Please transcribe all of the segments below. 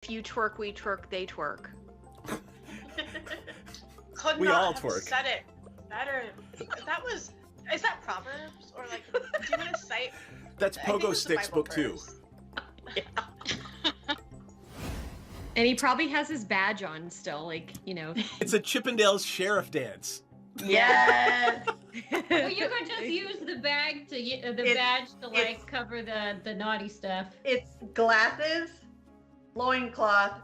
If you twerk, we twerk, they twerk. Could We not all have twerk. said it better. Is that Proverbs? Or like, do you want to cite? That's I think Pogo it's the Sticks Bible book 2. verse. And he probably has his badge on still, like, you know. It's a Chippendales sheriff dance. Yes. Well, you could just use the bag to badge to like cover the naughty stuff. It's glasses, loincloth,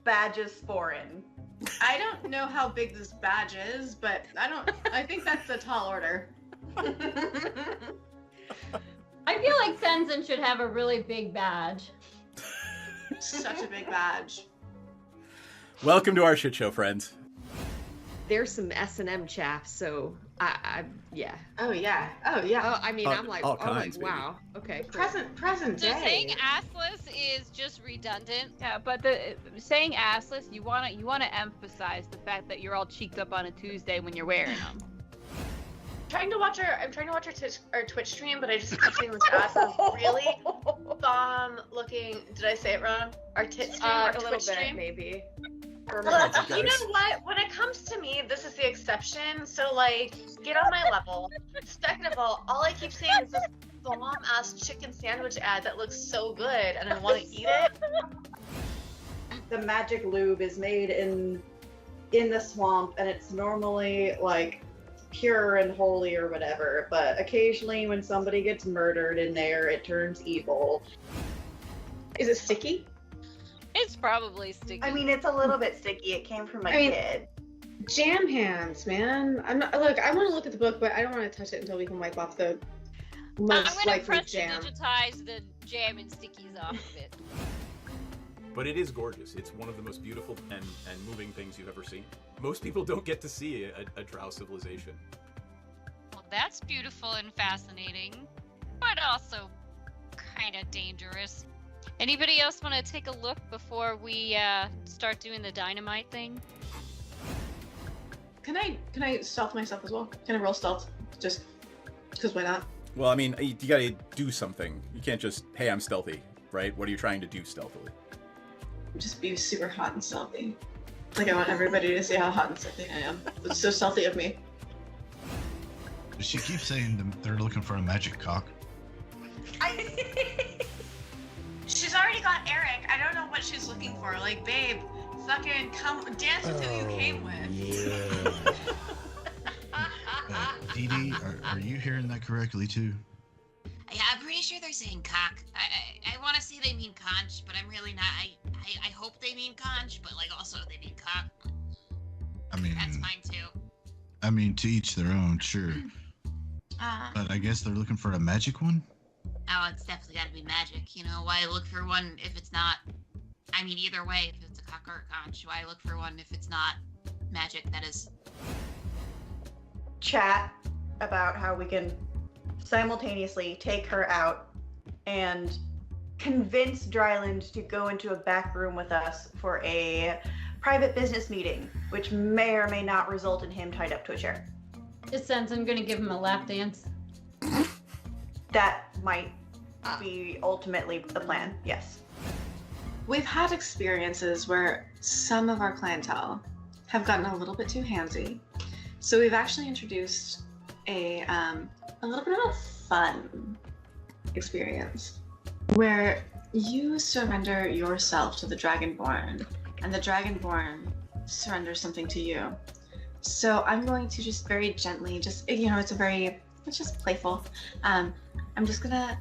badges foreign. I don't know how big this badge is, but I think that's a tall order. I feel like Tenzin should have a really big badge. Such a big badge. Welcome to our shit show, friends. There's some S&M chaff, so yeah. Oh yeah. Oh yeah. Oh, I mean, I'm like, all kinds, wow. Okay. cool. Present So day. saying assless is just redundant. Yeah, but the saying assless, you wanna emphasize the fact that you're all cheeked up on a Tuesday when you're wearing them. I'm trying to watch our Twitch stream, but I just kept seeing this ass of really bomb looking. Did I say it wrong? Our tit stream, our A little Twitch bit, stream. maybe. Well, You you guys. know what? When it comes to me, this is the exception. So like, get on my level. Second of all I keep seeing is this bomb ass chicken sandwich ad that looks so good, and I want to eat it. The magic lube is made in the swamp, and it's normally like pure and holy or whatever, but occasionally when somebody gets murdered in there, it turns evil. Is it sticky? It's probably sticky. I mean, it's a little bit sticky. It came from a I mean- kid. Jam hands, man. I'm not. Look, I want to look at the book, but I don't want to touch it until we can wipe off the I'm most gonna likely press jam. digitize the jam and stickies off of it. But it is gorgeous. It's one of the most beautiful and moving things you've ever seen. Most people don't get to see a drow civilization. Well, that's beautiful and fascinating, but also kind of dangerous. Anybody else want to take a look before we start doing the dynamite thing? Can I stealth myself as well? Can I roll stealth? Just because why not? Well, I mean, you gotta do something. You can't just, hey, I'm stealthy, right? What are you trying to do stealthily? Just be super hot and stealthy. Like I want everybody to see how hot and stealthy I am. It's so stealthy of me. She keeps saying they're looking for a magic cock. She's already got Eric. I don't know what she's looking for. Like, babe, fucking come dance with who you came with. Yeah. Dee Dee, are you hearing that correctly too? Yeah, I'm pretty sure they're saying cock. I want to say they mean conch, but I'm really not. I hope they mean conch, but like also they mean cock. I mean, That's fine too. I mean, to each their own, sure. But I guess they're looking for a magic one? Oh, it's definitely got to be magic. You know, why look for one if it's not? I mean, either way, if it's a cock or a conch, why look for one if it's not magic? That is. Chat about how we can simultaneously take her out and convince Dryland to go into a back room with us for a private business meeting, which may or may not result in him tied up to a chair. It sounds I'm gonna give him a lap dance. That might be ultimately the plan, yes. We've had experiences where some of our clientele have gotten a little bit too handsy. So we've actually introduced a little bit of a fun experience where you surrender yourself to the Dragonborn and the Dragonborn surrenders something to you. So I'm going to just very gently, it's just playful. I'm just gonna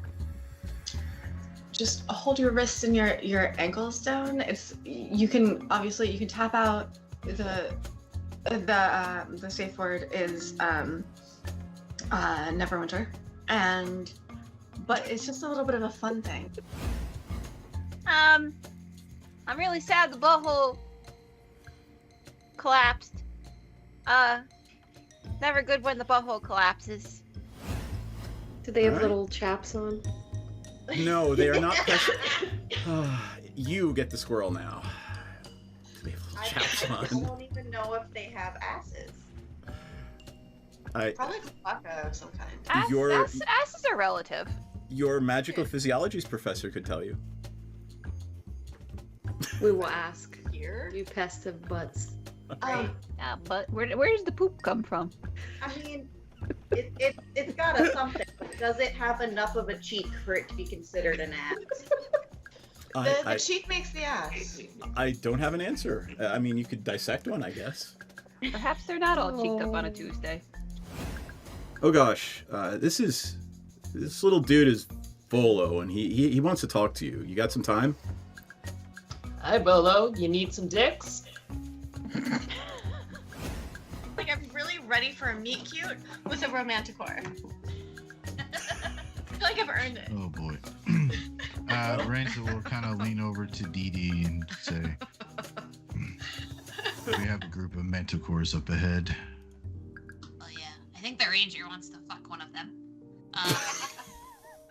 just hold your wrists and your ankles down. You can tap out the safe word is Neverwinter, but it's just a little bit of a fun thing. I'm really sad the butthole collapsed. Never good when the butthole collapses. Do they have Alright. little chaps on? No, they are not precious. You get the squirrel now. They have little chaps I on. don't even know if they have asses. Probably Klaka of some kind. Asses are relative. Your magical physiologies professor could tell you. We will ask. Here? You pest of butts. Yeah, but where does the poop come from? I mean, it's got a something. But does it have enough of a cheek for it to be considered an ass? The cheek makes the ass. I don't have an answer. I mean, you could dissect one, I guess. Perhaps they're not all cheeked up on a Tuesday. Oh gosh, this little dude is Volo, and he wants to talk to you. You got some time? Hi, Bolo. You need some dicks? Like, I'm really ready for a meet cute with a romanticore. I feel like I've earned it. Oh boy. Ranta will kind of lean over to Dee Dee and say, we have a group of manticores up ahead. Oh yeah, I think the ranger wants to fuck one of them.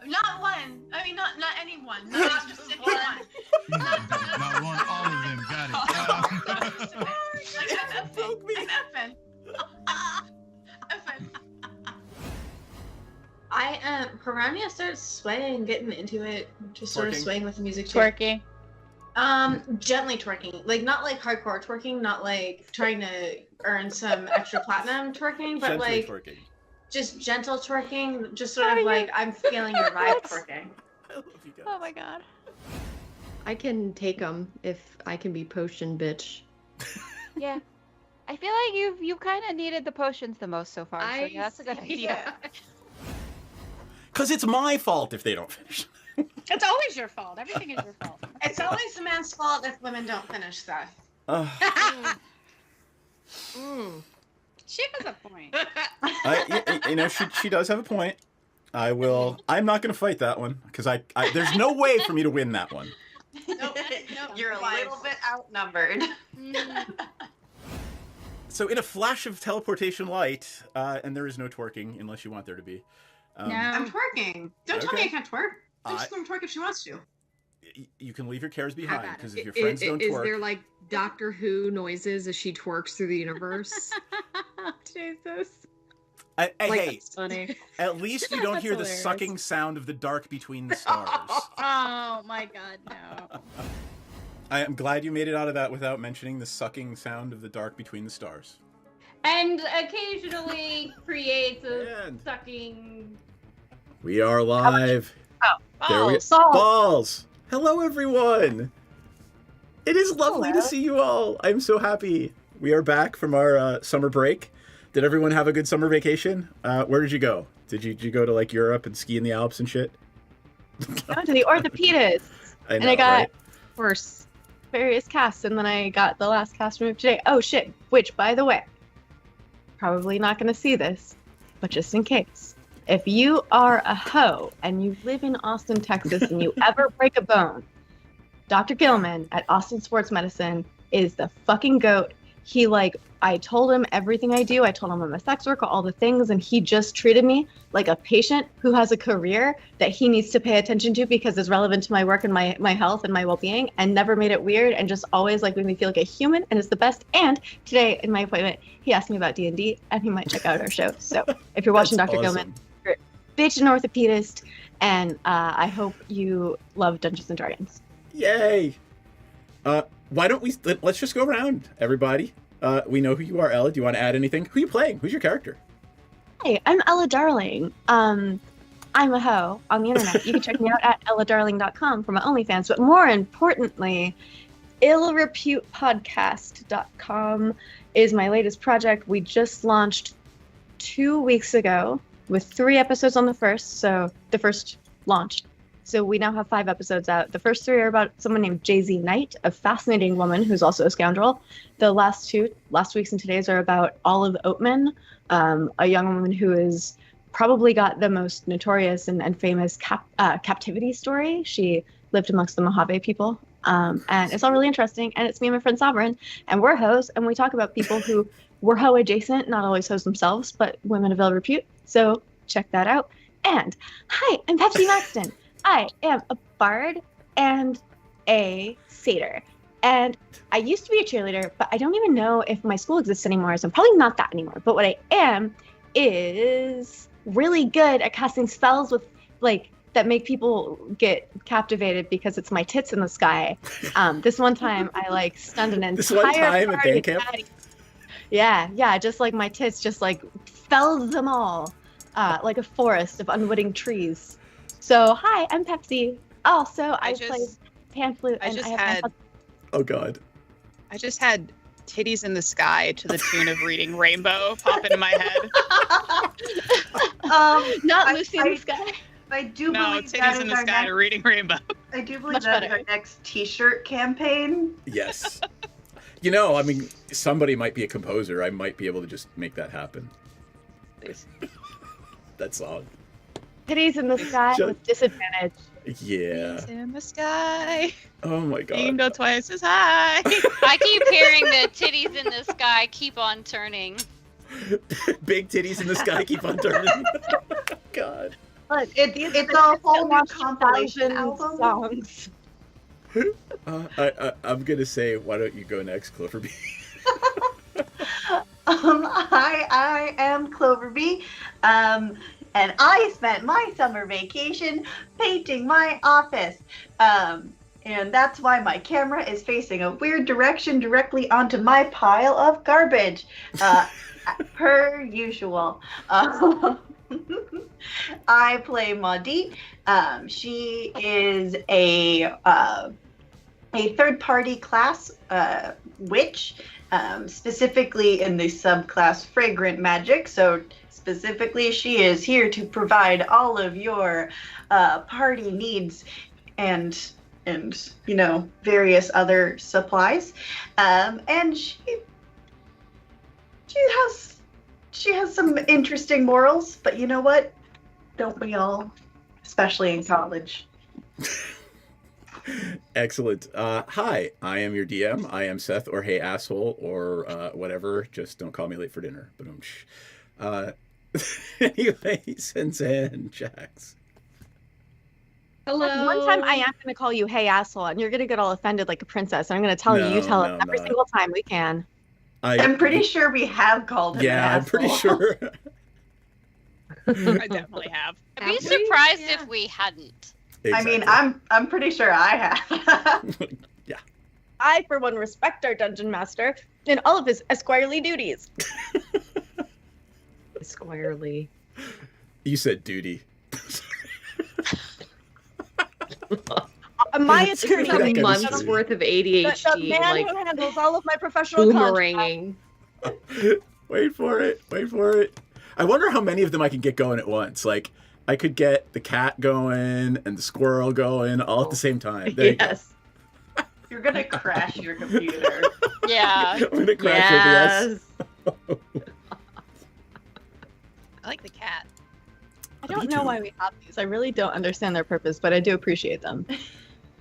Not one. I mean, not anyone. Not a specific one. Not one, all of them. Got it. I'm effing. Piranha starts swaying, getting into it, just sort of Twerking? swaying with the music too. Twerking. Gently twerking, like not like hardcore twerking, not like trying to earn some extra platinum twerking, but Gently like twerking. just gentle twerking, just sort of like I'm feeling your vibe twerking. I love you guys. Oh my god. I can take them if I can be potion bitch. Yeah. I feel like you've kind of needed the potions the most so far. So yeah, that's a good idea. Cause it's my fault if they don't finish. It's always your fault. Everything is your fault. It's always the man's fault if women don't finish stuff. She has a point. She does have a point. I'm not gonna fight that one because I there's no way for me to win that one. Nope. You're a little bit outnumbered. So in a flash of teleportation light, and there is no twerking unless you want there to be. I'm twerking. Don't tell me I can't twerk. I'm I- just gonna twerk if she wants to. You can leave your cares behind because if your Is friends don't is twerk, there like Doctor Who noises as she twerks through the universe? Jesus. hey, That's funny. at least you don't That's hear the hilarious. sucking sound of the dark between the stars. Oh my god, no. I am glad you made it out of that without mentioning the sucking sound of the dark between the stars. And occasionally creates a And- sucking We are live. There we balls. Balls. Hello, everyone. It is lovely to see you all. I'm so happy. We are back from our summer break. Did everyone have a good summer vacation? Where did you go? Did you go to like Europe and ski in the Alps and shit? I went to the orthopedist, I know, and I got, right? of course, various casts, and then I got the last cast removed today. Oh shit! Which, by the way, probably not going to see this, but just in case, if you are a hoe and you live in Austin, Texas, and you ever break a bone, Dr. Gilman at Austin Sports Medicine is the fucking goat. He I told him everything I do. I told him I'm a sex worker, all the things, and he just treated me like a patient who has a career that he needs to pay attention to because it's relevant to my work and my health and my well-being, and never made it weird and just always made me feel like a human, and is the best. And today in my appointment, he asked me about D&D, and he might check out our show. So if you're watching That's Dr. awesome. Gilman, you're a bitch and orthopedist, and I hope you love Dungeons and Dragons. Yay! Why don't let's just go around, everybody. We know who you are, Ella. Do you want to add anything? Who are you playing? Who's your character? Hey, I'm Ella Darling. I'm a hoe on the internet. You can check me out at elladarling.com for my OnlyFans, but more importantly, illreputepodcast.com is my latest project. We just launched 2 weeks ago with 3 episodes on the first, so the first launched. So we now have 5 episodes out. The first 3 are about someone named Jay-Z Knight, a fascinating woman who's also a scoundrel. The last 2, last week's and today's, are about Olive Oatman, a young woman who is probably got the most notorious and famous captivity story. She lived amongst the Mojave people. And it's all really interesting. And it's me and my friend Sovereign. And we're hoes. And we talk about people who were hoe adjacent, not always hoes themselves, but women of ill repute. So check that out. And hi, I'm Pepsi Maxton. I am a bard and a satyr. And I used to be a cheerleader, but I don't even know if my school exists anymore, so I'm probably not that anymore. But what I am is really good at casting spells with, that make people get captivated because it's my tits in the sky. This one time I like stunned an entire This one time at party band of camp? caddies. Yeah, just like my tits just like felled them all like a forest of unwitting trees. So hi, I'm Pepsi. Also, I play pan flute. I and just have had Oh God. I just had titties in the sky to the tune of Reading Rainbow pop into my head. Not Lucy in the Sky. I do No, believe that titties is in the our sky to Reading Rainbow. I do believe Much that is better. our next T-shirt campaign. Yes. You know, I mean, somebody might be a composer. I might be able to just make that happen. That song. Titties in the sky Just- with disadvantage. Yeah. Titties in the sky. Oh my You can God. go twice as high. I keep hearing the titties in the sky keep on turning. Big titties in the sky keep on turning. God. But It's a whole new watch compilation 1,000 album. songs. I'm gonna say, why don't you go next, Cloverby? I am Cloverby, and I spent my summer vacation painting my office. And that's why my camera is facing a weird direction directly onto my pile of garbage, per usual. I play Maudie. She is a third-party class witch, specifically in the subclass Fragrant Magic. So specifically, she is here to provide all of your party needs and you know, various other supplies. And she has some interesting morals, but you know what? Don't we all? Especially in college. Excellent. Hi, I am your DM. I am Seth, or hey asshole, or whatever. Just don't call me late for dinner. Anyway, Sensei and Jax. Hello. One time I am going to call you hey asshole, and you're going to get all offended like a princess. And I'm going to tell you tell No, it every no. single time we can. I'm pretty sure we have called him an Yeah, I'm pretty asshole. sure. I definitely have. I'd be surprised if we hadn't. I mean, I'm pretty sure I have. I, for one, respect our dungeon master in all of his esquirely duties. Esquirely. You said duty. My It's attorney. That a guy was month's free. worth of The ADHD, man like who handles all of my professional contracts. boomeranging. Wait for it. Wait for it. I wonder how many of them I can get going at once. Like, I could get the cat going and the squirrel going all at the same time. There you go. Yes. You're gonna crash your computer. Yeah. I'm gonna crash Yes. I like the cat. I don't know why we have these. I really don't understand their purpose, but I do appreciate them.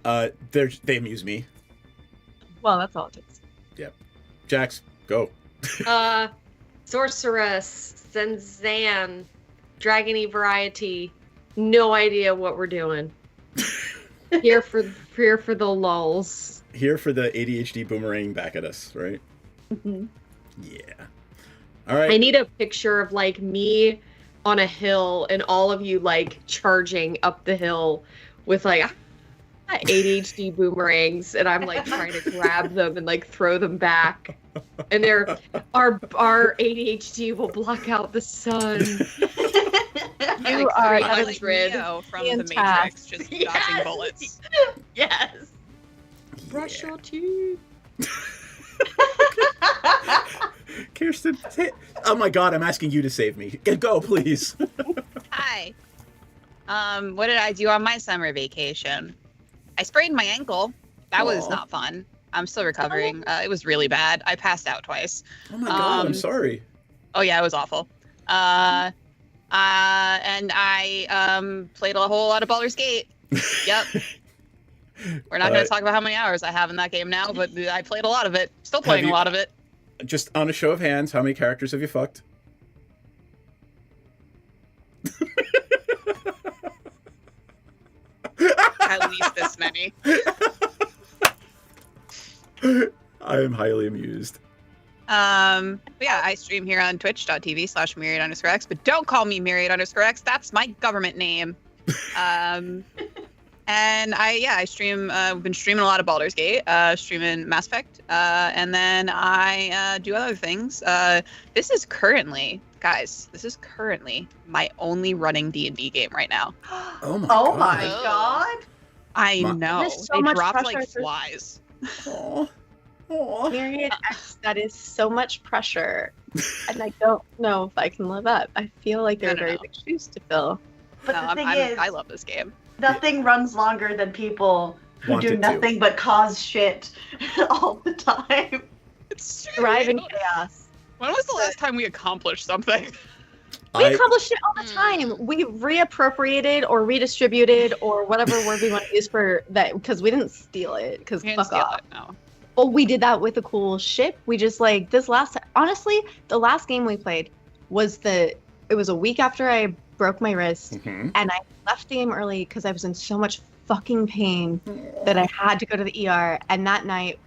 They amuse me. Well, that's all it takes. Yep. Jax, go. Sorceress, Senzan, Dragony Variety. No idea what we're doing. Here for the lulls. Here for the ADHD boomerang back at us, right? Mhm. Yeah. All right. I need a picture of like me on a hill and all of you like charging up the hill with like ADHD boomerangs, and I'm like trying to grab them and like throw them back. And our ADHD will block out the sun. You Like are 300. Neo from the Fantastic. Matrix, just dodging Yes. bullets. Yes. Brush your teeth. Kirsten, oh my God, I'm asking you to save me. Go, please. Hi. What did I do on my summer vacation? I sprained my ankle. That was Aw. not fun. I'm still recovering. It was really bad. I passed out twice. Oh my God, I'm sorry. Oh yeah, it was awful. And I played a whole lot of Baldur's Gate. Yep. We're not going to talk about how many hours I have in that game now, but I played a lot of it. Still playing a lot of it. Just on a show of hands, how many characters have you fucked? At least this many. I am highly amused. But yeah, I stream here on twitch.tv/myriad_x, but don't call me myriad_x. That's my government name. And I stream. We've been streaming a lot of Baldur's Gate, streaming Mass Effect, and then I do other things. This is currently my only running D&D game right now. Oh my Oh god. my god. I know. There's so They much drop pressure like for- flies. Aw. Aw. Myriad X, that is so much pressure. And I don't know if I can live up. I feel like they're No. very big shoes to fill. But the thing is, I love this game. nothing runs longer than people who Want do it to. nothing but cause shit all the time. It's Thrive in chaos. When was the last time we accomplished something? We I- accomplish it all the time. We reappropriated or redistributed or whatever word we want to use for that because we didn't steal it. Because We didn't fuck steal off. it, no. Well, we did that with a cool ship. We just like this last. Honestly, the last game we played was It was a week after I broke my wrist, Mhm. and I left the game early because I was in so much fucking pain that I had to go to the ER. And that night,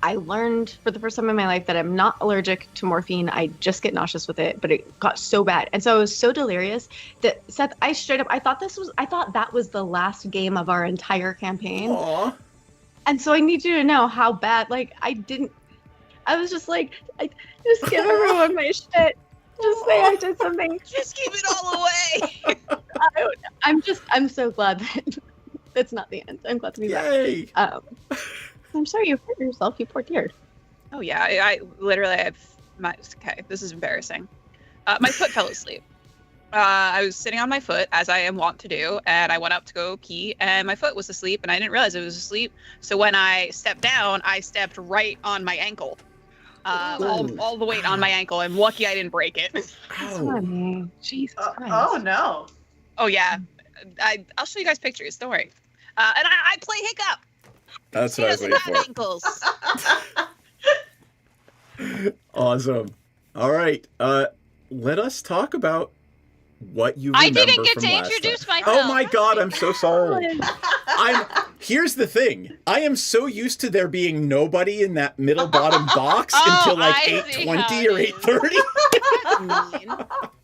I learned for the first time in my life that I'm not allergic to morphine. I just get nauseous with it, but it got so bad. And so I was so delirious that Seth, I thought that was the last game of our entire campaign. Aw. And so I need you to know how bad, like, I was just like, just give everyone my shit. Just say I did something. Just keep it all away. I'm so glad that it's not the end. I'm glad to be Yay. back. I'm sorry you hurt yourself, you poor dear. Oh yeah, I literally okay, this is embarrassing. My foot fell asleep. I was sitting on my foot as I am wont to do, and I went up to go pee, and my foot was asleep, and I didn't realize it was asleep. So when I stepped down, I stepped right on my ankle. All the weight on my ankle. I'm lucky I didn't break it. Ow. Jesus Christ. Oh no. Oh yeah, I'll show you guys pictures. Don't worry. And I play Hiccup. That's He what I was doesn't waiting have for. ankles. Awesome. All right. Let us talk about what you remember I didn't get from to last introduce time. myself. Oh my god, I'm so sorry. Here's the thing. I am so used to there being nobody in that middle bottom box until like I see how 8:20 it or is. 8:30.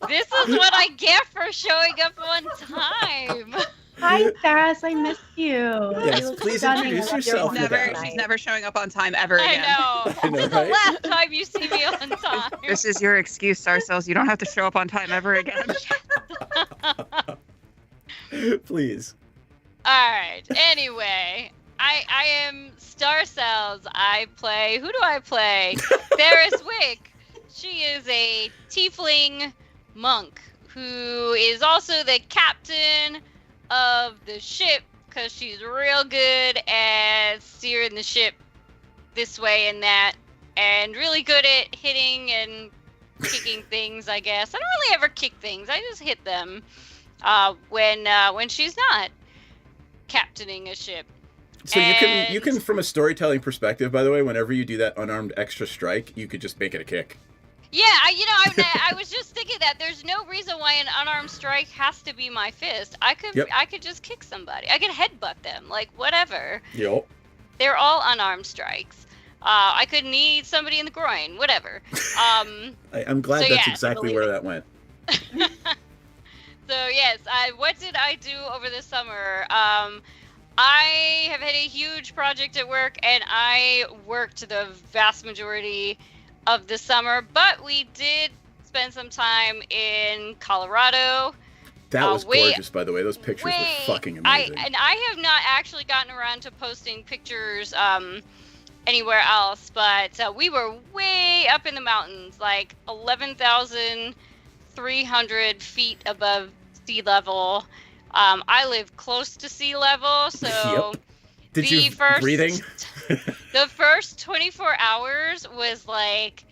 This is what I get for showing up on time. Hi, Sarah. I missed you. Yes, You look please stunning. introduce I love your yourself, outfit Madame. tonight. She's never showing up on time ever I again. know. I know, This is right? the last time you see me on time. This is your excuse, Sarcels. You don't have to show up on time ever again. Please. All right. Anyway, I am Star Cells. I play. Who do I play? Ferris Wick. She is a tiefling monk who is also the captain of the ship because she's real good at steering the ship this way and that, and really good at hitting and kicking things. I guess I don't really ever kick things. I just hit them when she's not captaining a ship. So you can from a storytelling perspective, by the way, whenever you do that unarmed extra strike, you could just make it a kick. Yeah, I was just thinking that there's no reason why an unarmed strike has to be my fist. I could just kick somebody. I could headbutt them, like whatever. Yep. They're all unarmed strikes. I could knee somebody in the groin, whatever. I'm glad So, that's yeah, exactly where that went. So yes, what did I do over the summer? I have had a huge project at work, and I worked the vast majority of the summer, but we did spend some time in Colorado. That was gorgeous, by the way. Those pictures were fucking amazing. I have not actually gotten around to posting pictures anywhere else, but we were way up in the mountains, like 11,300 feet above sea level. I live close to sea level, so Yep. Did you breathing? The first 24 hours was like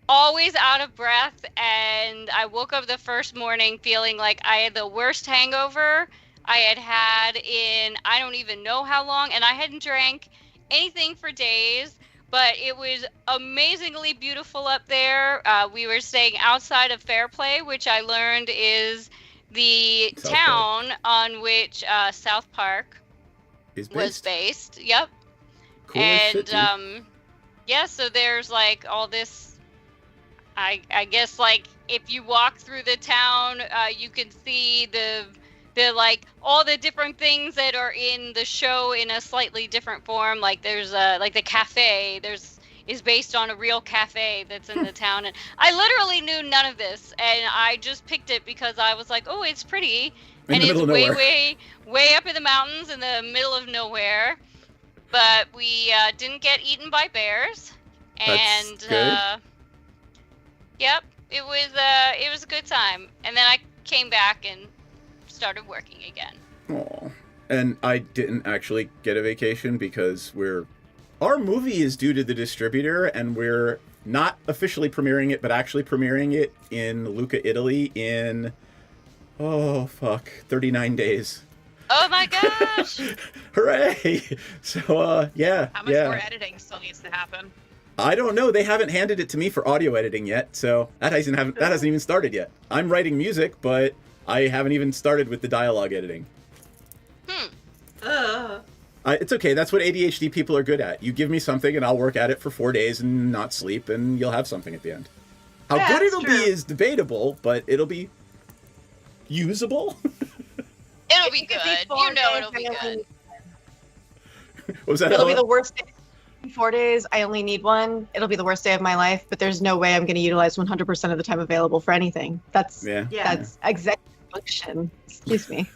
always out of breath, and I woke up the first morning feeling like I had the worst hangover I had in I don't even know how long, and I hadn't drank anything for days, but it was amazingly beautiful up there. We were staying outside of Fairplay, which I learned is the town on which South Park was based. Yep. Cool as shit, And dude. yeah, so there's like all this, I guess like if you walk through the town, you can see the They're like all the different things that are in the show in a slightly different form. Like there's like the cafe. Is based on a real cafe that's in the town, and I literally knew none of this, and I just picked it because I was like, oh, it's pretty, and it's way up in the mountains in the middle of nowhere. But we didn't get eaten by bears, and yep, it was a good time. And then I came back and started working again. Aw. And I didn't actually get a vacation because our movie is due to the distributor, and we're not officially premiering it, but actually premiering it in Lucca, Italy in 39 days. Oh my gosh! Hooray! So, yeah. How much more editing still needs to happen? I don't know. They haven't handed it to me for audio editing yet, so that hasn't even started yet. I'm writing music, but I haven't even started with the dialogue editing. It's okay. That's what ADHD people are good at. You give me something, and I'll work at it for 4 days and not sleep, and you'll have something at the end. How good it'll be is debatable, but it'll be usable. It'll be good. You know it'll be good. What was that? It'll be the worst day. 4 days, I only need one. It'll be the worst day of my life, but there's no way I'm going to utilize 100% of the time available for anything. That's executive function. Excuse me.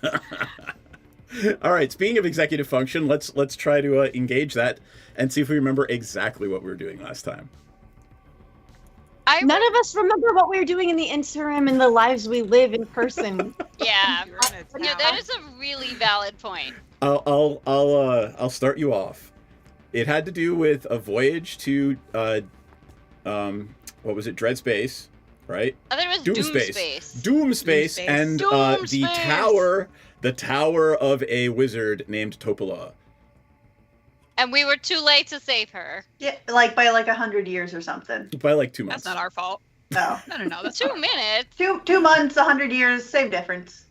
All right. Speaking of executive function, let's try to engage that and see if we remember exactly what we were doing last time. None of us remember what we were doing in the interim in the lives we live in person. Yeah, that is a really valid point. I'll start you off. It had to do with a voyage to what was it? Dread Space, right? I thought it was Doom Space. Doom Space, and the tower of a wizard named Topola. And we were too late to save her. Yeah, like by 100 years or something. By 2 months. That's not our fault. No. No. That's 2 minutes. 2 months, 100 years, same difference.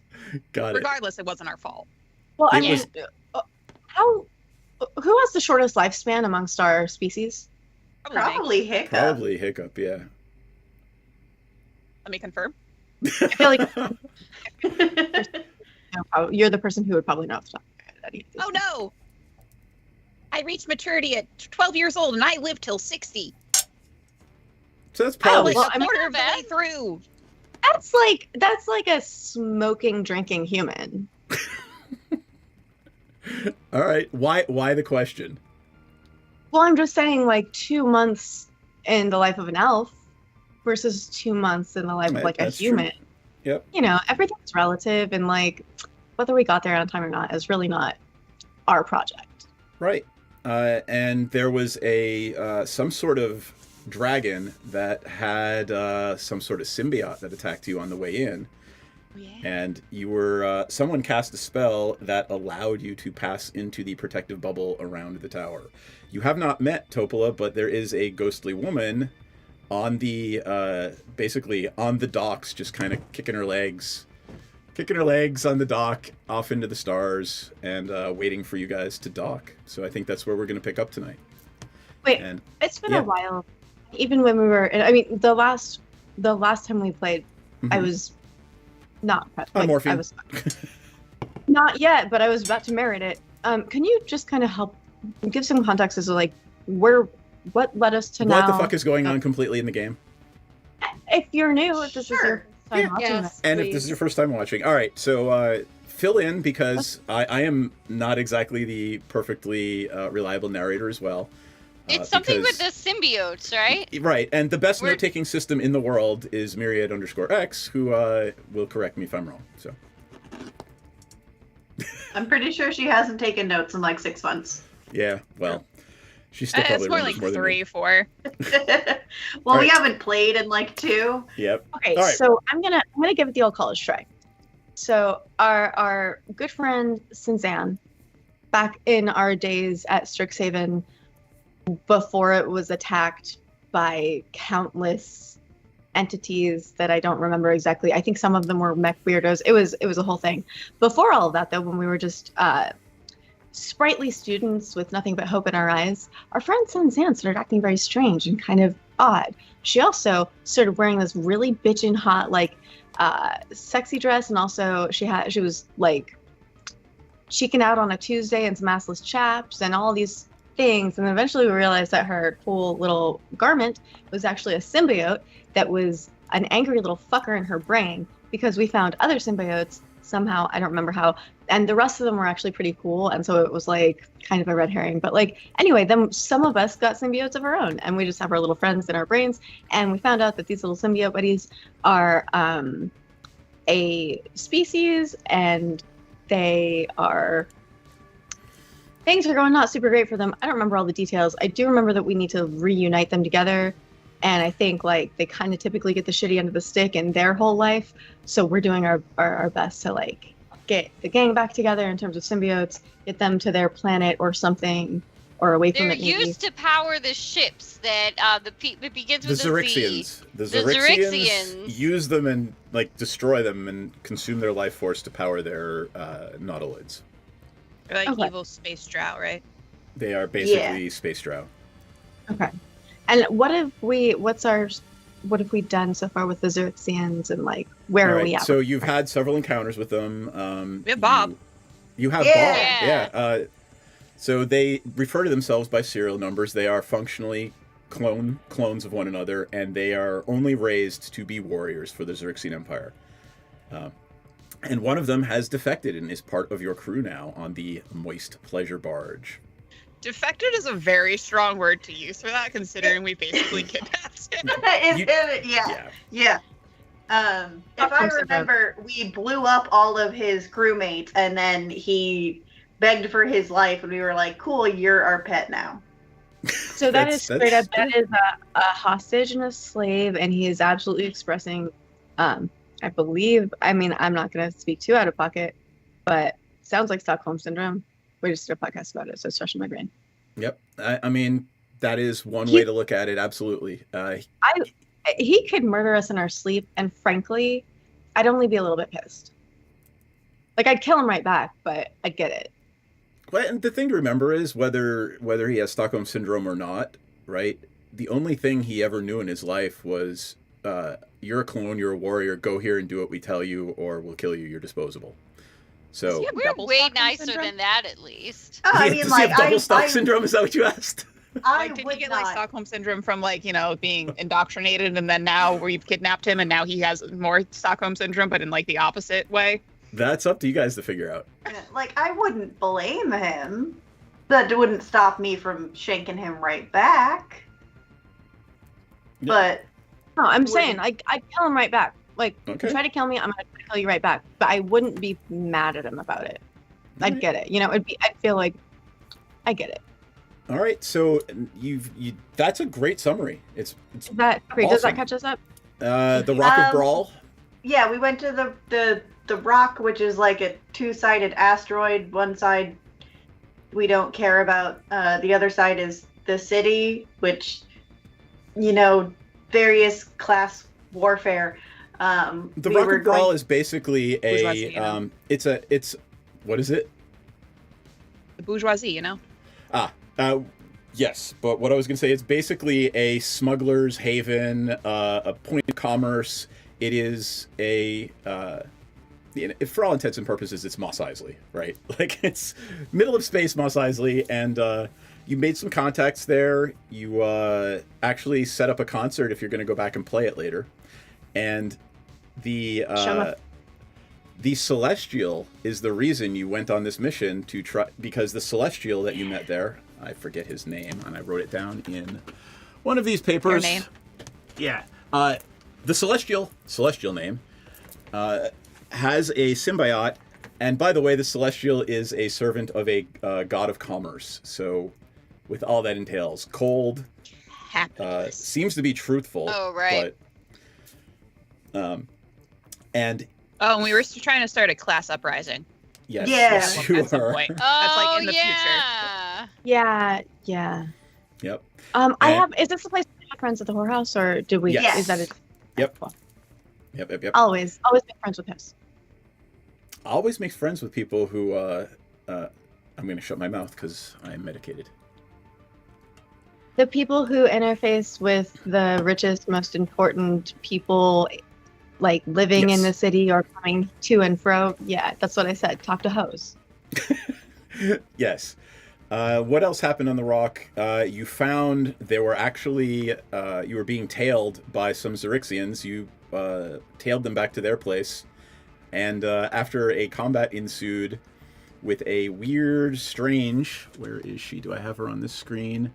Got it. Regardless, it wasn't our fault. Well, I mean, who has the shortest lifespan amongst our species? Probably Hiccup. Probably Hiccup, yeah. Let me confirm. I feel like you're the person who would probably know off the top of my head. Oh no! I reached maturity at 12 years old, and I lived till 60. So that's probably a quarter of the way through. That's like a smoking, drinking human. All right. Why the question? Well, I'm just saying 2 months in the life of an elf versus 2 months in the life of a human. True. Yep. You know, everything's relative, and whether we got there on time or not is really not our project. Right. And there was some sort of dragon that had some sort of symbiote that attacked you on the way in. Oh, yeah. And you were someone cast a spell that allowed you to pass into the protective bubble around the tower. You have not met Topola, but there is a ghostly woman on the basically on the docks, just kind of kicking her legs on the dock off into the stars and waiting for you guys to dock. So I think that's where we're going to pick up tonight. Wait, it's been a while. Even when we were, the last time we played, mm-hmm. I was not morphine. I was not yet, but I was about to merit it. Can you just kind of help give some context as to what led us to now? What the fuck is going on completely in the game? If you're new, if this is your first time watching this, and if this is your first time watching, all right. So fill in, because I am not exactly the perfectly reliable narrator as well. It's something with the symbiotes, right? Right, and the best note-taking system in the world is Myriad_X, who will correct me if I'm wrong. So I'm pretty sure she hasn't taken notes in 6 months. Yeah, well, she's still probably it's more 3, 4. Well, we haven't played in 2. Yep. Okay, so I'm gonna give it the old college try. So our good friend Sinzan, back in our days at Strixhaven, before it was attacked by countless entities that I don't remember exactly. I think some of them were mech weirdos. It was a whole thing. Before all of that, though, when we were just sprightly students with nothing but hope in our eyes, our friend Sinzan started acting very strange and kind of odd. She also started wearing this really bitchin' hot, sexy dress, and also she was like cheeking out on a Tuesday and some assless chaps and all these things. And eventually we realized that her cool little garment was actually a symbiote that was an angry little fucker in her brain, because we found other symbiotes somehow, I don't remember how, and the rest of them were actually pretty cool, and so it was like kind of a red herring. But like anyway, then some of us got symbiotes of our own, and we just have our little friends in our brains, and we found out that these little symbiote buddies are a species, and things are going not super great for them. I don't remember all the details. I do remember that we need to reunite them together, and I think like they kind of typically get the shitty end of the stick in their whole life, so we're doing our best to like get the gang back together in terms of symbiotes, get them to their planet or something, or away from They're it maybe. used to power the ships that it begins with The Zyrixians. The Zyrixians use them and like destroy them and consume their life force to power their nautiloids. They're like evil space drought, right? They are basically space drought. Okay. And what have we done so far with the Zyrixians, and like where are we at? So you've had several encounters with them. We have Bob. You have Bob. Yeah. So they refer to themselves by serial numbers. They are functionally clones of one another, and they are only raised to be warriors for the Zyrixian Empire. And one of them has defected and is part of your crew now on the Moist Pleasure Barge. Defected is a very strong word to use for that, considering we basically kidnapped him. Yeah. If I remember, we blew up all of his crewmates, and then he begged for his life, and we were like, "Cool, you're our pet now." So that is straight up. That is a hostage and a slave, and he is absolutely expressing. I believe. I mean, I'm not going to speak too out of pocket, but sounds like Stockholm syndrome. We just did a podcast about it, so it's fresh in my brain. Yep. I mean, that is one way to look at it. Absolutely. He could murder us in our sleep, and frankly, I'd only be a little bit pissed. Like, I'd kill him right back, but I'd get it. Well, and the thing to remember is whether he has Stockholm syndrome or not, right? The only thing he ever knew in his life was, you're a clone, you're a warrior, go here and do what we tell you, or we'll kill you, you're disposable. So we're way nicer than that, at least. I mean, like, double stock syndrome? Is that what you asked? Did he get like Stockholm syndrome from like, being indoctrinated, and then now we've kidnapped him and now he has more Stockholm syndrome, but in like the opposite way? That's up to you guys to figure out. Like, I wouldn't blame him. That wouldn't stop me from shanking him right back. But no, I'm saying I'd kill him right back. Like, if you try to kill me, I'm gonna kill you right back. But I wouldn't be mad at him about it. I'd get it. I'd feel like I get it. All right, so that's a great summary. It's Is that great? Awesome. Does that catch us up? The Rock of Brawl. Yeah, we went to the rock, which is like a two-sided asteroid. One side we don't care about. The other side is the city, which, various class warfare. The Rock of Brawl is basically it's what is it? The bourgeoisie, Yes, but what I was going to say, it's basically a smuggler's haven, a point of commerce. It is for all intents and purposes, it's Mos Eisley, right? Like, it's middle of space Mos Eisley, and you made some contacts there. You actually set up a concert if you're going to go back and play it later. And the Celestial is the reason you went on this mission to try, because the Celestial that you met there, I forget his name, and I wrote it down in one of these papers. Your name? Yeah. The Celestial name, has a symbiote, and by the way, the Celestial is a servant of a god of commerce. So, with all that entails, cold, seems to be truthful. Oh, right. And we were trying to start a class uprising. Yes, you at some are. point. That's like in the future. Yeah. Yep. Is this the place we have friends at the whorehouse, or did we? Yes. Is that it? Yep. Cool. Yep. Always make friends with us. Always make friends with people who, I'm going to shut my mouth because I am medicated. The people who interface with the richest, most important people like living in Yes. the city or coming to and fro. Yeah, that's what I said. Talk to Hose. Yes. What else happened on the rock? You found there were actually you were being tailed by some Xerixians. You tailed them back to their place, and after a combat ensued with a weird, strange. Where is she? Do I have her on this screen?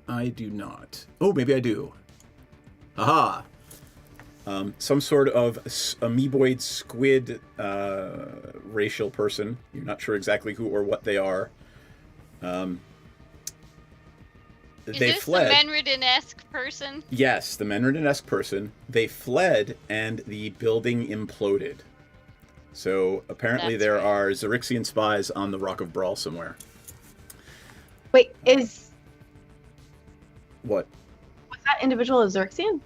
I do not. Oh, maybe I do. Aha! Some sort of amoeboid squid racial person. You're not sure exactly who or what they are. Is They this fled. the Menridin-esque person? Yes, the Menridin-esque person. They fled, and the building imploded. So apparently That's there right. are Xerixian spies on the Rock of Brawl somewhere. Wait, was What? that individual a Xerxian?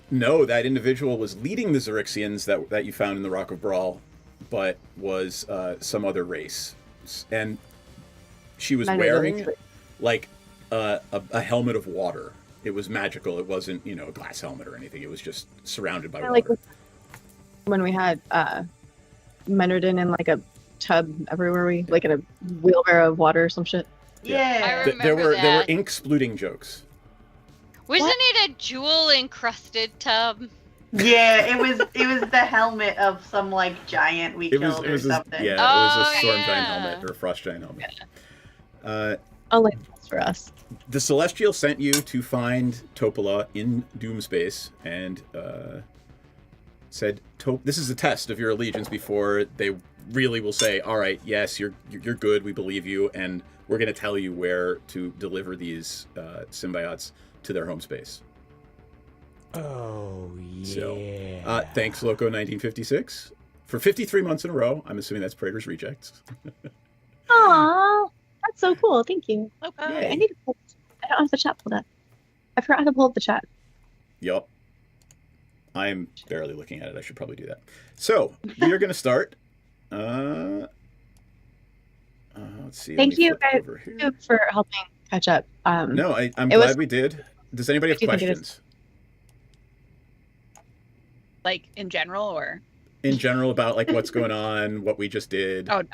No, that individual was leading the Xerixians that you found in the Rock of Brawl, but was some other race. And she was wearing like a helmet of water. It was magical. It wasn't, a glass helmet or anything. It was just surrounded by water. Like when we had Menardin in like a tub everywhere, like in a wheelbarrow of water or some shit. Yeah. I remember There were that. ink splooting jokes. Wasn't it a jewel-encrusted tub? Yeah, it was the helmet of some like giant we It was killed it was or a, something. yeah, it Oh, was a storm giant yeah. helmet or a frost giant helmet. Unlike for us. The Celestial sent you to find Topola in Doomspace and said, "This is a test of your allegiance before they really will say, all right, yes, you're good, we believe you, and we're going to tell you where to deliver these symbiotes to their home space." Oh, yeah. So, thanks, Loco1956. For 53 months in a row, I'm assuming that's Praetor's Rejects. Aww, that's so cool. Thank you. Yay. I need to I don't have the chat pulled up. I forgot how to pull up the chat. Yup. I'm barely looking at it. I should probably do that. So, we are going to start. Let's see. let Thank me you flip guys over here. for helping catch up. No, I'm it glad was- we did. Does anybody have do you think it is? questions? Like in general, or In general about like what's going on, what we just did. oh no.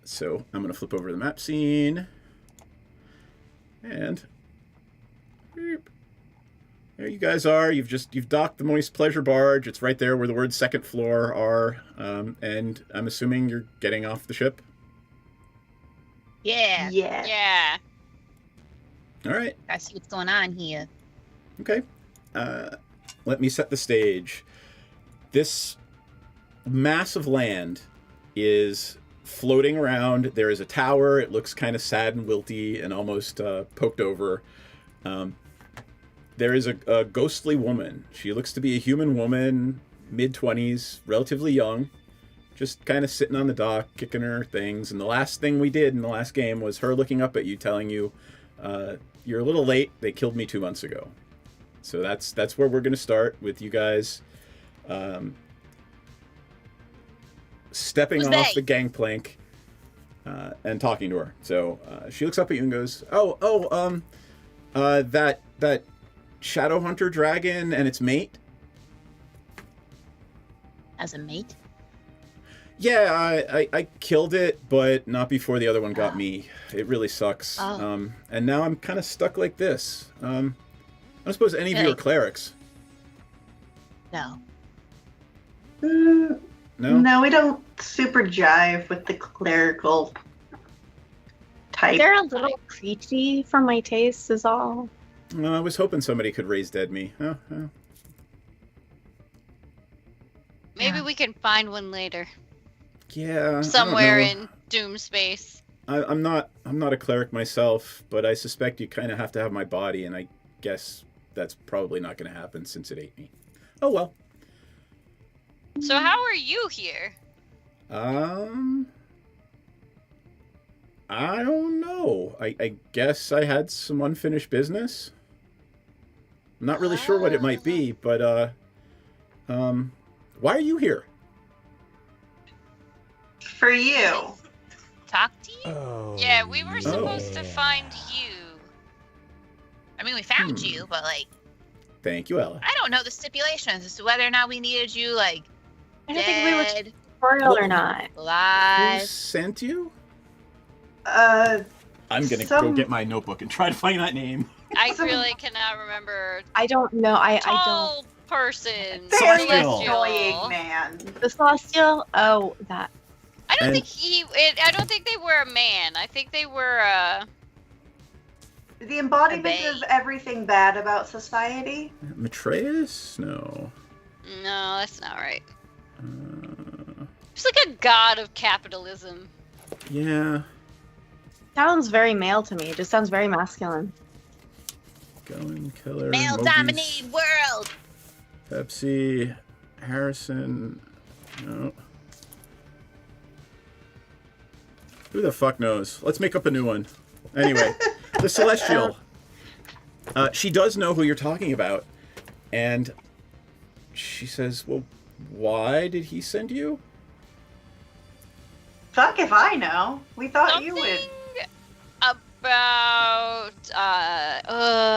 So I'm going to flip over the map scene. And beep. There you guys are. You've docked the Moist Pleasure Barge. It's right there where the words second floor are. And I'm assuming you're getting off the ship. Yeah. Yeah. Yeah. All right. I see what's going on here. Okay. Let me set the stage. This mass of land is floating around. There is a tower. It looks kind of sad and wilty and almost poked over. There is a ghostly woman. She looks to be a human woman, mid-20s, relatively young, just kind of sitting on the dock, kicking her things. And the last thing we did in the last game was her looking up at you, telling you, you're a little late. They killed me 2 months ago. So that's where we're going to start, with you guys stepping Who's off they? the gangplank and talking to her. So she looks up at you and goes, that Shadow Hunter dragon and its mate? As a mate? Yeah, I killed it, but not before the other one got me. It really sucks. Oh. And now I'm kind of stuck like this. I don't suppose any of you are Really? clerics. No. No? No, we don't super jive with the clerical type. They're a little preachy for my taste, is all. No, I was hoping somebody could raise dead me. Oh. Maybe we can find one later. Yeah. Somewhere I don't know. in Doom space. I'm not a cleric myself, but I suspect you kind of have to have my body, and I guess that's probably not going to happen since it ate me. Oh well. So how are you here? I don't know. I guess I had some unfinished business. I'm not really sure what it might be, but why are you here? For you. Talk to you? Oh, Yeah, we were supposed to find you. I mean, we found you, but like, Thank you, Ella. I don't know the stipulations as to whether or not we needed you like I don't think we were dead, tutorial or not. Who alive. sent you? Uh, I'm gonna go Some- get my notebook and try to find that name. I really cannot remember. I don't know. I Tall person. very Celestial. annoying man. don't. The celestial. Oh, that. I don't And- think I don't think they were a man. I think they were. The embodiment Obey. of everything bad about society. Matreus? No. No, that's not right. Uh, He's like a god of capitalism. yeah. Sounds very male to me. It just sounds very masculine. Going Killer. Male Mogies, dominated world. Pepsi. Harrison. No. Who the fuck knows? Let's make up a new one. Anyway, the Celestial. She does know who you're talking about. And she says, well, why did he send you? Fuck if I know. We thought Something you would. about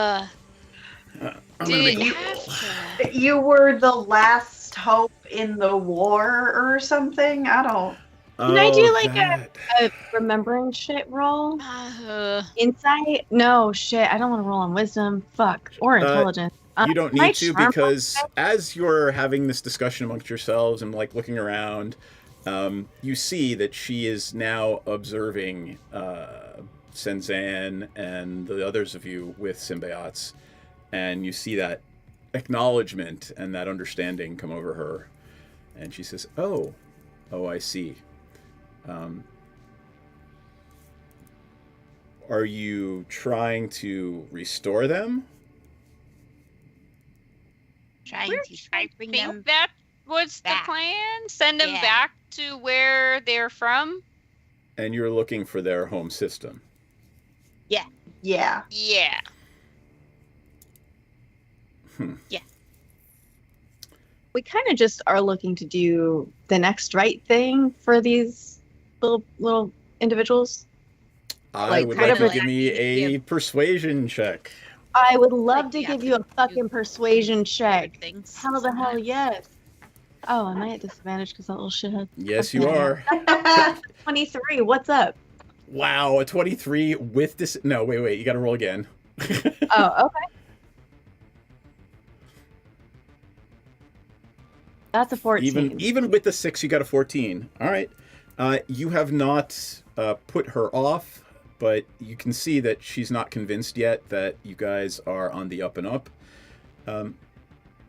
I'm gonna did make it have to? You were the last hope in the war or something? I don't. Can I do, Oh, like, that. A remembering shit roll? Uh, Insight? No, shit. I don't want to roll on wisdom. Fuck. Or intelligence. You don't can I need to, charm because myself? as you're having this discussion amongst yourselves and like looking around, you see that she is now observing Senzan and the others of you with symbiotes, and you see that acknowledgement and that understanding come over her, and she says, "Oh, I see. Are you trying to restore them?" Trying to bring think them. that was the back. plan. Send them Yeah. back to where they're from. And you're looking for their home system. Yeah. Yeah. We kind of just are looking to do the next right thing for these little individuals. I Like, would kind like of to give me a persuasion check. I would love to Like, give yeah, you a fucking persuasion check. Things. Hell the hell yes. Oh, am I at disadvantage because that little shithead? Yes, you are. 23, what's up? Wow, a 23 with this. No, wait, you got to roll again. Oh, okay. That's a 14. Even with the 6, you got a 14. All right. You have not put her off, but you can see that she's not convinced yet that you guys are on the up and up.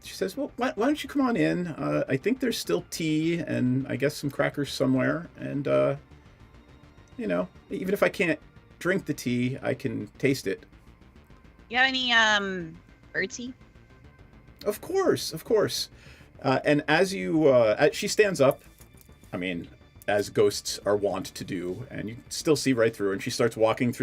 She says, well, why don't you come on in? I think there's still tea and I guess some crackers somewhere. And, you know, even if I can't drink the tea, I can taste it. You have any birdseed? Of course. And as you, she stands up, I mean, as ghosts are wont to do, and you still see right through, and she starts walking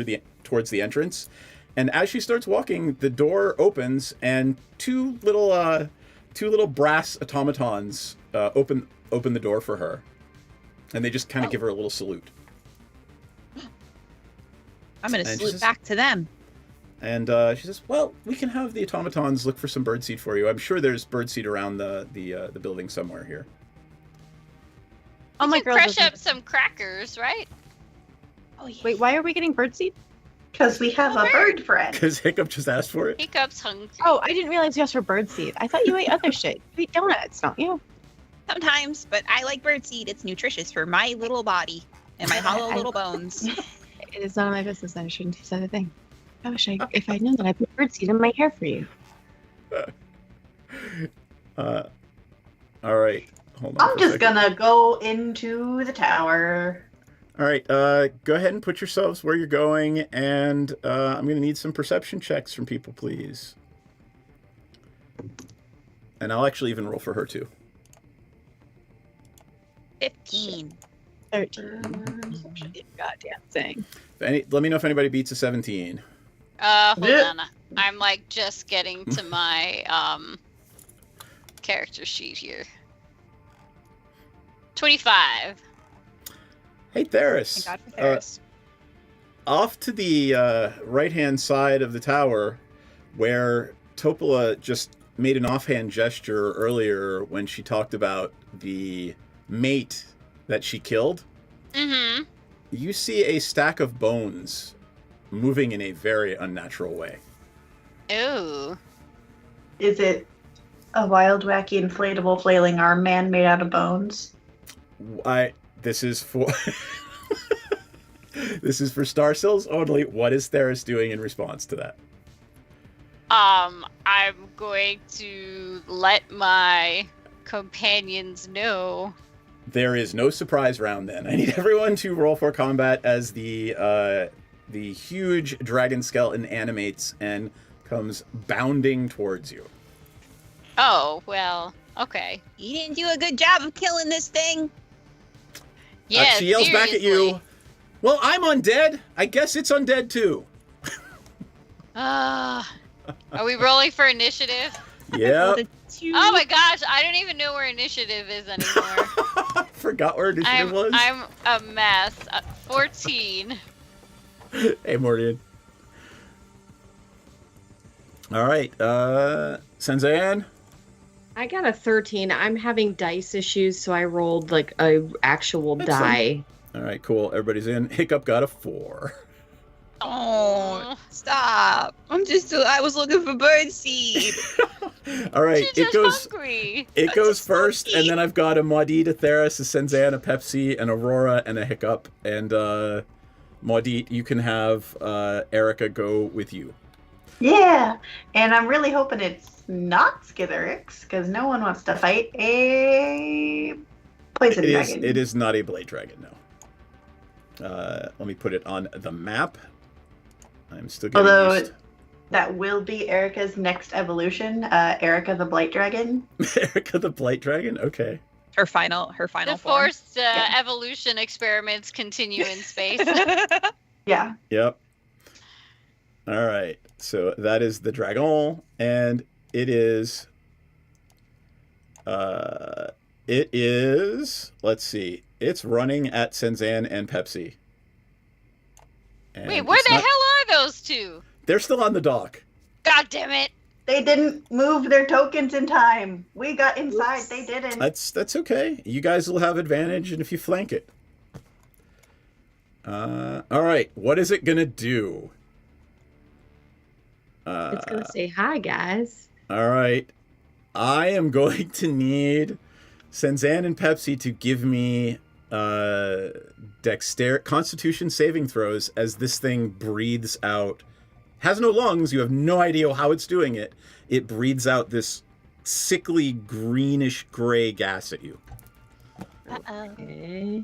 towards the entrance. And as she starts walking, the door opens, and two little brass automatons open the door for her, and they just kind of give her a little salute. I'm gonna And she salute says- back to them. And she says, "Well, we can have the automatons look for some birdseed for you. I'm sure there's birdseed around the building somewhere here." Oh my You can girl. crush up some crackers, right? Oh yeah. Wait, why are we getting birdseed? Because we have a bird friend. Because Hiccup just asked for it. Hiccup's hungry. Oh, I didn't realize you asked for birdseed. I thought you ate other shit. You eat donuts, don't you? Sometimes, but I like birdseed. It's nutritious for my little body and my hollow little bones. It is none of my business. I shouldn't have said a thing. I wish if I'd known that I put birdseed in my hair for you. All right. Hold on. I'm for a just second. gonna go into the tower. All right. Go ahead and put yourselves where you're going, and I'm going to need some perception checks from people, please. And I'll actually even roll for her too. 15. 13. Goddamn thing. Let me know if anybody beats a 17. Hold Yeah. on. I'm like just getting to my character sheet here. 25. Hey, Theris. Thank God for Theris. off to the right-hand side of the tower, where Topola just made an offhand gesture earlier when she talked about the mate that she killed, Mm-hmm. you see a stack of bones moving in a very unnatural way. Ooh. Is it a wild, wacky, inflatable, flailing arm man made out of bones? This is for this is for Star Sills only. What is Theris doing in response to that? I'm going to let my companions know. There is no surprise round then. I need everyone to roll for combat as the huge dragon skeleton animates and comes bounding towards you. Oh, well, okay. You didn't do a good job of killing this thing. Yeah, she yells back at you. Well, I'm undead. I guess it's undead too. Are we rolling for initiative? Yeah. Oh my gosh, I don't even know where initiative is anymore. Forgot where initiative was. I'm a mess. 14. Hey, Mordian. All right, Senzan. I got a 13. I'm having dice issues, so I rolled like a actual die. All right, cool. Everybody's in. Hiccup got a 4. Oh, stop. I was looking for birdseed. All right, it goes. Hungry. It goes first, and then I've got a Maudit, a Theris, a Senzan, a Pepsi, an Aurora, and a Hiccup. And Maudit, you can have Erica go with you. Yeah, and I'm really hoping it's not Skitherix, because no one wants to fight a poison dragon. It is not a blade dragon, no. Let me put it on the map. I'm still getting used. That will be Erica's next evolution, Erica the Blight Dragon. Erica the Blight Dragon? Okay. Her final The form. forced evolution experiments continue in space. Yeah. Yep. All right. So that is the dragon, and it is. Let's see. It's running at Senzan and Pepsi. And Wait, where the hell are those two? They're still on the dock. God damn it! They didn't move their tokens in time. We got inside. They didn't. That's okay. You guys will have advantage, and if you flank it. All right. What is it gonna do? It's gonna say hi, guys. All right. I am going to need Senzan and Pepsi to give me Constitution saving throws as this thing breathes out. Has no lungs. You have no idea how it's doing it. It breathes out this sickly greenish gray gas at you. Okay.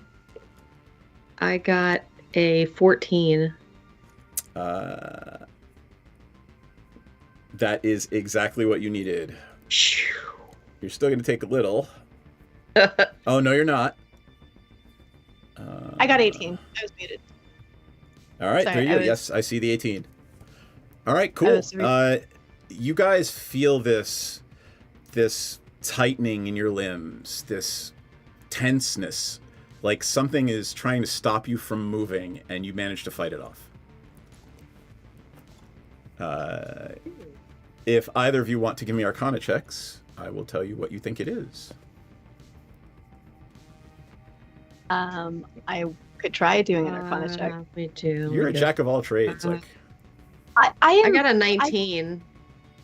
I got a 14. That is exactly what you needed. You're still going to take a little. Oh, no, you're not. I got 18. I was muted. All right, Sorry, there you go. Yes, I see the 18. All right, cool. You guys feel this tightening in your limbs, this tenseness, like something is trying to stop you from moving, and you manage to fight it off. If either of you want to give me Arcana checks, I will tell you what you think it is. I could try doing an Arcana check. Me too. You're a jack of all trades. I got a 19.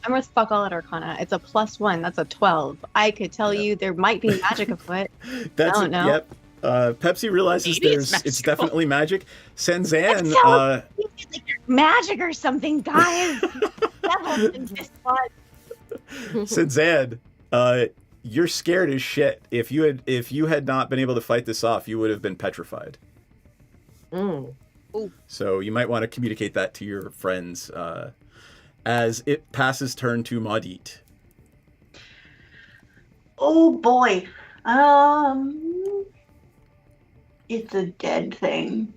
I'm worth fuck all at Arcana. It's a +1. That's a 12. I could tell you there might be magic afoot. I don't know. Yep. Pepsi realizes it's definitely magic. Senzan, like magic or something, guys. Devils in this one. Senzan, you're scared as shit. If you had not been able to fight this off, you would have been petrified. So you might want to communicate that to your friends as it passes turn to Maudit. Oh boy. It's a dead thing.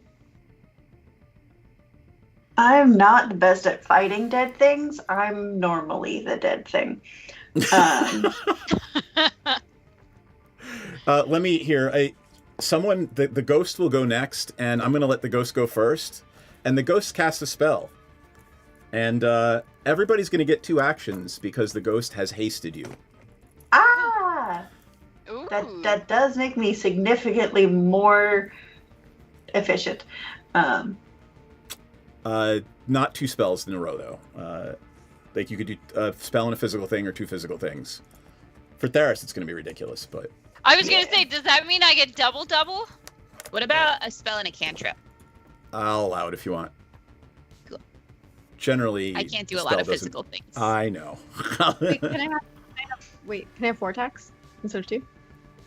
I'm not the best at fighting dead things. I'm normally the dead thing. Let me hear. The ghost will go next, and I'm going to let the ghost go first. and the ghost casts a spell. And everybody's going to get 2 actions because the ghost has hasted you. Ah! Ooh. That does make me significantly more efficient. Not 2 spells in a row, though. Like, you could do a spell and a physical thing or 2 physical things. For Theris, it's going to be ridiculous, but... I was gonna say, does that mean I get double? What about a spell and a cantrip? I'll allow it if you want. Cool. Generally, I can't do the a lot spell of doesn't- physical things. I know. Wait, can I have 4 attacks instead of 2?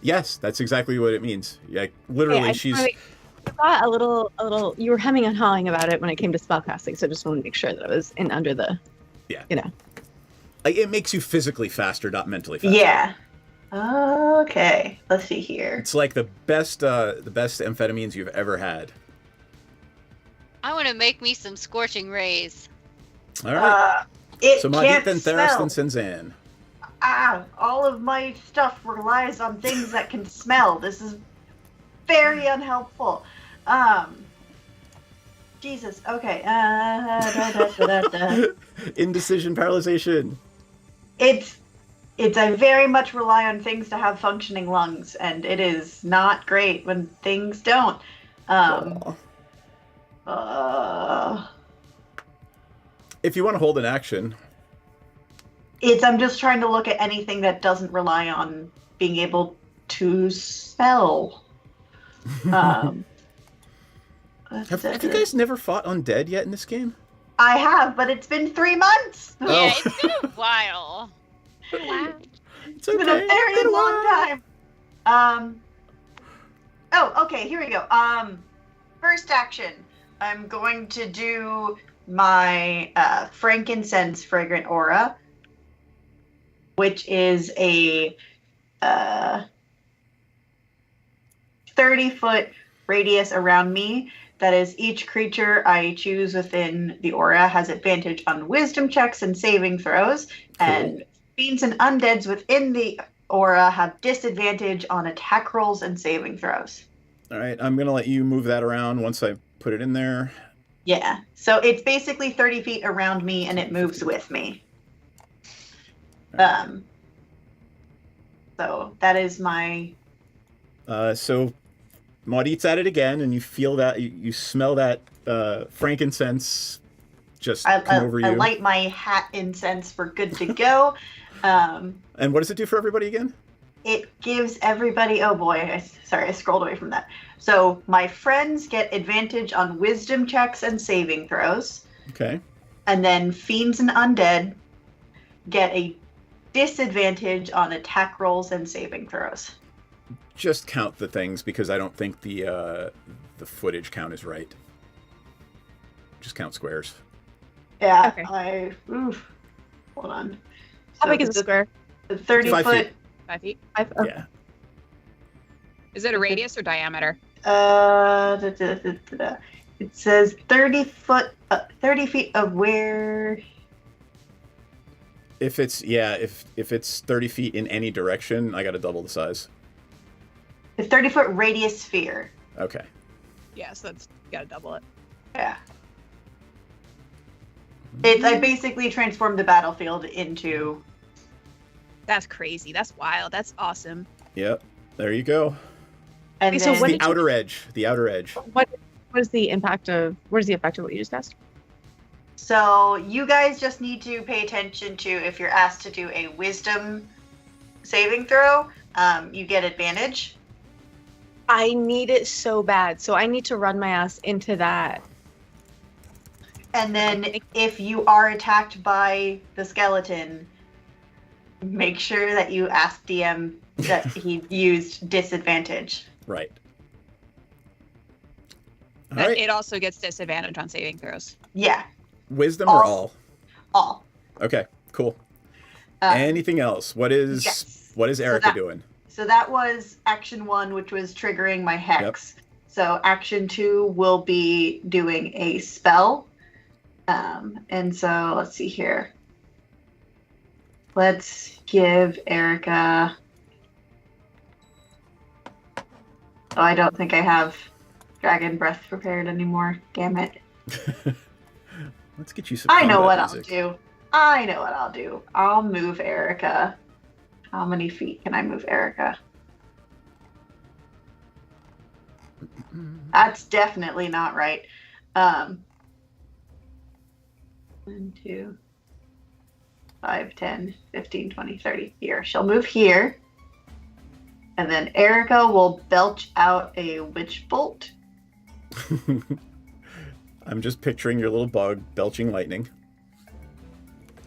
Yes, that's exactly what it means. Like, literally, she's... I thought a little. You were hemming and hawing about it when it came to spellcasting, so I just wanted to make sure that it was in under the. Yeah. You know. Like, it makes you physically faster, not mentally faster. Yeah. Okay. Let's see here. It's like the best amphetamines you've ever had. I want to make me some scorching rays. All right. It So can't Maudit, then Theris, smell. then Sinzan. All of my stuff relies on things that can smell. This is very unhelpful. Jesus. Okay. Indecision, paralyzation. I very much rely on things to have functioning lungs, and it is not great when things don't. If you want to hold an action, I'm just trying to look at anything that doesn't rely on being able to smell. have you guys never fought undead yet in this game? I have, but it's been 3 months. Yeah, it's been a while. It's been a very long time. Oh, okay, here we go. First action. I'm going to do my frankincense fragrant aura, which is a 30-foot radius around me. That is, each creature I choose within the aura has advantage on wisdom checks and saving throws, and fiends and undeads within the aura have disadvantage on attack rolls and saving throws. All right, I'm going to let you move that around once I put it in there. Yeah, so it's basically 30 feet around me, and it moves with me. So that is my... So Maudit's at it again, and you feel that, you smell that frankincense just come over you. I light my hat incense for good to go. And what does it do for everybody again? It gives everybody... Oh boy, I scrolled away from that. So my friends get advantage on wisdom checks and saving throws. Okay. And then fiends and undead get a disadvantage on attack rolls and saving throws. Just count the things because I don't think the footage count is right. Just count squares. Yeah. Okay. Hold on. How big is the square? The 30 5 foot. feet. 5 feet. Yeah. Is it a radius or diameter? It says 30 feet of where. If it's 30 feet in any direction, I got to double the size. The 30-foot radius sphere. Okay. Yes, that's you gotta double it. Yeah. I basically transformed the battlefield into. That's crazy. That's wild. That's awesome. Yep. There you go. And Okay, so then, what The outer edge. The outer edge. What is the impact of? What is the effect of what you just asked? so you guys just need to pay attention to if you're asked to do a wisdom saving throw, you get advantage. I need it so bad, so I need to run my ass into that. And then if you are attacked by the skeleton, make sure that you ask DM that he used disadvantage. Right. All But right. it also gets disadvantage on saving throws. Yeah, Wisdom or all? all. Okay. Cool. Uh, Anything else? What is yes. Erica that- doing? So that was action 1, which was triggering my hex. So action 2 will be doing a spell. And so let's see here. Let's give Erica. Oh, I don't think I have Dragon Breath prepared anymore. Damn it. Let's get you some. I know what music. I'll do. I know what I'll do. I'll move Erica. How many feet can I move Erica? That's definitely not right. 1, 2, 5, 10, 15, 20, 30. Here. She'll move here. And then Erica will belch out a witch bolt. I'm just picturing your little bug belching lightning.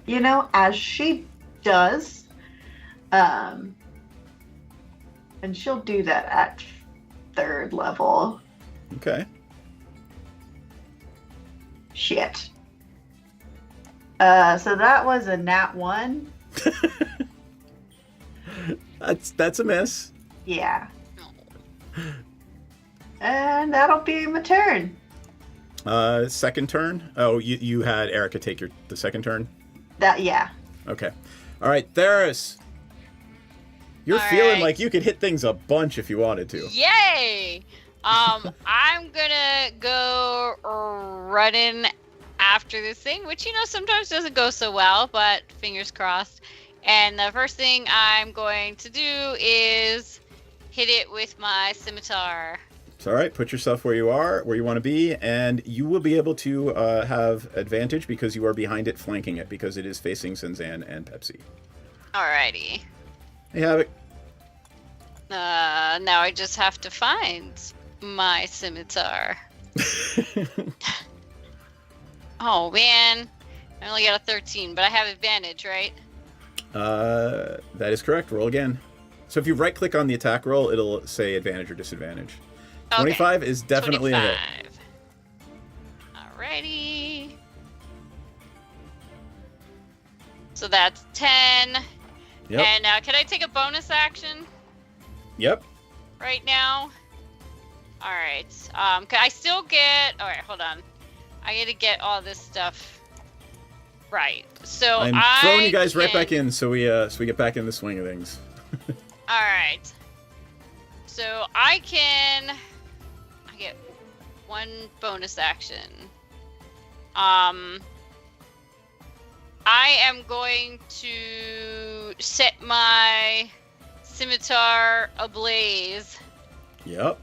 You know, as she does. And she'll do that at 3rd level. Okay. Shit. So that was a nat 1. That's a miss. Yeah. And that'll be my turn. Second turn? Oh, you had Erica take the second turn? Yeah. Okay. All right, Theris. You're feeling like you could hit things a bunch if you wanted to. Yay! I'm gonna go running after this thing, which, sometimes doesn't go so well, but fingers crossed. And the first thing I'm going to do is hit it with my scimitar. It's all right. Put yourself where you want to be, and you will be able to have advantage because you are behind it, flanking it, because it is facing Senzan and Pepsi. Alrighty. Hey, Havoc. Now I just have to find my scimitar. Oh, man. I only got a 13, but I have advantage, right? That is correct. Roll again. So if you right-click on the attack roll, it'll say advantage or disadvantage. Okay. 25 is definitely 25. a hit. Alrighty. So that's 10. Yep. And can I take a bonus action Yep. right now? Alright. Can I still get... Alright, hold on. I gotta get all this stuff right. So I'm throwing you guys right back in so we get back in the swing of things. Alright. So I get 1 bonus action. I am going to set my scimitar ablaze. Yep.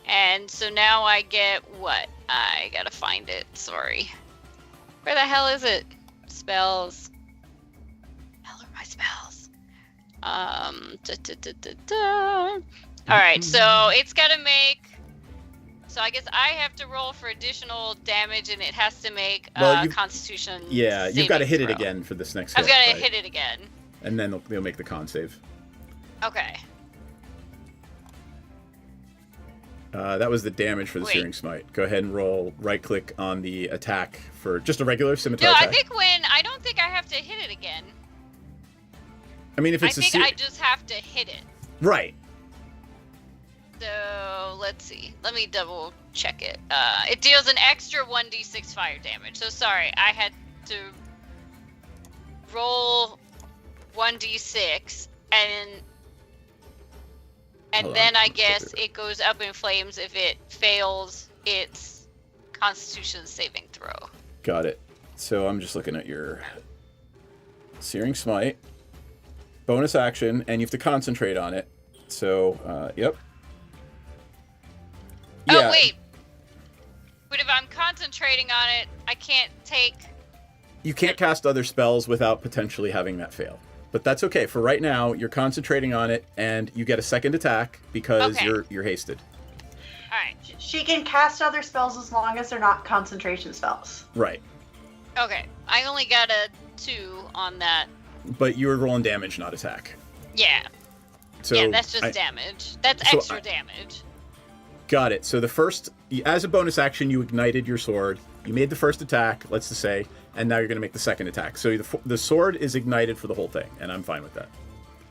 And so now I get what? I gotta find it. Sorry. Where the hell is it? Spells. Hell are my spells? Alright, so it's gotta make... So I guess I have to roll for additional damage, and it has to make Constitution. Yeah, you've got to hit throw. it again for this next I've hit. got to right? hit it again. And then they'll make the con save. Okay. That was the damage for the Searing Smite. Go ahead and roll right-click on the attack for just a regular scimitar attack. I don't think I have to hit it again. I mean, if it's I just have to hit it. Right. So let's see. Let me double check it. It deals an extra 1d6 fire damage. So sorry, I had to roll 1d6 and then I guess it goes up in flames if it fails its Constitution saving throw. Got it. So I'm just looking at your Searing Smite. Bonus action, and you have to concentrate on it. So, yep. Oh, wait. But if I'm concentrating on it, I can't take... You can't cast other spells without potentially having that fail. But that's okay. For right now, you're concentrating on it, and you get a second attack because you're hasted. Alright. She can cast other spells as long as they're not concentration spells. Right. Okay. I only got a 2 on that. But you were rolling damage, not attack. Yeah. So yeah, that's just damage. That's extra damage. Got it. So the first, as a bonus action, you ignited your sword. You made the first attack, let's just say, and now you're going to make the second attack. So the sword is ignited for the whole thing, and I'm fine with that.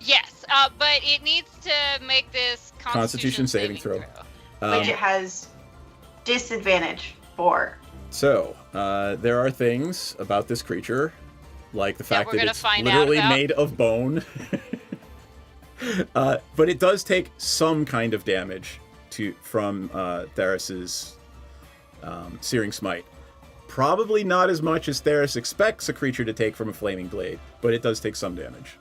Yes, but it needs to make this Constitution saving throw. Which it has disadvantage for. So, there are things about this creature, like the fact that it's literally made of bone. But it does take some kind of damage from Theris's Searing Smite. Probably not as much as Theris expects a creature to take from a flaming blade, but it does take some damage.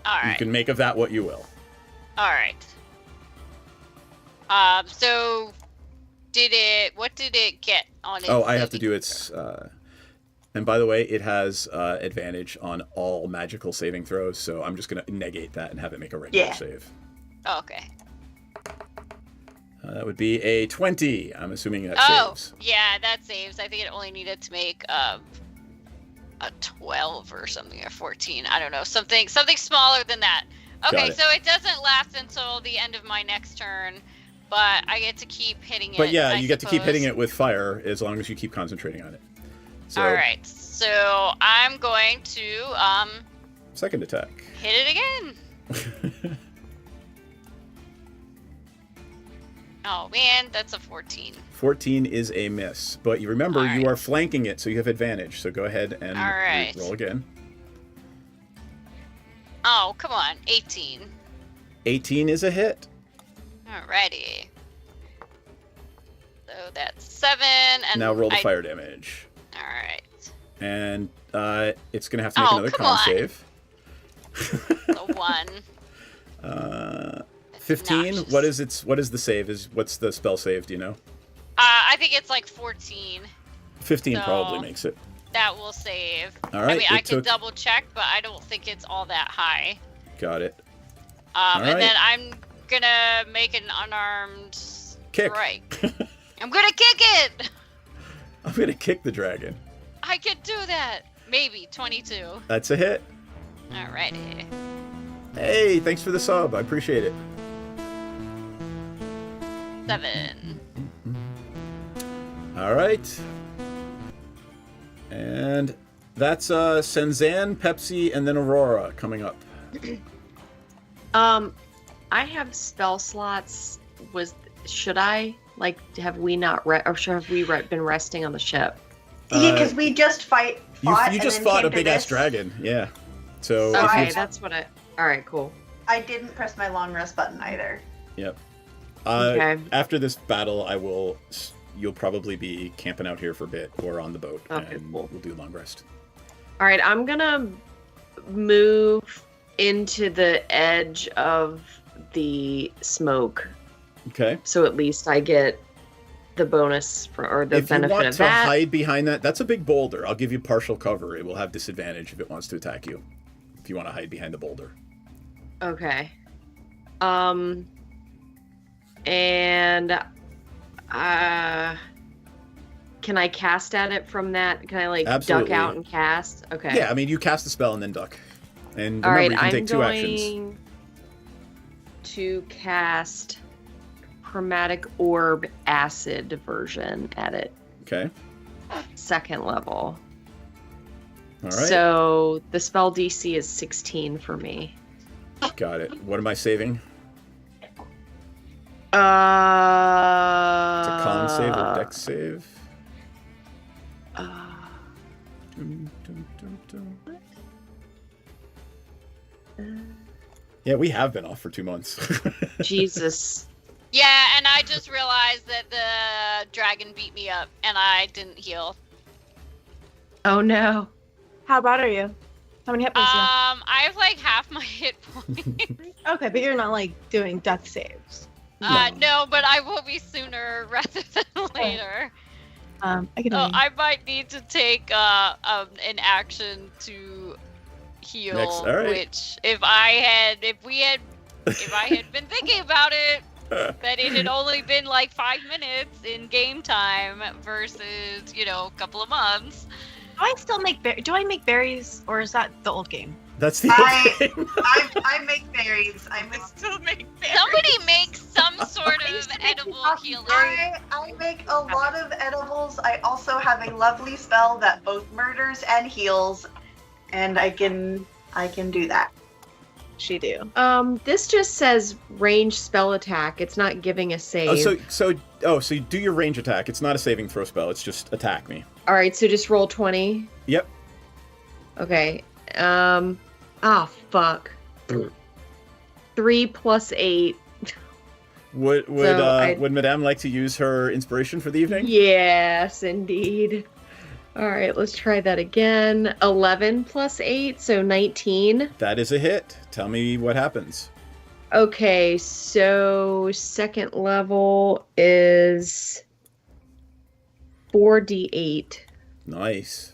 All right. You can make of that what you will. All right. So what did it get on its I have to do its and by the way, it has advantage on all magical saving throws, so I'm just going to negate that and have it make a regular save. Okay. That would be a 20. I'm assuming that saves. Yeah, that saves. I think it only needed to make a 12 or something, or 14. I don't know. Something smaller than that. Okay, so it doesn't last until the end of my next turn, but I get to keep hitting it. But yeah, you get to keep hitting it with fire as long as you keep concentrating on it. So, all right, so I'm going to second attack. Hit it again. Oh man, that's a 14. 14 is a miss, but you remember you are flanking it, so you have advantage. So go ahead and roll again. Oh, come on, 18. 18 is a hit. Alrighty. So that's 7, and now roll the fire damage. All right. And it's gonna have to make another con save. A 1. 15. What is the save? What's the spell save? Do you know? I think it's like 14. 15 probably makes it. That will save. All right. I mean, I can double check, but I don't think it's all that high. Got it. And then I'm gonna make an unarmed strike. I'm gonna kick it. I'm gonna kick the dragon. I can do that. Maybe 22. That's a hit. Alrighty. Hey, thanks for the sub. I appreciate it. 7. All right. And that's Senzan, Pepsi, and then Aurora coming up. I have spell slots. Should I have we not or have we been resting on the ship? Yeah, because we just fought. You just fought a big ass dragon. Yeah. So okay, that's what I. All right, cool. I didn't press my long rest button either. Yep. Okay. After this battle, you'll probably be camping out here for a bit or on the boat, and we'll do long rest. All right, I'm gonna move into the edge of the smoke. Okay. So at least I get the bonus or the benefit of that. If you want to hide behind that, that's a big boulder. I'll give you partial cover. It will have disadvantage if it wants to attack you. If you want to hide behind the boulder. Okay. And can I cast at it from that? Can I Absolutely. duck out and cast? Okay. Yeah, I mean you cast the spell and then duck. And all remember right, you can take 2 actions. I'm going to cast Chromatic Orb Acid version at it. Okay. 2nd level. All right. So the spell DC is 16 for me. Got it. What am I saving? It's a con save or dex save? Yeah, we have been off for 2 months. Jesus. Yeah, and I just realized that the dragon beat me up, and I didn't heal. Oh no. How bad are you? How many hit points do you have? I have half my hit points. Okay, but you're not doing death saves. No, but I will be sooner rather than later. I might need to take an action to heal, which if I had been thinking about it, that it had only been 5 minutes in game time versus a couple of months. Do I still make do I make berries, or is that the old game? That's the old game. I make berries. I still make berries. Somebody make some sort of edible healer. I make a lot of edibles. I also have a lovely spell that both murders and heals, and I can do that. She do. This just says range spell attack. It's not giving a save. So you do your range attack. It's not a saving throw spell. It's just attack me. All right, so just roll 20. Yep. Okay. Fuck. 3 plus 8. Would Madame like to use her inspiration for the evening? Yes, indeed. All right, let's try that again. 11 plus 8, so 19. That is a hit. Tell me what happens. Okay, so second level is 4d8. Nice.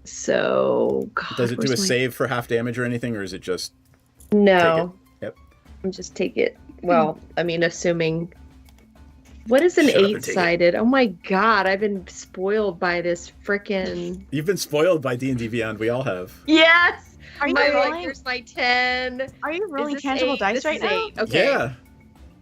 So, God, Does it do a where's my- save for half damage or anything, or is it just No. take it? Yep. I'm just take it. Well, I mean, assuming. What is an Shut up and take it. 8-sided? Oh my God, I've been spoiled by this frickin'. You've been spoiled by D&D Beyond. We all have. Yes. Are you My, rolling? here's my 10. Are you Is rolling this tangible 8? dice This right is now? 8. Okay. Yeah.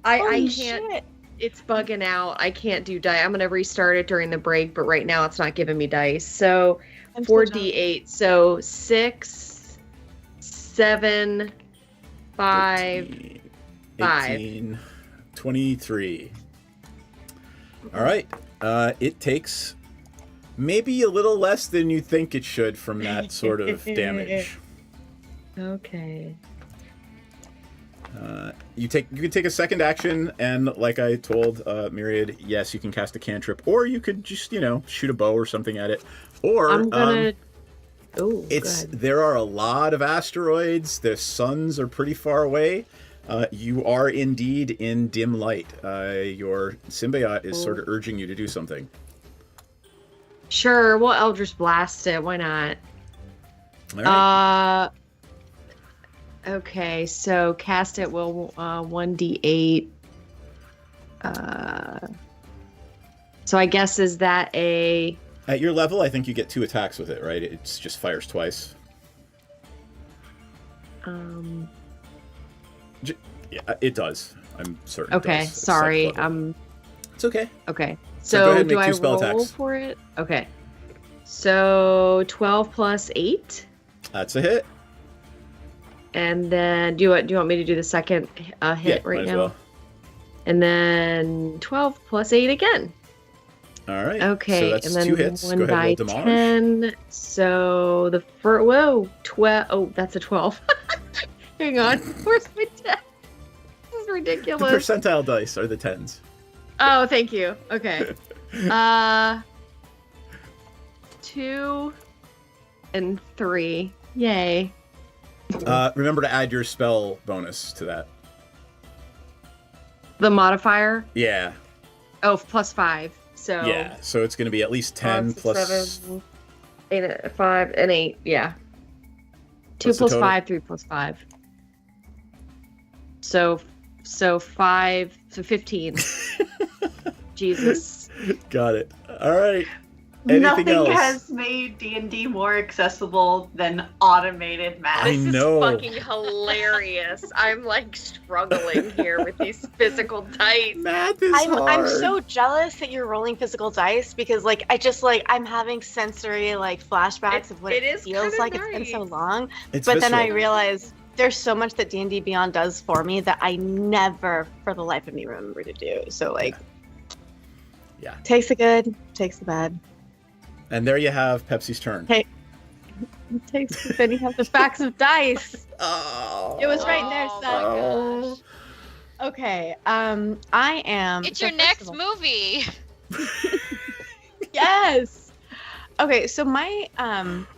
I Holy can't. shit. It's bugging out. I can't do dice. I'm gonna restart it during the break, but right now it's not giving me dice. So I'm so 4d8. So 6, 7, 5, 13, 5. 18, 23. All right. It takes maybe a little less than you think it should from that sort of damage. Okay. You can take a second action, and like I told Myriad, yes, you can cast a cantrip, or you could just shoot a bow or something at it. Or I'm gonna. Oh, there are a lot of asteroids. The suns are pretty far away. You are indeed in dim light. Your symbiote is sort of urging you to do something. Sure, we'll Eldritch Blast it. Why not? All right. Okay, so cast it will 1d8. So I guess is that a... At your level, I think you get 2 attacks with it, right? It just fires twice. Yeah, it does. I'm certain. Okay, it does. It's sorry. second level. It's okay. Okay. So go ahead So and do make I 2 spell roll attacks. for it? Okay. So 12 plus 8. That's a hit. And then do you want me to do the second hit Yeah, right might as now? well. And then 12 plus 8 again. All right. Okay, So that's and then 2 hits. 1 Go ahead, by roll demolish. 10. So the first, whoa, 12. Oh, that's a 12. Hang on. Where's my 10? This is The ridiculous. percentile dice are the 10s. Oh, thank you. Okay. 2 and 3. Yay. Remember to add your spell bonus to that. The modifier? Yeah. Oh, plus 5. So Yeah. So it's going to be at least 10 5, plus. 7, 8, 5, and 8. Yeah. 2 What's the plus total? 5, 3 plus 5. So 5, so 15. Jesus. Got it. All right. Anything Nothing else? has made D&D more accessible than automated math. I This know. is fucking hilarious. I'm like struggling here with these physical dice. Math is I'm hard. so jealous that you're rolling physical dice because I'm having sensory flashbacks of what it it is feels kinda like. It's been so nice. long. It's But then I visceral. realized there's so much that D&D Beyond does for me that I never for the life of me remember to do. So Yeah. takes the good, takes the bad. And there you have Pepsi's turn. Hey. Then you have the facts of dice. Oh. It was right there, Oh son. my gosh. Okay. I am. It's so your first next of all- movie. Yes. Okay, so my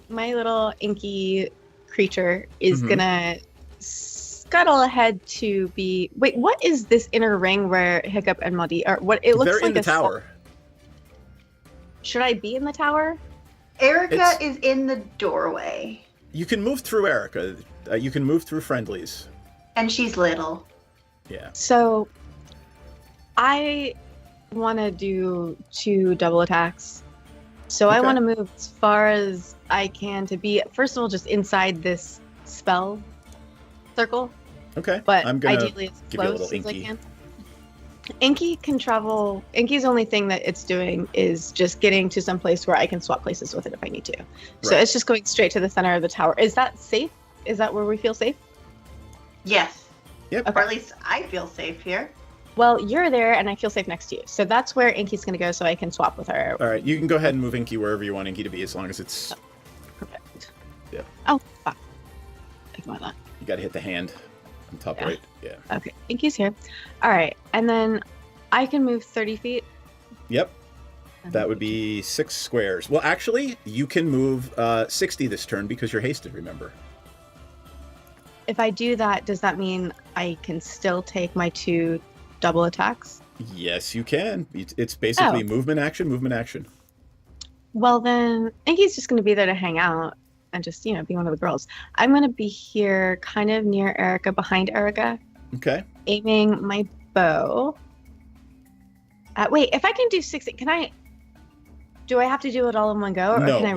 my little inky creature is Mhm. gonna scuttle ahead to be. Wait, what is this inner ring where Hiccup and Muddy are? What it looks They're like in the a cell- tower. Should I be in the tower? Erica It's- is in the doorway, You can move through Erica. You can move through friendlies. and she's little. Yeah. So, I want to do 2 double attacks. So I Okay. want to move as far as I can to be, first of all, just inside this spell circle, Okay. but I'm gonna ideally as give you a close little as I inky. can. Inky can travel. Inky's only thing that it's doing is just getting to some place where I can swap places with it if I need to. So Right. it's just going straight to the center of the tower. Is that safe? Is that where we feel safe? Yes. Yep. Or at least I feel safe here. Well, you're there, and I feel safe next to you. So that's where Inky's going to go, so I can swap with her. All right. You can go ahead and move Inky wherever you want Inky to be, as long as it's. Perfect. Yeah. Oh, fuck. Ignore that. You got to hit the hand on top Yeah. right. Yeah. Okay, Inky's here. All right, and then I can move 30 feet. Yep. That would be 6 squares. Well, actually, you can move 60 this turn because you're hasted, remember. If I do that, does that mean I can still take my 2 double attacks? Yes, you can. It's basically movement, action, movement, action. Well, then, Inky's just going to be there to hang out and just, be one of the girls. I'm going to be here kind of near Erica, behind Erica. Okay. Aiming my bow. Wait, if I can do 60, do I have to do it all in one go? Or No, can I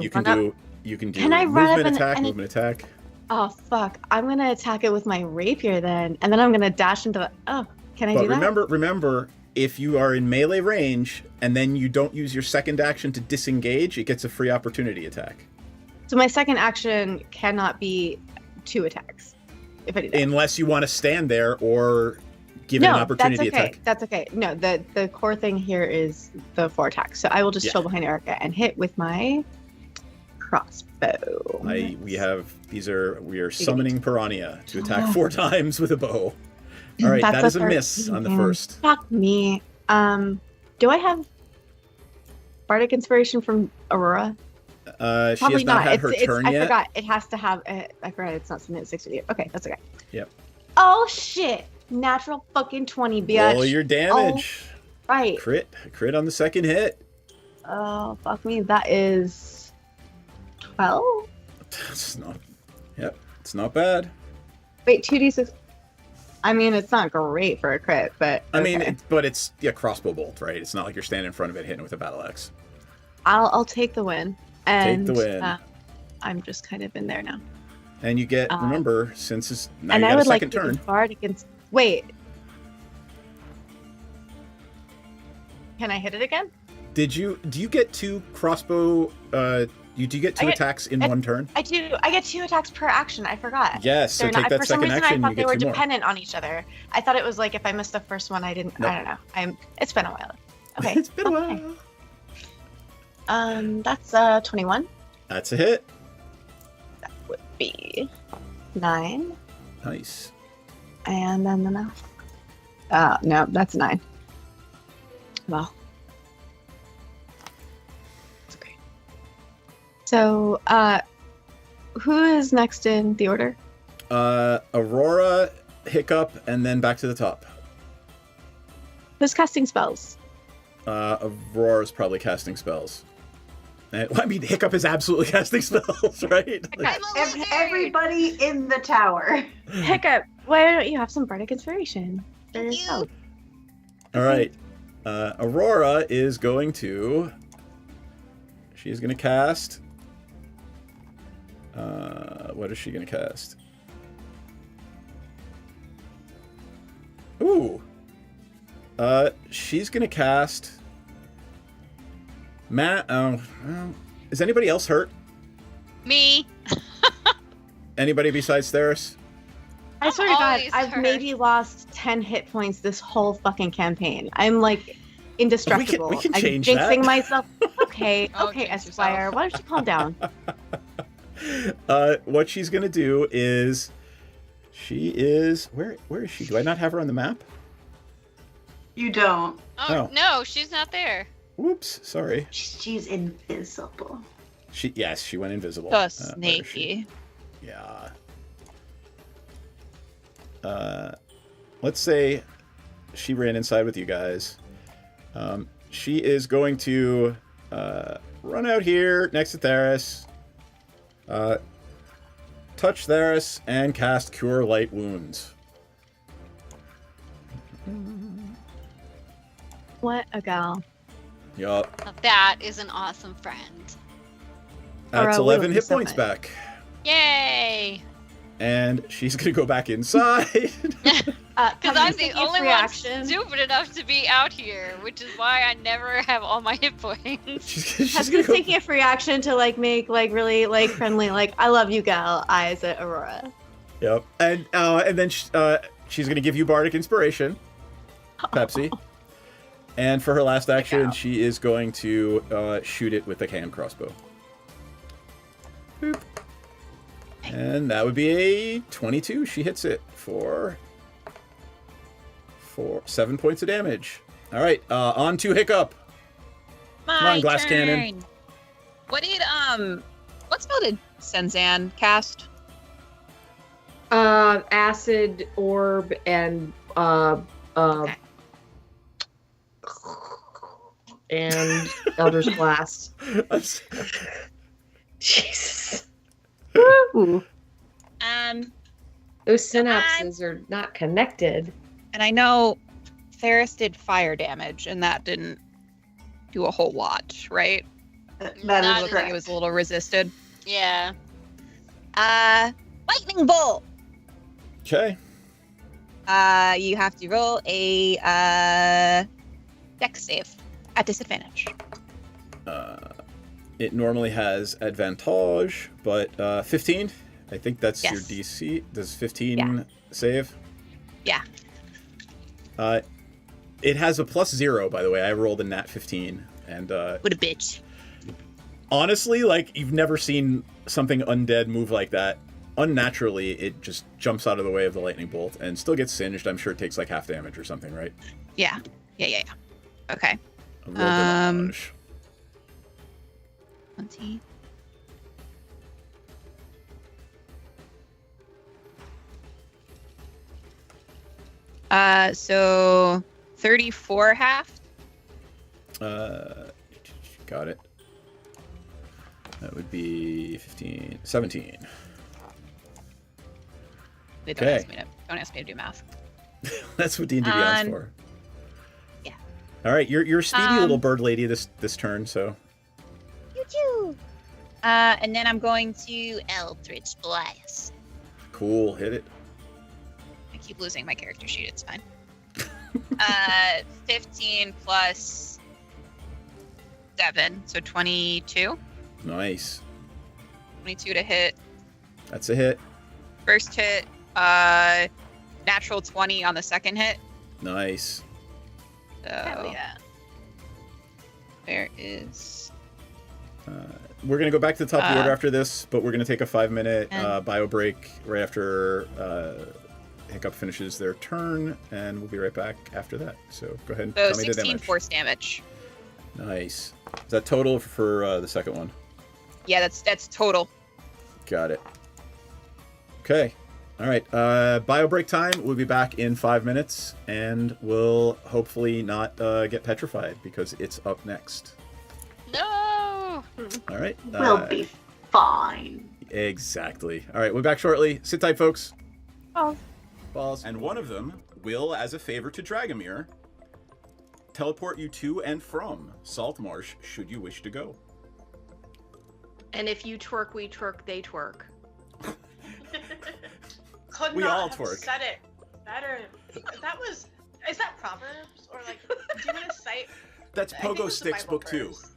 you can do Can I run up movement, and- attack, and- movement, attack. Oh, fuck. I'm going to attack it with my rapier then. And then I'm going to dash into the... Oh, can I do that? But remember, if you are in melee range and then you don't use your second action to disengage, it gets a free opportunity attack. So my second action cannot be 2 attacks. If I do that. Unless you want to stand there or give it an opportunity attack. That's okay. No, the core thing here is the 4 attacks. So I will just chill behind Erica and hit with my crossbow. We are summoning Piranha to attack 4 times with a bow. All right, that is a miss on the first. Fuck me. Do I have Bardic Inspiration from Aurora? She has Probably not had not. her turn I yet. forgot. It has to have. I forgot it's not something that sticks with you. Okay, that's okay. Yep. Oh shit! Natural fucking 20, bitch. Roll your damage. Oh, right. Crit on the second hit. Oh fuck me. That is 12. It's not. Yep, it's not bad. Wait, 2d6. I mean, it's not great for a crit, but I mean, okay. but it's crossbow bolt, right? It's not like you're standing in front of it hitting with a battle axe. I'll take the win. And, Take the win. I'm just kind of in there now. And you get, remember, since it's now And you I got a would like second to turn. guard against. Wait. Can I hit it again? Do you get 2 crossbow? Do you get 2 attacks in one turn? I do. I get 2 attacks per action. I forgot. Yes. So They're take not, that for some second reason, action. I thought You they get were 2 more. dependent on each other. I thought it was like if I missed the first one, I didn't. Nope. I don't know. It's been a while. Okay. It's been a while. That's 21. That's a hit. That would be 9. Nice. And then the mouth. No, that's 9. Well. It's okay. So, who is next in the order? Aurora, Hiccup, and then back to the top. Who's casting spells? Aurora's probably casting spells. I mean, Hiccup is absolutely casting spells, right? Like, Everybody in the tower. Hiccup, why don't you have some Bardic Inspiration for yourself? all right. Aurora is going to... She's going to cast... what is she going to cast? Ooh. She's going to cast... is anybody else hurt? Me. Anybody besides Theris? I swear to God, always I've hurt. maybe lost 10 hit points this whole fucking campaign. I'm like indestructible. We can I'm change jinxing that. myself. Okay, Oh, okay, jinx Esquire. yourself. Why don't you calm down? What she's going to do is... She is... Where is she? Do I not have her on the map? You don't. Oh. No, she's not there. Whoops, sorry. She's invisible. Yes, she went invisible. So Where is she? snaky. Yeah. Let's say she ran inside with you guys. She is going to run out here next to Theris, touch Theris, and cast Cure Light Wounds. What a gal. Yup. Now that is an awesome friend. That's Or, 11 Will, hit so points much. back. Yay! And she's going to go back inside. Because Can I'm you the take a only free one action? stupid enough to be out here, which is why I never have all my hit points. she's Has going been to go... taking a free action to like make like really like friendly like I love you gal eyes at Aurora. Yep. And then she's going to give you Bardic Inspiration, Pepsi. And for her last action, she is going to shoot it with a hand crossbow. Boop. And that would be a 22. She hits it for 7 points of damage. All right, on to Hiccup. Come on, glass cannon. What spell did Senzan cast? Acid orb and Okay. and Elder's Blast. Jesus. Woo. Those synapses are not connected. And I know Theris did fire damage, and that didn't do a whole lot, right? That Not is Looked like correct. it was a little resisted. Yeah. Lightning bolt. Okay. You have to roll a dex save at disadvantage. It normally has advantage, but 15. I think that's your Yes. DC. Does 15 save? Yeah. It has a +0, by the way. I rolled a nat 15, and What a bitch. honestly, like, you've never seen something undead move like that. Unnaturally, it just jumps out of the way of the lightning bolt and still gets singed. I'm sure it takes like half damage or something, right? Yeah. Okay. A roll damage. 20. So 34 half. Got it. That would be 15, 17. Wait, don't Okay. ask me to do math. That's what D&D Beyond's for. Yeah. All right, you're a speedy little bird lady this turn, so. Choo-choo. And then I'm going to Eldritch Blast. Cool, hit it. I keep losing my character sheet. It's fine. 15 plus 7, so 22. Nice. 22 to hit. That's a hit. First hit, natural 20 on the second hit. Nice. So Hell yeah. there is. We're going to go back to the top of the order Uh, after this, but we're going to take a 5-minute and- bio break right after Hiccup finishes their turn, and we'll be right back after that. So go ahead and So tell me the 16 damage. force damage. Nice. Is that total for the second one? Yeah, that's total. Got it. Okay. All right. Bio break time. We'll be back in 5 minutes, and we'll hopefully not get petrified because it's up next. No. All right. We'll be fine. Exactly. All right. We'll be back shortly. Sit tight, folks. Oh. Balls. And one of them will, as a favor to Dragomir, teleport you to and from Saltmarsh should you wish to go. And if you twerk, we twerk, they twerk. Could We not all have twerk. said it better. Is that Proverbs? Or like, do you want to cite? That's I think Pogo it's the Sticks Bible book 2. verse.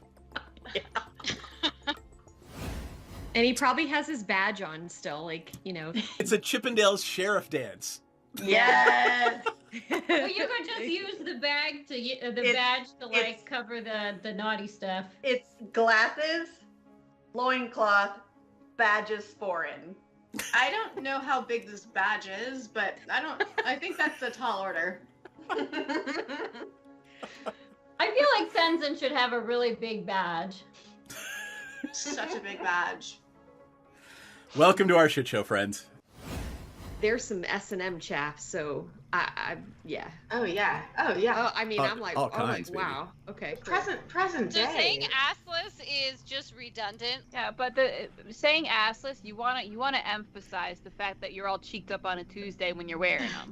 And he probably has his badge on still, like, you know. It's a Chippendales sheriff dance. Yes. Well, you could just use the bag to It's- badge to like it's- cover the naughty stuff. It's glasses, loincloth, badges foreign. I don't know how big this badge is, but I think that's a tall order. I feel like Senzen should have a really big badge. Such a big badge. Welcome to our shit show, friends. There's some S&M chaff, so yeah. Oh yeah. Oh yeah. Oh, I mean, I'm like, all kinds, baby. wow. Okay, cool. Present So saying day. assless is just redundant. Yeah, but the saying assless, you wanna emphasize the fact that you're all cheeked up on a Tuesday when you're wearing them.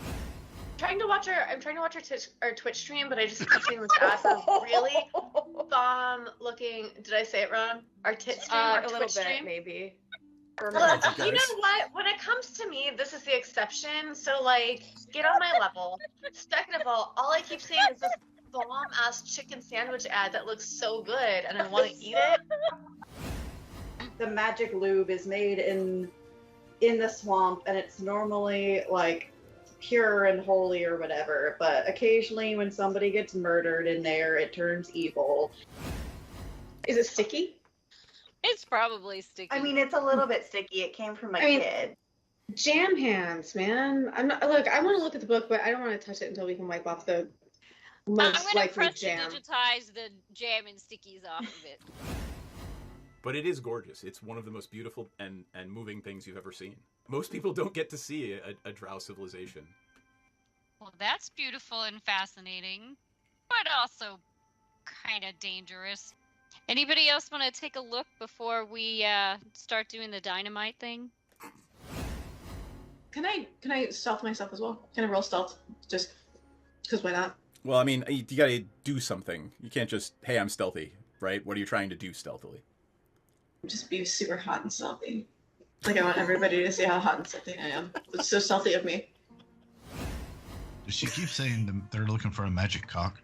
I'm trying to watch our Twitch stream, but I just keep seeing this ass is really bomb looking. Did I say it wrong? Our tit stream, our A little Twitch bit, stream. maybe. You guys. know what? When it comes to me, this is the exception. So like, get on my level. Second of all I keep seeing is this bomb ass chicken sandwich ad that looks so good, and I want to eat it. The magic lube is made in the swamp, and it's normally like pure and holy or whatever, but occasionally when somebody gets murdered in there, it turns evil. Is it sticky? It's probably sticky. I mean, it's a little bit sticky. It came from a I mean- kid. Jam hands, man. I'm not. Look, I want to look at the book, but I don't want to touch it until we can wipe off the I'm Most gonna likely press to jam. digitize the jam and stickies off of it. But it is gorgeous. It's one of the most beautiful and moving things you've ever seen. Most people don't get to see a drow civilization. Well, that's beautiful and fascinating, but also kind of dangerous. Anybody else want to take a look before we start doing the dynamite thing? Can I stealth myself as well? Can I roll stealth? Just because why not? Well, I mean, you gotta do something. You can't just, hey, I'm stealthy, right? What are you trying to do stealthily? Just be super hot and stealthy. Like I want everybody to see how hot and stealthy I am. It's so stealthy of me. Does she keep saying they're looking for a magic cock?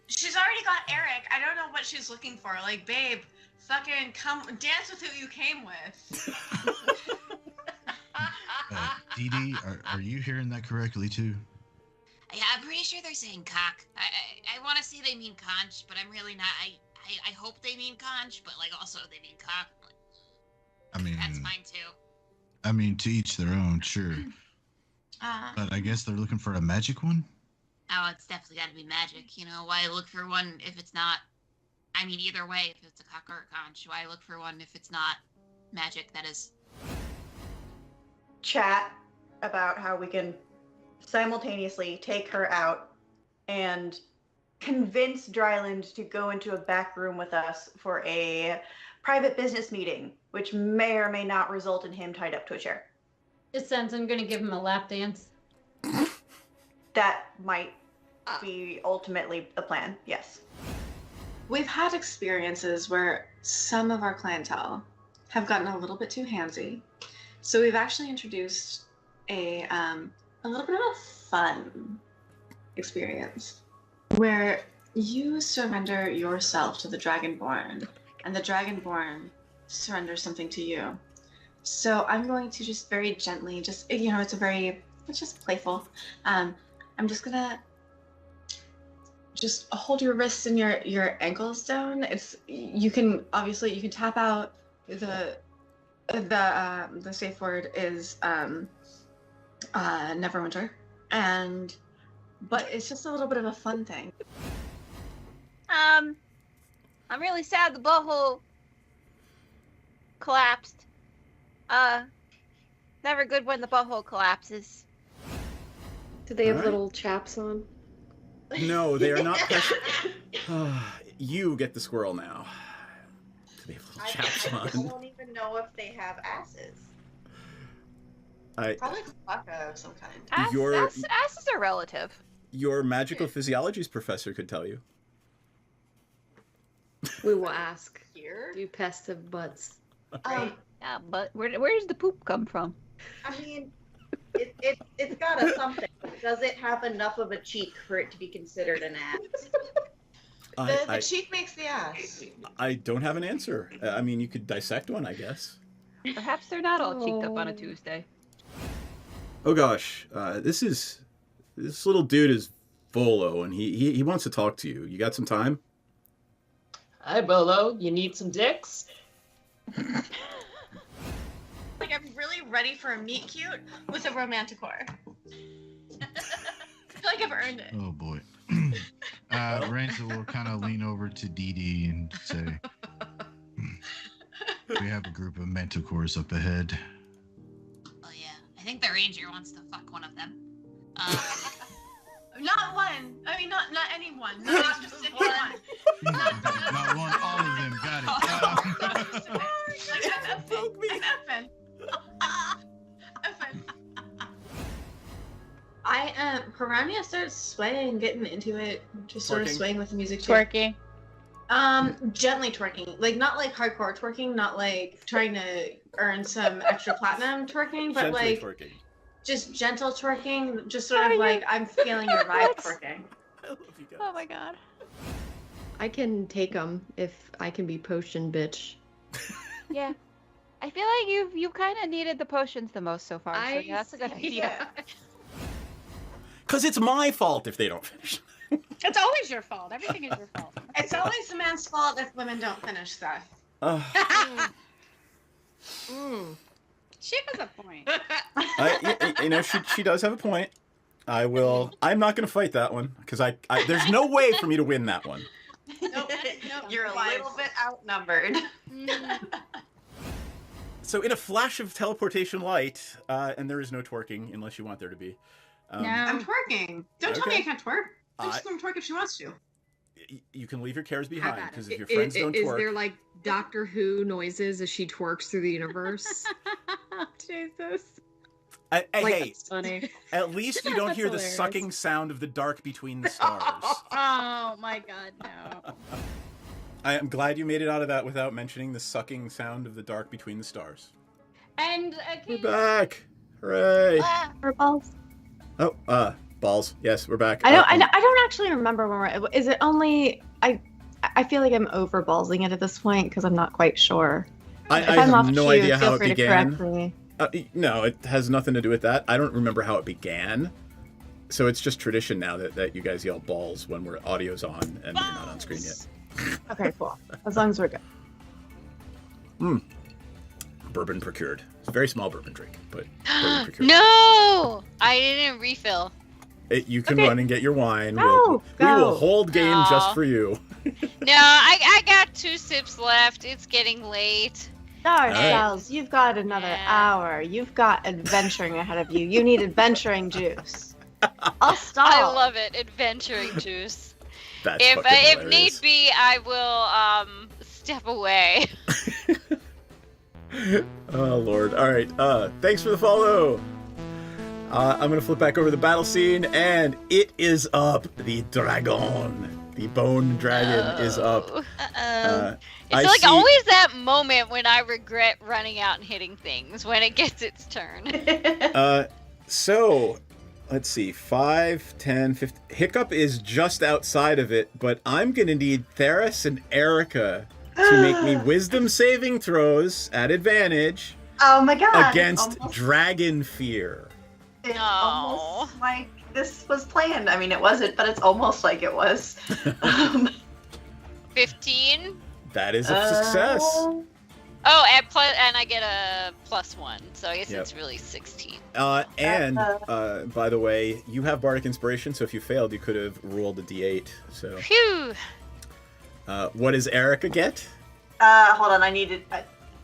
She's already got Eric. I don't know what she's looking for. Like, babe, fucking come dance with who you came with. Dee Dee, are you hearing that correctly too? Yeah, I'm pretty sure they're saying cock. I want to say they mean conch, but I'm really not. I hope they mean conch, but like also they mean cock. I mean, That's fine too. I mean, to each their own, sure. But I guess they're looking for a magic one? Oh, it's definitely got to be magic. You know, why look for one if it's not? I mean, either way, if it's a cock or a conch, why look for one if it's not magic? That is. Chat about how we can simultaneously take her out and convince Dryland to go into a back room with us for a private business meeting, which may or may not result in him tied up to a chair. It sounds I'm gonna give him a lap dance. That might be ultimately the plan, yes. We've had experiences where some of our clientele have gotten a little bit too handsy. So we've actually introduced a little bit of a fun experience where you surrender yourself to the Dragonborn and the Dragonborn surrenders something to you. So I'm going to just very gently, it's just playful. I'm just gonna just hold your wrists and your ankles down. You can tap out. The safe word is Neverwinter, but it's just a little bit of a fun thing. I'm really sad the butthole collapsed. Never good when the butthole collapses. Do they have Alright. little chaps on? No, they are not. You get the squirrel now. Do they have little chaps I on? don't even know if they have asses. Probably Klaka of some kind. Asses are relative. Your magical physiologies professor could tell you. We will ask. Here? Do pests have butts? Yeah, but where does the poop come from? I mean, it's got a something. Does it have enough of a cheek for it to be considered an ass? The cheek makes the ass. I don't have an answer. I mean, you could dissect one, I guess. Perhaps they're not all cheeked up on a Tuesday. Oh gosh, this little dude is Volo, and he wants to talk to you. You got some time? Hi, Bolo. You need some dicks? Like I'm really ready for a meet cute with a romanticore. I feel like I've earned it. Oh boy. Ranza will kind of lean over to Dee Dee and say, we have a group of manticores up ahead. Oh yeah, I think the ranger wants to fuck one of them. Not one. I mean, not anyone. Not just anyone. Not one, all of them. Got it. I'm Piranha starts swaying, getting into it, just sort of Twerking? swaying with the music too. Twerking. Gently twerking, like not like hardcore twerking, not like trying to earn some extra platinum twerking, but Gently like twerking. just gentle twerking, just sort of like I'm feeling your vibe twerking. I love you guys. Oh my god. I can take them if I can be potion bitch. Yeah. I feel like you've kind of needed the potions the most so far. So yeah, that's a good idea. Because it's my fault if they don't finish. It's always your fault. Everything is your fault. It's always the man's fault if women don't finish stuff. She has a point. You know, she does have a point. I will. I'm not going to fight that one because I there's no way for me to win that one. Nope, you're a little bit outnumbered. So in a flash of teleportation light, and there is no twerking unless you want there to be. No. I'm twerking. Don't tell me I can't twerk. I'm just going to twerk if she wants to. You can leave your cares behind because if your Is- friends don't Is twerk, there like Doctor Who noises as she twerks through the universe? Jesus. Like, hey, that's funny. at least you don't That's hear the hilarious. sucking sound of the dark between the stars. Oh my god, no. I am glad you made it out of that without mentioning the sucking sound of the dark between the stars. And We're back! Hooray! For balls. Oh, balls. Yes, we're back. I don't actually remember when we're. Is it only? I feel like I'm over ballsing it at this point because I'm not quite sure. I If I'm off have no cue, idea feel how it free to began. correct me. No, it has nothing to do with that. I don't remember how it began. So it's just tradition now that you guys yell balls when we're audio's on and you're not on screen yet. Okay, cool. As long as we're good. Bourbon procured. It's a very small bourbon drink, but bourbon procured. No! I didn't refill. You can Okay. run and get your wine. No, we will go. hold game No. just for you. No, I got 2 sips left. It's getting late. Darn, right. Cells, you've got another Yeah. hour. You've got adventuring ahead of you. You need adventuring juice. I'll stall. I love it. Adventuring juice. That's If fucking if need hilarious. be, I will step away. Oh lord. Alright, thanks for the follow. I'm gonna flip back over the battle scene, and it is up. The dragon. The bone dragon is up. It's I like see- always that moment when I regret running out and hitting things when it gets its turn. So, let's see. 5, 10, 15. Hiccup is just outside of it, but I'm gonna need Theris and Erica to make me wisdom saving throws at advantage Oh my god. against Almost- dragon fear. It's No. almost like this was planned. I mean, it wasn't, but it's almost like it was. 15. That is a success. Oh, and I get a +1, so I guess Yep. it's really 16. And by the way, you have bardic inspiration, so if you failed, you could have rolled a d8. So, Phew. what does Erica get? Hold on, I needed.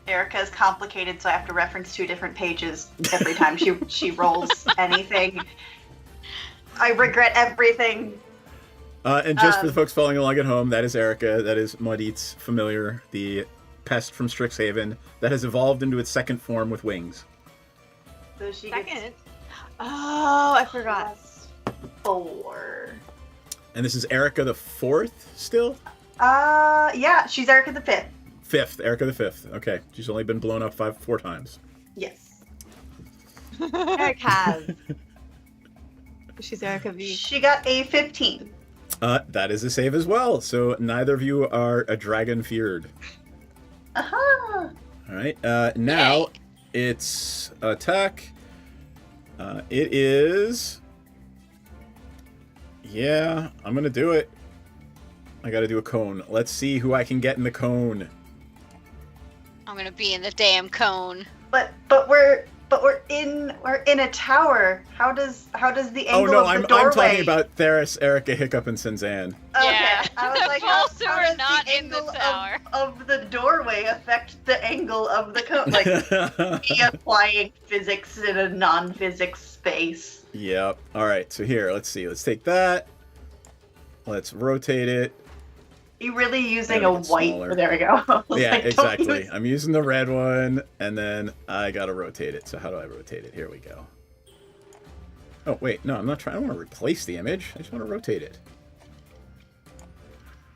Erica is complicated, so I have to reference 2 different pages every time she rolls anything. I regret everything. And just for the folks following along at home, that is Erica. That is Mudit's familiar, the pest from Strixhaven that has evolved into its second form with wings. So she Second. gets Oh, I forgot. +4. And this is Erica the 4th still? Yeah, she's Erica the 5th. 5th, Erica the 5th. Okay, she's only been blown up 4 times. Yes. Erica. She's Erica V. She got a 15. That is a save as well, so neither of you are a dragon feared. Aha! Alright, now it's attack. It is... Yeah, I'm gonna do it. I gotta do a cone. Let's see who I can get in the cone. I'm gonna be in the damn cone. But we're in a tower. How does the Oh angle no, of the I'm doorway? talking about Theris, Erica, Hiccup, and Senzan. Okay. Yeah. I was like, Both how who are does not the in the angle tower. of the doorway affect the angle of the cone? Like me applying physics in a non-physics space. Yep. Alright, so here, let's see. Let's take that. Let's rotate it. You really using Gotta a get white? smaller. There we go. I was Yeah, like, don't exactly. use- I'm using the red one, and then I gotta rotate it. So how do I rotate it? Here we go. Oh, wait. No, I'm not trying. I don't want to replace the image. I just want to rotate it.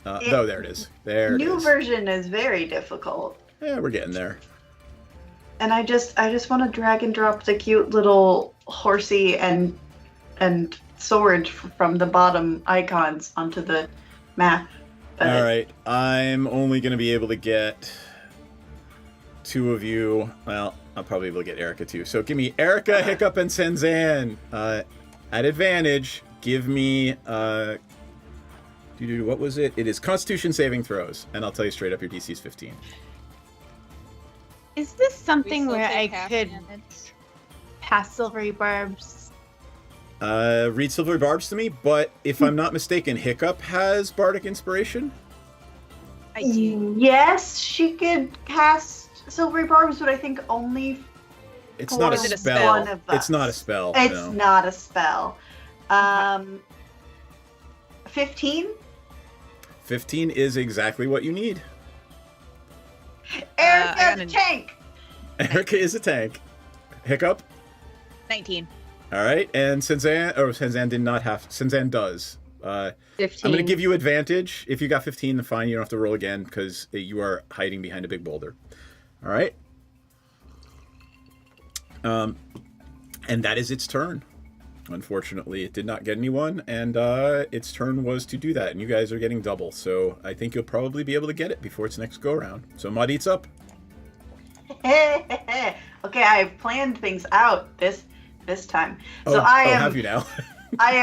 Oh, there it is. There it New is. version is very difficult. Yeah, we're getting there. And I just want to drag and drop the cute little horsey and sword from the bottom icons onto the map. But All right. I'm only going to be able to get 2 of you. Well, I'll probably be able to get Erica too. So give me Erica, Hiccup, and Senzan. At advantage, give me... what was it? It is Constitution saving throws. And I'll tell you straight up, your DC is 15. Is this something We still where I take half could damage. pass silvery barbs Read Silvery Barbs to me, but if I'm not mistaken, Hiccup has Bardic Inspiration? I do. Yes, she could cast Silvery Barbs, but I think only It's not a Is it a spell. spell? one of us. It's not a spell. It's no. not a spell. 15? 15 is exactly what you need. Erica's got a an- tank! Erica is a tank. Hiccup? 19. All right, and Senzan did not have. Senzan does. 15. I'm going to give you advantage. If you got 15, then fine. You don't have to roll again because you are hiding behind a big boulder. All right. And that is its turn. Unfortunately, it did not get anyone, and its turn was to do that. And you guys are getting double, so I think you'll probably be able to get it before its next go around. So Mud eats up. Okay, I've planned things out this time. So have you now? I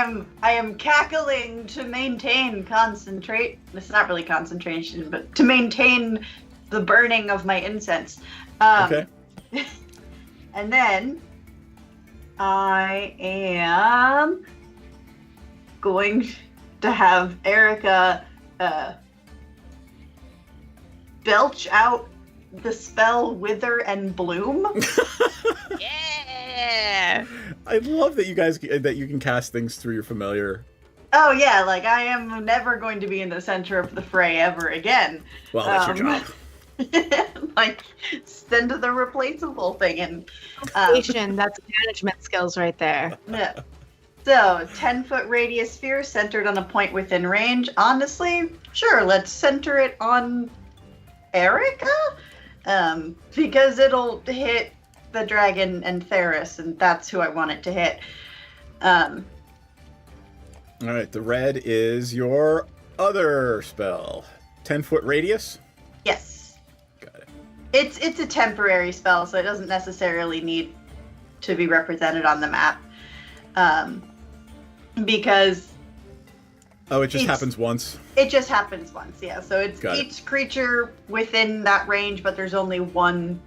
am cackling to maintain concentrate. It's not really concentration, but to maintain the burning of my incense. Okay. And then I am going to have Erica belch out the spell Wither and Bloom. Yeah. I love that you can cast things through your familiar. Oh yeah, like I am never going to be in the center of the fray ever again. Well, that's your job. Like send the replaceable thing and That's management skills right there. yeah. So 10-foot radius sphere centered on a point within range. Honestly, sure, let's center it on Erica. Because it'll hit the dragon and Theris, and that's who I want it to hit. All right, the red is your other spell. 10-foot radius? Yes. Got it. It's a temporary spell, so it doesn't necessarily need to be represented on the map. Because Oh, it just happens once? it just happens once, yeah. So it's Got it. each creature within that range, but there's only one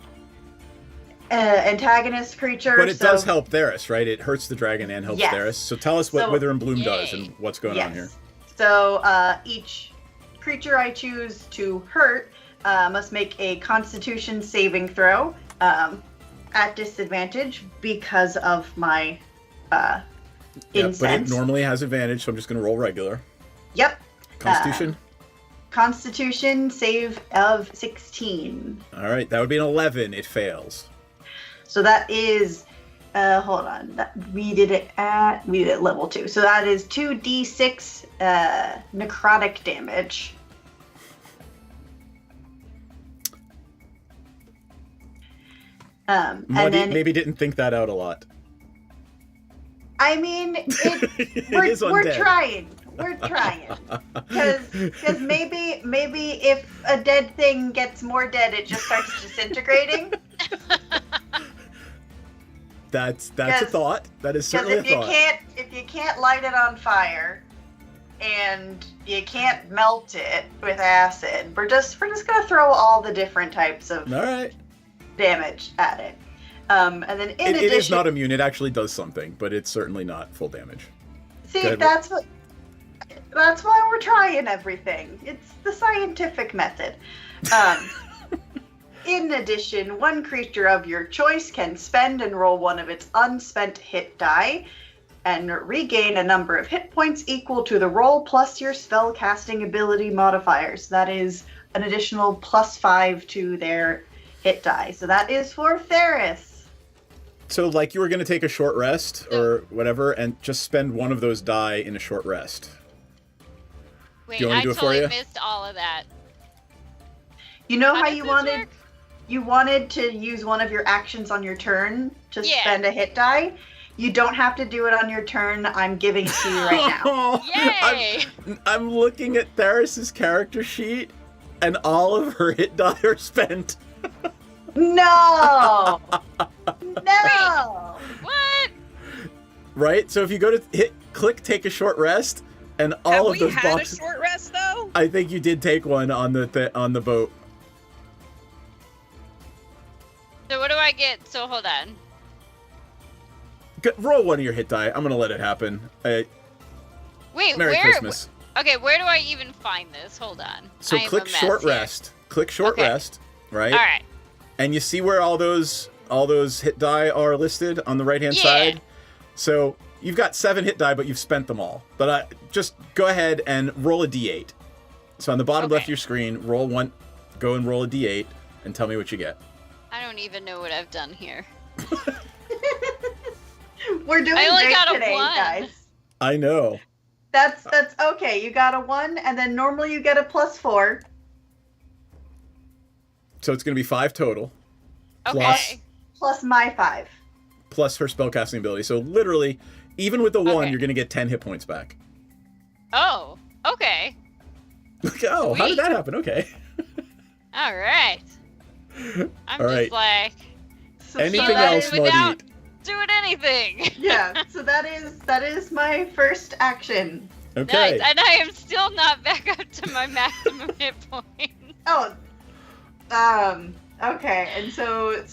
antagonist creature. But it so does help Theris, right? It hurts the dragon and helps Yes. Theris. So tell us what So- Wither and Bloom does Yay. and what's going on here. So each creature I choose to hurt must make a Constitution saving throw at disadvantage because of my Yeah, but it incense. normally has advantage, so I'm just going to roll regular. Yep. Constitution? Constitution save of 16. All right, that would be an 11. It fails. So that is, hold on, we did it at level 2. So that is 2d6 necrotic damage. And Muddy then, maybe didn't think that out a lot. I mean, It we're is undead. trying. We're trying. Because maybe if a dead thing gets more dead, it just starts disintegrating. That's a Because- thought. That is Because certainly a if you thought. can't light it on fire, and you can't melt it with acid, we're just gonna throw all the different types of All right. damage at it. And then in addition, It is not immune. It actually does something, but it's certainly not full damage. see, Good. that's why we're trying everything. It's the scientific method. In addition, one creature of your choice can spend and roll one of its unspent hit die and regain a number of hit points equal to the roll plus your spell casting ability modifiers. That is an additional +5 to their hit die. So that is for Theris. So, like, you were going to take a short rest or whatever and just spend one of those die in a short rest. Wait, you want me I to do it for totally you? missed all of that. You know how does you this wanted work? you wanted to use one of your actions on your turn to Yeah. spend a hit die? You don't have to do it on your turn. I'm giving it to you right now. Yay! I'm looking at Theris's character sheet, and all of her hit die are spent. No! No! What? Right? So if you go to click take a short rest, and all Have of we those had boxes. a short rest though? I think you did take one on the boat. So what do I get? So hold on. roll one of your hit die. I'm gonna let it happen. Wait, Merry Christmas. Okay, where do I even find this? Hold on. So I am click a mess short here. rest. Click short Okay. rest, right? All right. And you see where all those hit die are listed on the right hand Yeah. side. So you've got 7 hit die, but you've spent them all. But just go ahead and roll a d8. So on the bottom left of your screen, roll one. Go and roll a d8 and tell me what you get. I don't even know what I've done here. We're doing I only great got a today, 1. guys. I know. That's okay. You got a 1, and then normally you get a +4. So it's going to be 5 total. Okay. Plus my 5. Plus her spellcasting ability. So literally, even with the 1, you're going to get 10 hit points back. Oh, okay. Oh, how did that happen? Okay. All right. I'm All just right. like Anything else, without Muddy? doing anything. Yeah. So that is my first action. Okay. Nice. And I am still not back up to my maximum hit points. Oh. Okay. And so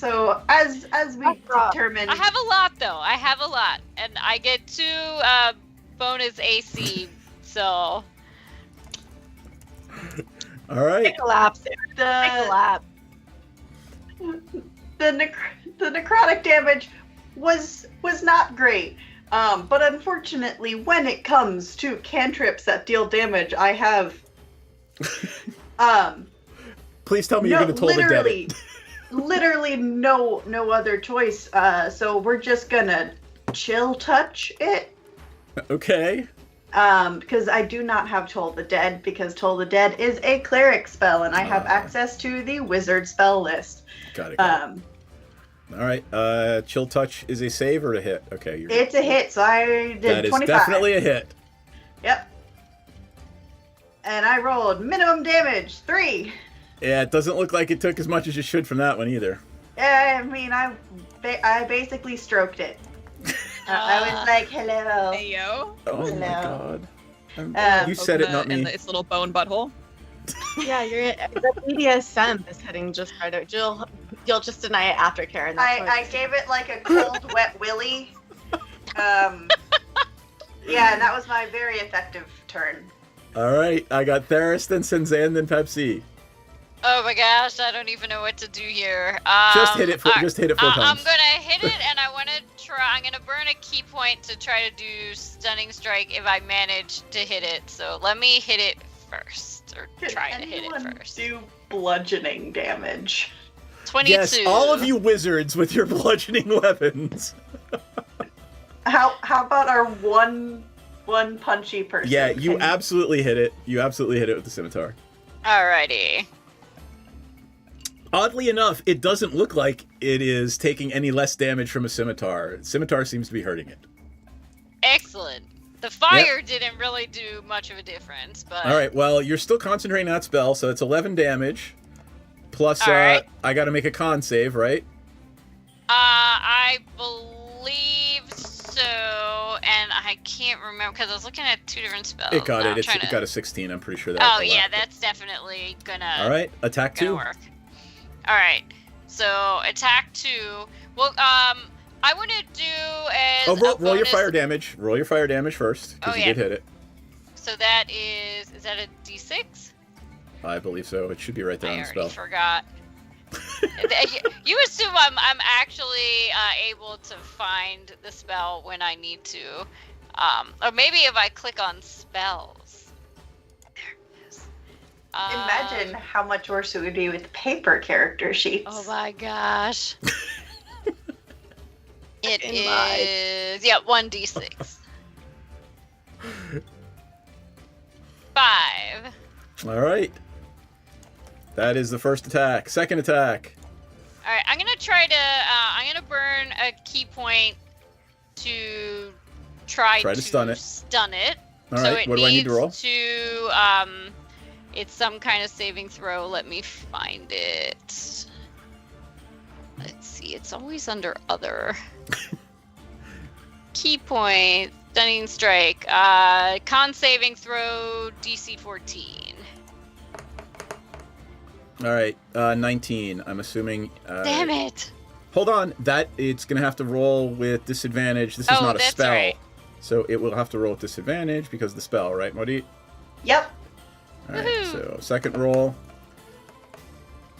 as we determine, I have a lot though. I have a lot, and I get 2 bonus AC. So. All right. Collapse. the necrotic damage was not great. But unfortunately, when it comes to cantrips that deal damage, I have Please tell me you're going to toll the dead. literally no other choice. So we're just gonna chill touch it. Okay. Because I do not have Toll the Dead, because Toll the Dead is a cleric spell, and I have access to the wizard spell list. Got it. All right. Chill touch is a save or a hit? Okay. It's a hit, so I did 25. That is definitely a hit. Yep. And I rolled minimum damage, 3. Yeah, it doesn't look like it took as much as you should from that one either. I mean, I basically stroked it. I was like, hello. Hey, yo. Oh Hello. my god. You said it, not me. In its little bone butthole. Yeah, the BDSM is hitting just right. You'll just deny it after, Karen. That's I gave it like a cold, wet willy. Yeah, and that was my very effective turn. All right. I got Theris, then Senzan, then Pepsi. Oh my gosh, I don't even know what to do here. Just hit it 4 alright. times. I'm gonna hit it, and I want to try. I'm gonna burn a key point to try to do stunning strike if I manage to hit it. So let me hit it first, or try to hit it first. Do bludgeoning damage. 22. Yes, all of you wizards with your bludgeoning weapons. How about our one punchy person? Yeah, you absolutely hit it. You absolutely hit it with the scimitar. Alrighty. Oddly enough, it doesn't look like it is taking any less damage from a scimitar. Scimitar seems to be hurting it. Excellent. The fire didn't really do much of a difference, but... All right, well, you're still concentrating on that spell, so it's 11 damage. Plus, right. I got to make a con save, right? I believe so, and I can't remember, because I was looking at 2 different spells. It got Now it. I'm trying It to- got a 16. I'm pretty sure that. Oh, yeah, that's definitely gonna... All right, attack 2. Work. All right, so attack 2. Well, I want to do as Oh, roll your bonus- fire damage. Roll your fire damage first, because you did hit it. So that is that a D6? I believe so. It should be right there on the spell. I forgot. You assume I'm actually able to find the spell when I need to, or maybe if I click on spells. There it is. Imagine how much worse it would be with paper character sheets. Oh my gosh. It In is 1d6. 5. All right. That is the first attack. Second attack. All right, I'm gonna try to. I'm gonna burn a key point to try to stun it. Stun it. All So right, it what do I need to roll? needs to, it's some kind of saving throw. Let me find it. Let's see. It's always under other. Key point, stunning strike, con saving throw, DC 14. All right, 19. I'm assuming. Damn it! Hold on. That it's gonna have to roll with disadvantage. This is not a that's spell, right. so it will have to roll with disadvantage because of the spell, right, Modi? Yep. All right. Woohoo. So second roll.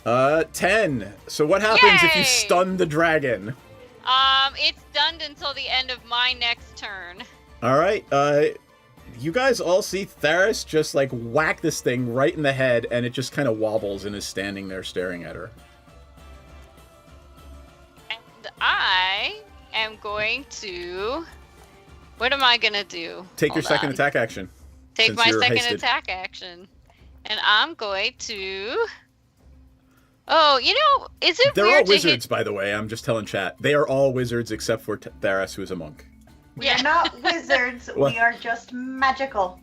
10. So what happens if you Yay! stun the dragon? It's stunned until the end of my next turn. All right. You guys all see Theris just like whack this thing right in the head, and it just kind of wobbles and is standing there staring at her. And I am going to. What am I gonna do? Take your Hold second on. attack action. Take since my you're second hasted. attack action, and I'm going to. Oh, you know, is it They're weird all to wizards, hit? by the way. I'm just telling chat. They are all wizards except for Theris, who is a monk. We are not wizards. What? We are just magical.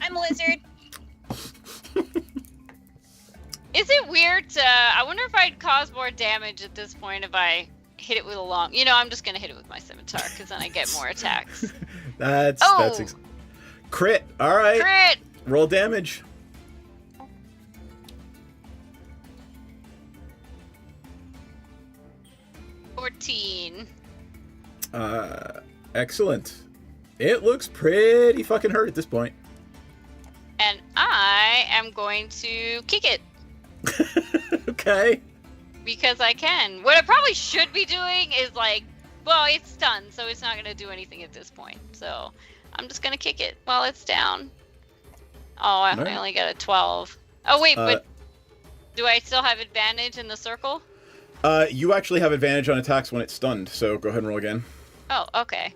I'm a wizard. Is it weird to? I wonder if I'd cause more damage at this point if I hit it with a long. You know, I'm just gonna hit it with my scimitar because then I get more attacks. That's Oh! crit. All right. Crit. Roll damage. $14. Excellent. It looks pretty fucking hurt at this point. And I am going to kick it Okay. because I can. What I probably should be doing is like, well, it's stunned, so it's not going to do anything at this point. So I'm just going to kick it while it's down. Oh, I Alright. only got a 12. Oh, wait, but do I still have advantage in the circle? You actually have advantage on attacks when it's stunned, so go ahead and roll again. Oh, okay.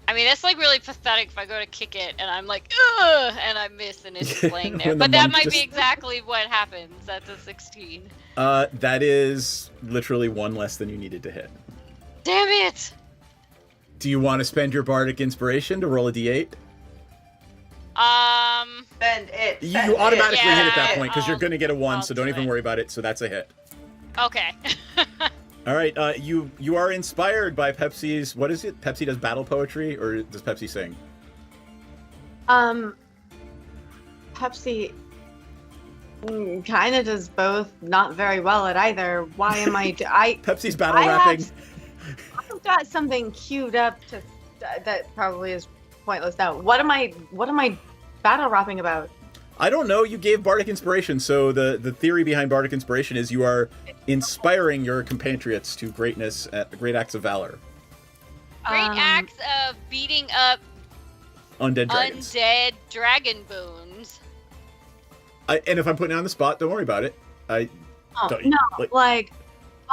I mean, that's like really pathetic if I go to kick it and I'm like, ugh, and I miss and it's just laying there. When the But that monk might just- be exactly what happens at the 16. That is literally one less than you needed to hit. Damn it! Do you want to spend your bardic inspiration to roll a d8? Spend it. You automatically hit at that Yeah, point because you're going to get a 1, I'll so don't do even it. worry about it. So that's a hit. Okay. All right. You are inspired by Pepsi's. What is it? Pepsi does battle poetry, or does Pepsi sing? Pepsi kind of does both, not very well at either. Why am I? Pepsi's battle I rapping. I've got something queued up to that probably is pointless now. What am I battle rapping about? I don't know. You gave bardic inspiration, so the theory behind bardic inspiration is you are inspiring your compatriots to greatness, great acts of valor. Great acts of beating up Undead dragons. undead dragon bones. And if I'm putting it on the spot, don't worry about it. Oh, Don't- no, like- like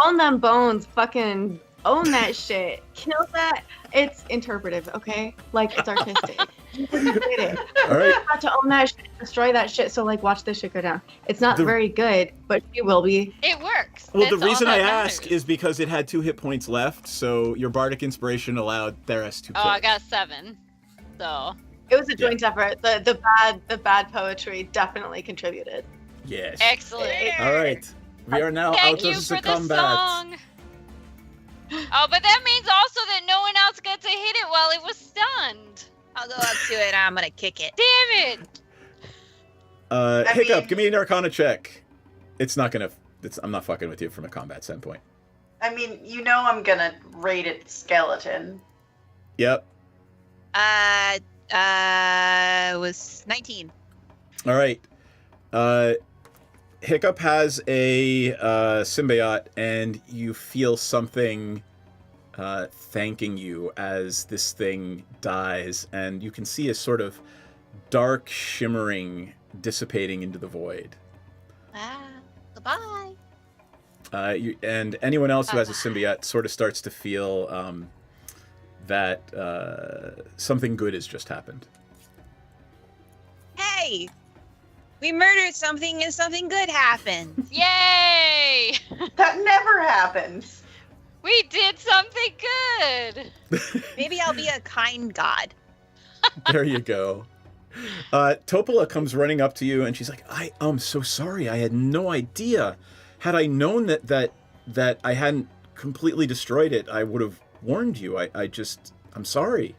own them bones, fucking own that shit. Kill that. It's interpretive, okay? Like it's artistic. You did it. All right. You got to own that shit, destroy that shit. So like, watch this shit go down. It's not The- very good, but you will be. It works. Well, That's the reason all I that ask matters. is because it had 2 hit points left, so your bardic inspiration allowed Theris to kill. Oh, I got 7. So. It was a joint effort. The bad poetry definitely contributed. Yes. Excellent. All right. We are now Thank out you of for the the combat. song. Oh, but that means also that no one else got to hit it while it was stunned. I'll go up to it and I'm gonna kick it. Damn it! Hiccup, mean- give me an Arcana check. It's not gonna. I'm not fucking with you from a combat standpoint. I mean, you know I'm gonna rate it skeleton. Yep. Was 19. All right. Hiccup has a symbiote, and you feel something thanking you as this thing dies, and you can see a sort of dark shimmering dissipating into the void. Goodbye. And anyone else who has a symbiote sort of starts to feel that something good has just happened. Hey, we murdered something and something good happened. Yay! That never happens. We did something good. Maybe I'll be a kind god. There you go. Topola comes running up to you, and she's like, I'm so sorry. I had no idea. Had I known that I hadn't completely destroyed it, I would have warned you. I'm sorry.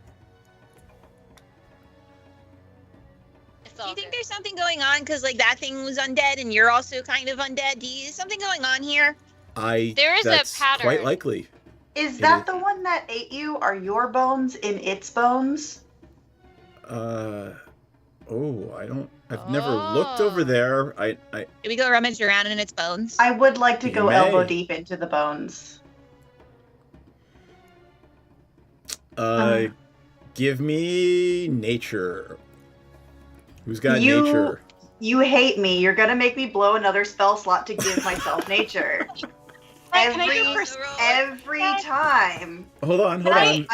Do you think there's something going on? Because, like, that thing was undead and you're also kind of undead. Is something going on here? There is that's a pattern. quite likely. Is that the one that ate you? Are your bones in its bones? I've never looked over there. Can we go rummage around in its bones? I would like to You go may. elbow deep into the bones. Give me nature. Who's got nature? You hate me. You're gonna make me blow another spell slot to give myself nature. Every time. Hold on. I'm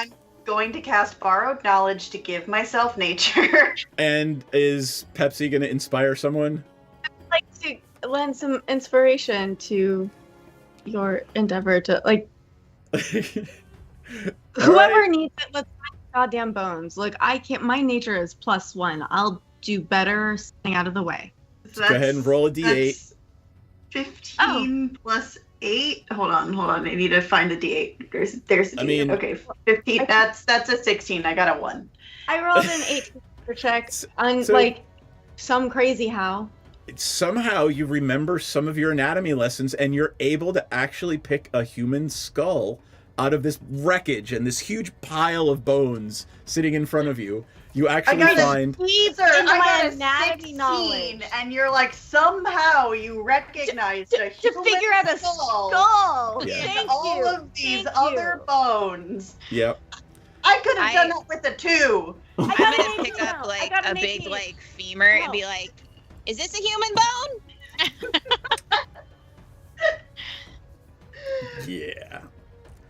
going to cast Borrowed Knowledge to give myself nature. And is Pepsi going to inspire someone? I'd like to lend some inspiration to your endeavor to, like, whoever needs it, let's find goddamn bones. Look, I can't, my nature is +1. I'll do better staying out of the way. So go ahead and roll a d8. 15 plus 8. Hold on. I need to find the d8. There's the d8. Okay, 15. That's a 16. I got a 1. I rolled an 18 for checks on some crazy how. Somehow you remember some of your anatomy lessons and you're able to actually pick a human skull out of this wreckage and this huge pile of bones sitting in front of you. You actually find... I got anatomy knowledge. And you're like, somehow you recognized a human to figure out a skull. Yeah. Thank all you. of these other bones. Yep. I could have done that with a 2. I'm gonna pick up like a big like femur and be like, "Is this a human bone?" Yeah.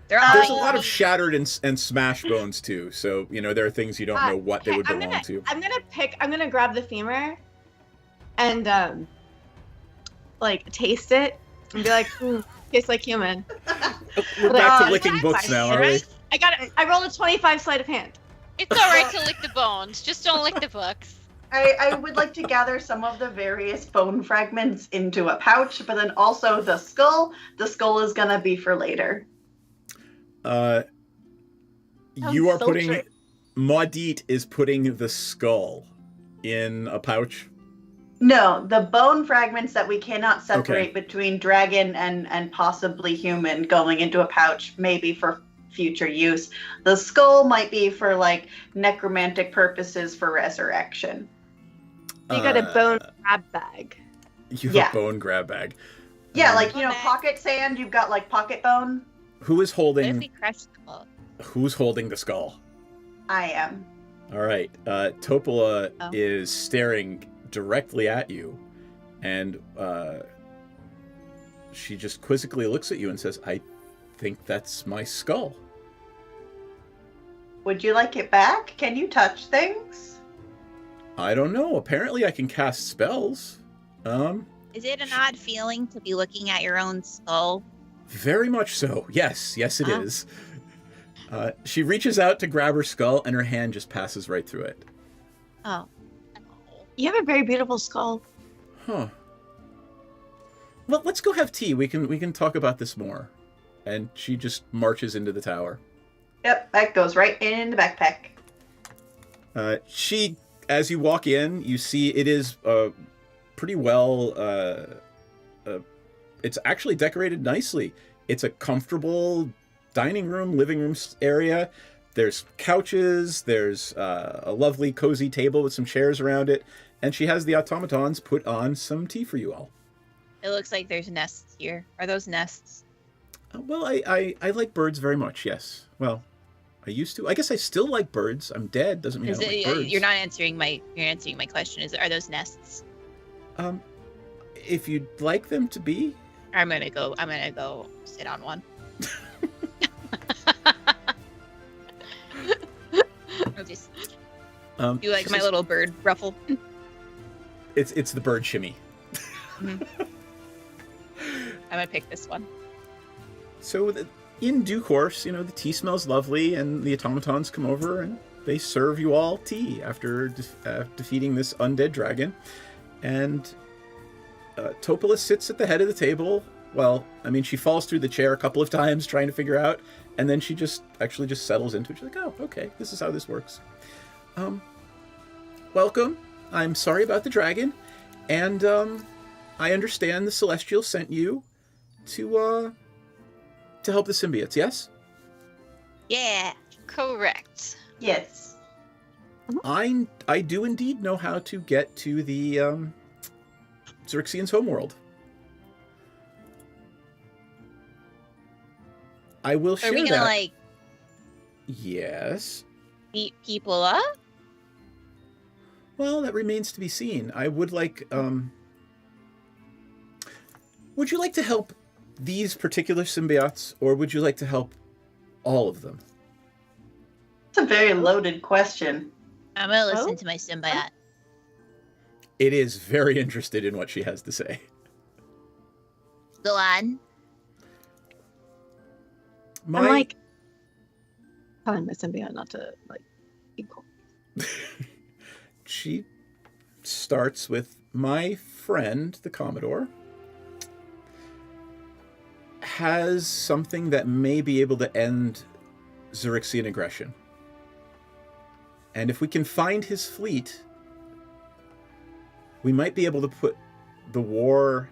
There's a lot of shattered and smashed bones too, so there are things you don't know what they would belong to. I'm gonna grab the femur and taste it and be like, tastes like human. We're back to licking books now, are we? I got it. I rolled a 25 sleight of hand. It's alright to lick the bones, just don't lick the books. I would like to gather some of the various bone fragments into a pouch, but then also the skull. The skull is gonna be for later. You are putting... Maudit is putting the skull in a pouch? No, the bone fragments that we cannot separate between dragon and possibly human going into a pouch, maybe for future use. The skull might be for, like, necromantic purposes for resurrection. You got a bone grab bag. You have a bone grab bag. Yeah, pocket sand, you've got, like, pocket bone. Who is holding... What if we crush the skull? Who's holding the skull? I am. All right. Topola is staring directly at you, and she just quizzically looks at you and says, "I think that's my skull." Would you like it back? Can you touch things? I don't know. Apparently I can cast spells. Is it an odd feeling to be looking at your own skull? Very much so. Yes, it is. She reaches out to grab her skull, and her hand just passes right through it. Oh. You have a very beautiful skull. Huh. Well, let's go have tea. We can talk about this more. And she just marches into the tower. Yep, that goes right in the backpack. As you walk in, you see it is pretty well... it's actually decorated nicely. It's a comfortable dining room, living room area. There's couches. There's a lovely cozy table with some chairs around it. And she has the automatons put on some tea for you all. It looks like there's nests here. Are those nests? Well, I like birds very much, yes. Well, I used to. I guess I still like birds. I'm dead. Doesn't mean I don't like birds. You're not answering my question. Are those nests? If you'd like them to be. I'm gonna go sit on one. I'll just do like my little bird ruffle. It's the bird shimmy. I'm gonna pick this one. So in due course, the tea smells lovely, and the automatons come over and they serve you all tea after defeating this undead dragon. And Topola sits at the head of the table. Well, she falls through the chair a couple of times trying to figure out, and then she just settles into it. She's like, "Oh, okay, this is how this works." Welcome. I'm sorry about the dragon, and I understand the Celestial sent you, to help the symbiotes, yes? Yeah. Correct. Yes. I do indeed know how to get to the Xerxian's homeworld. I will share Are we that. gonna like Yes. beat people up? Well, that remains to be seen. I would like. Would you like to help these particular symbiotes, or would you like to help all of them? It's a very loaded question. I'm gonna listen to my symbiote. It is very interested in what she has to say. Go on. I'm like telling my symbiote not to like be cool. She starts with, my friend, the Commodore, has something that may be able to end Xerixian aggression. And if we can find his fleet, we might be able to put the war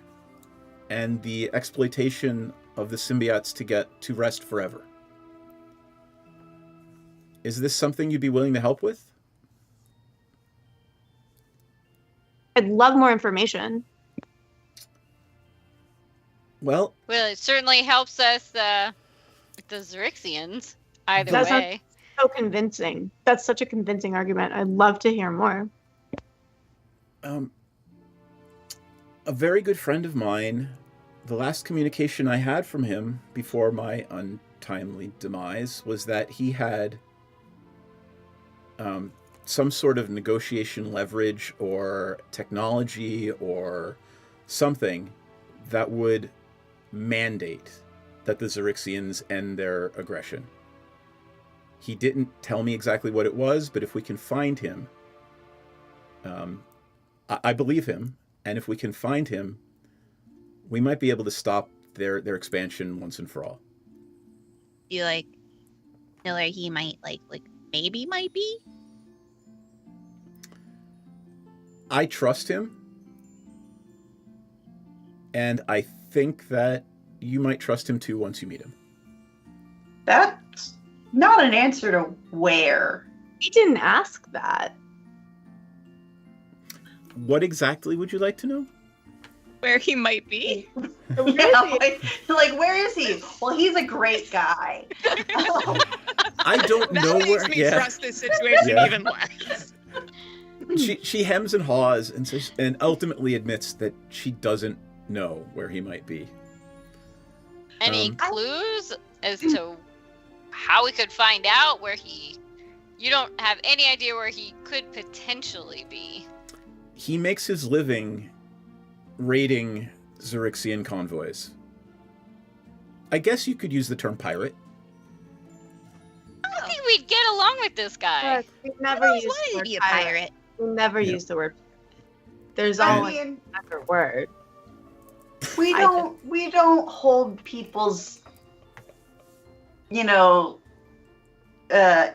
and the exploitation of the symbiotes to rest forever. Is this something you'd be willing to help with? I'd love more information. Well, it certainly helps us with the Xerixians. Either That's way. so convincing. That's such a convincing argument. I'd love to hear more. A very good friend of mine, the last communication I had from him before my untimely demise was that he had some sort of negotiation leverage or technology or something that would mandate that the Xerixians end their aggression. He didn't tell me exactly what it was, but if we can find him, I believe him, and if we can find him, we might be able to stop their expansion once and for all. You like know where he might maybe might be? I trust him, and I think that you might trust him too once you meet him. That's not an answer to where. He didn't ask that. What exactly would you like to know? Where he might be. Yeah, like where is he? Well, he's a great guy. I don't know That where. makes me trust this situation even less. She hems and haws and says, and ultimately admits that she doesn't know where he might be. Any clues as to how we could find out where he... You don't have any idea where he could potentially be. He makes his living raiding Xerixian convoys. I guess you could use the term pirate. I don't think we'd get along with this guy. We never used the word pirate. We never use the word. There's always another word. We don't hold people's,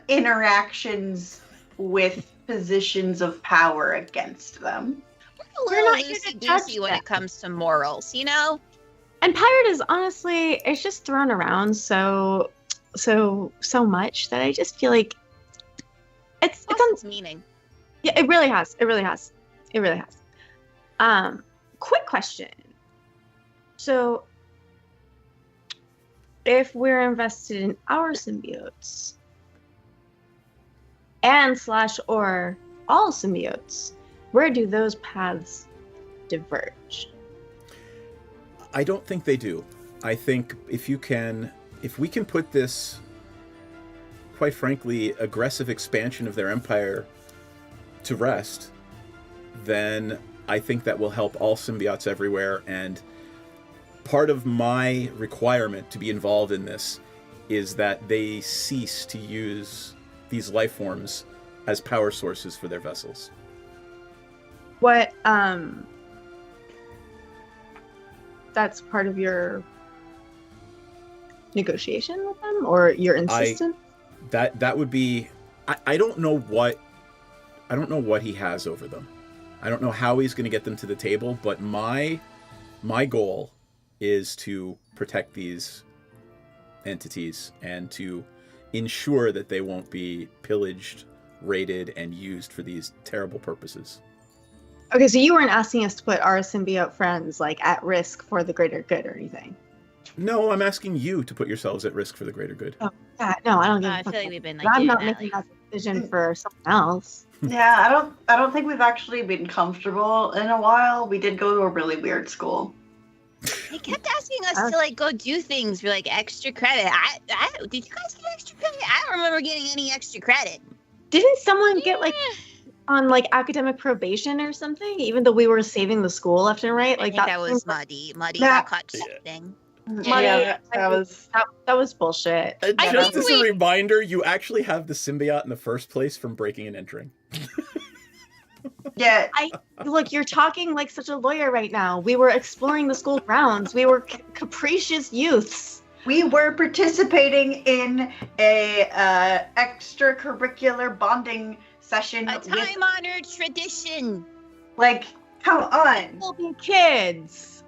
interactions with positions of power against them. We're not loosey-goosey when it comes to morals, you know? And pirate is honestly, it's just thrown around so much that I just feel like it's its meaning. Yeah, it really has. It really has. It really has. Quick question. So, if we're invested in our symbiotes and/or all symbiotes, where do those paths diverge? I don't think they do. I think if we can put this, quite frankly, aggressive expansion of their empire to rest, then I think that will help all symbiotes everywhere. And part of my requirement to be involved in this is that they cease to use these life forms as power sources for their vessels. What, that's part of your negotiation with them, or your insistence? That would be, I don't know what he has over them. I don't know how he's going to get them to the table, but my goal is to protect these entities and to ensure that they won't be pillaged, raided, and used for these terrible purposes. Okay, so you weren't asking us to put our symbiote friends like at risk for the greater good or anything. No, I'm asking you to put yourselves at risk for the greater good. Oh, yeah, no, I don't give a I fuck. feel like we've been like I'm doing not that, making like- that decision for someone else. Yeah, I don't think we've actually been comfortable in a while. We did go to a really weird school. They kept asking us to like go do things for like extra credit. I did you guys get extra credit? I don't remember getting any extra credit. Didn't someone get like on like academic probation or something? Even though we were saving the school left and right, like I think that was seems- Muddy. Muddy Yeah. got caught cheating. Muddy, that was bullshit. Just as a reminder, you actually have the symbiote in the first place from breaking and entering. Yeah. Look, you're talking like such a lawyer right now. We were exploring the school grounds. We were capricious youths. We were participating in a extracurricular bonding session. A time-honored tradition. Like, come on. We'll be kids.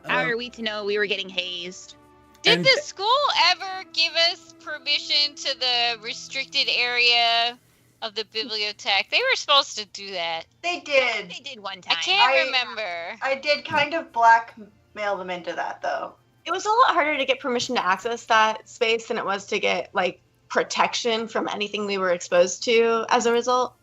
How are we to know we were getting hazed? Did the school ever give us permission to the restricted area of the bibliothèque? They were supposed to do that. They did. They did one time. I can't remember. I did kind of blackmail them into that, though. It was a lot harder to get permission to access that space than it was to get like protection from anything we were exposed to as a result.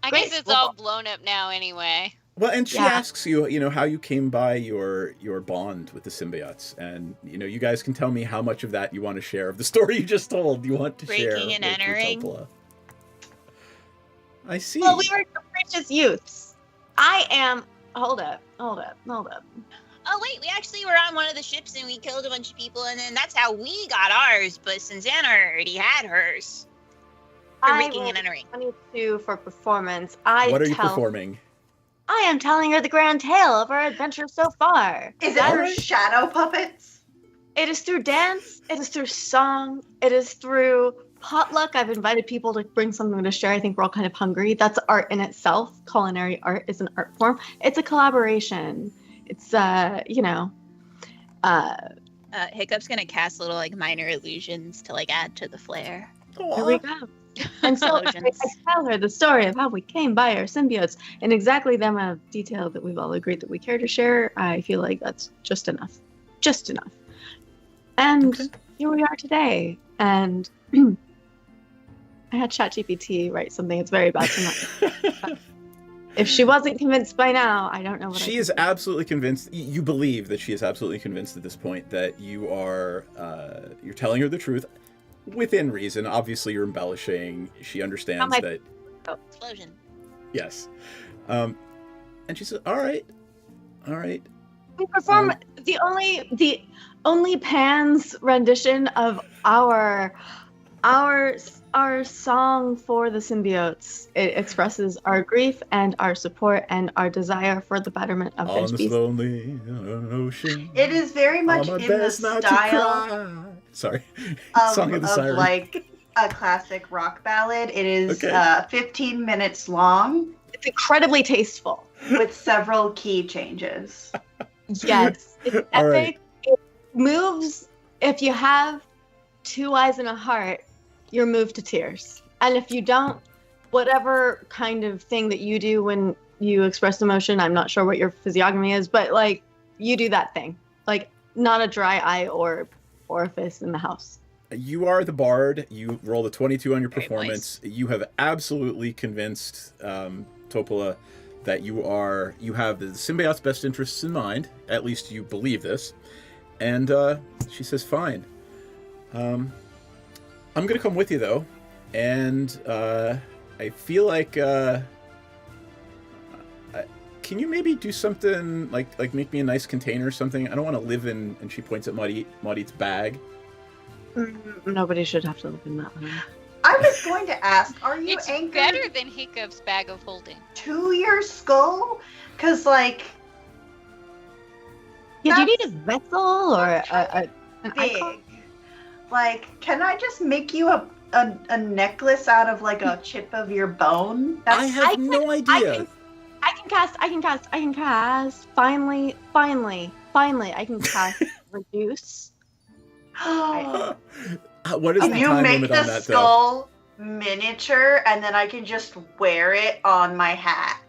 I guess it's all blown up now anyway. Well, and she asks you, how you came by your bond with the symbiotes, and you guys can tell me how much of that you want to share of the story you just told. You want to share Breaking and with entering. Utopia. I see. Well, we were capricious youths. I am. Hold up. Oh wait, we actually were on one of the ships and we killed a bunch of people, and then that's how we got ours. But Susanna already had hers. For breaking and entering. 22 for performance. What are you performing? I am telling her the grand tale of our adventure so far. Is it through shadow puppets? It is through dance. It is through song. It is through potluck. I've invited people to bring something to share. I think we're all kind of hungry. That's art in itself. Culinary art is an art form. It's a collaboration. It's Hiccup's gonna cast little like minor illusions to like add to the flair. There we go. And so I tell her the story of how we came by our symbiotes in exactly the amount of detail that we've all agreed that we care to share. I feel like that's just enough. Just enough. And here we are today. And I had ChatGPT write something that's very bad tonight. If she wasn't convinced by now, I don't know what She is absolutely convinced. You believe that she is absolutely convinced at this point that you are, you're telling her the truth. Within reason. Obviously, you're embellishing. She understands that. Explosion. Yes. And she said, "All right. We perform the only Pan's rendition of our song for the symbiotes. It expresses our grief and our support and our desire for the betterment of On this this beast. lonely ocean. It is very much on my in the best not to style cry." Sorry. of, Song of the Siren. like a classic rock ballad. It is Okay. 15 minutes long. It's incredibly tasteful. With several key changes. Yes, it's epic. All right. It moves. If you have two eyes and a heart, you're moved to tears. And if you don't, whatever kind of thing that you do when you express emotion, I'm not sure what your physiognomy is, but like you do that thing. Like not a dry eye or orifice in the house. You are the bard. You rolled a 22 on your Very performance. You have absolutely convinced Topola that you have the symbiote's best interests in mind. At least you believe this. And she says, "Fine. I'm gonna come with you though, and I feel like can you maybe do something like make me a nice container or something? I don't want to live in." And she points at Muddy's bag. Nobody should have to live in that one. I was going to ask, are you It's anchored better than Hiccup's bag of holding. to your skull? Because, like, Yeah, do you need a vessel or an big. icon? Like, can I just make you a necklace out of, like, a chip of your bone? I have no idea. I can cast. Finally, finally, I can cast reduce. What is Can the you time make limit the on that, though? skull miniature and then I can just wear it on my hat?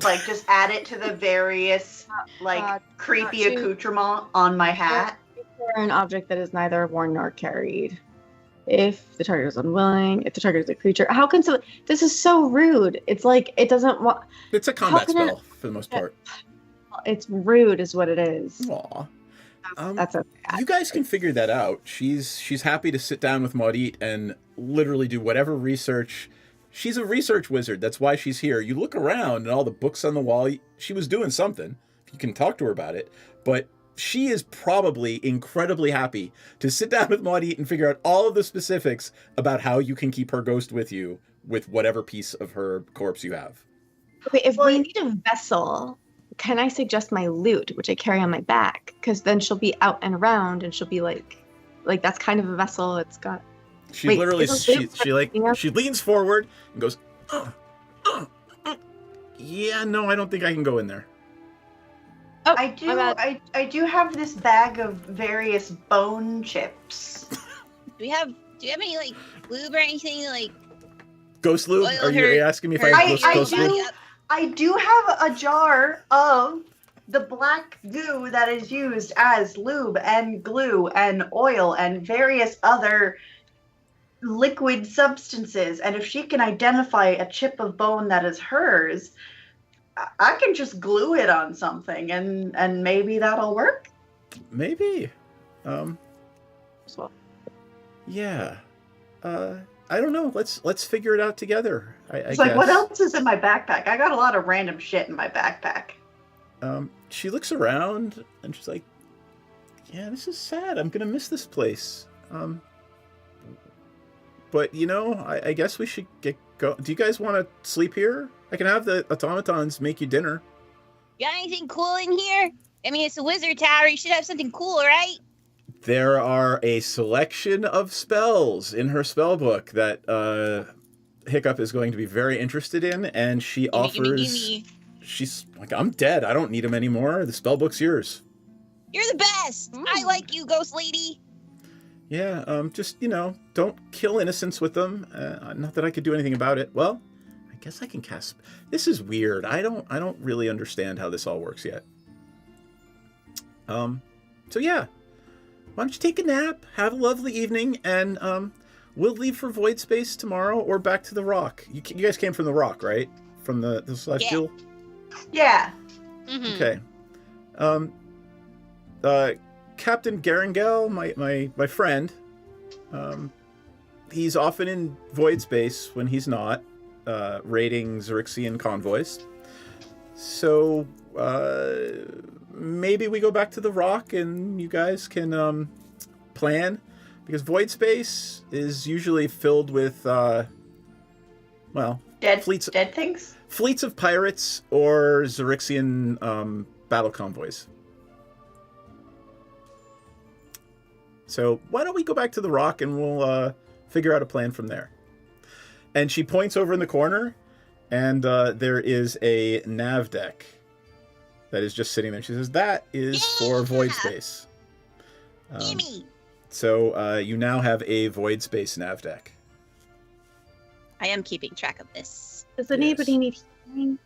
Like, just add it to the various, creepy to- accoutrement on my hat? For an object that is neither worn nor carried. If the target is unwilling, if the target is a creature. How can so? This is so rude. It's like, it doesn't want. It's a combat spell, for the most part. It's rude, is what it is. Aw. That's okay. You guys can figure that out. She's happy to sit down with Maudit and literally do whatever research. She's a research wizard. That's why she's here. You look around and all the books on the wall. She was doing something. You can talk to her about it. But she is probably incredibly happy to sit down with Maudit and figure out all of the specifics about how you can keep her ghost with you with whatever piece of her corpse you have. Okay, if we need a vessel, can I suggest my lute, which I carry on my back? Because then she'll be out and around, and she'll be like that's kind of a vessel. It's got. She literally she leans forward and goes, yeah, no, I don't think I can go in there. Oh, I do have this bag of various bone chips. Do you have any like lube or anything like ghost lube? Are you asking me if I have ghost lube? I do have a jar of the black goo that is used as lube and glue and oil and various other liquid substances. And if she can identify a chip of bone that is hers, I can just glue it on something and maybe that'll work. Maybe. Yeah. I don't know. Let's figure it out together. It's like, what else is in my backpack? I got a lot of random shit in my backpack. She looks around and she's like, yeah, this is sad. I'm gonna miss this place. But I guess we should get go. Do you guys want to sleep here? I can have the automatons make you dinner. got anything cool in here? I mean, it's a wizard tower. You should have something cool, right? There are a selection of spells in her spell book that Hiccup is going to be very interested in, and she offers. She's like, I'm dead. I don't need them anymore. The spell book's yours. You're the best. I like you, ghost lady. Yeah. Just don't kill innocents with them. Not that I could do anything about it. Well, I guess I can cast. This is weird. I don't really understand how this all works yet. So yeah. Why don't you take a nap, have a lovely evening, and we'll leave for Void Space tomorrow or back to the Rock. You guys came from the Rock, right? From the Celestial? Yeah. Mm-hmm. Okay. Captain Garangel, my friend, he's often in Void Space when he's not raiding Xerixian convoys. So maybe we go back to the Rock and you guys can plan, because Void Space is usually filled with dead things, fleets of pirates or Xerixian battle convoys. So why don't we go back to the Rock and we'll figure out a plan from there. And she points over in the corner, and there is a nav deck that is just sitting there. She says, that is for Void Space. So you now have a Void Space nav deck. I am keeping track of this. Does anybody need healing?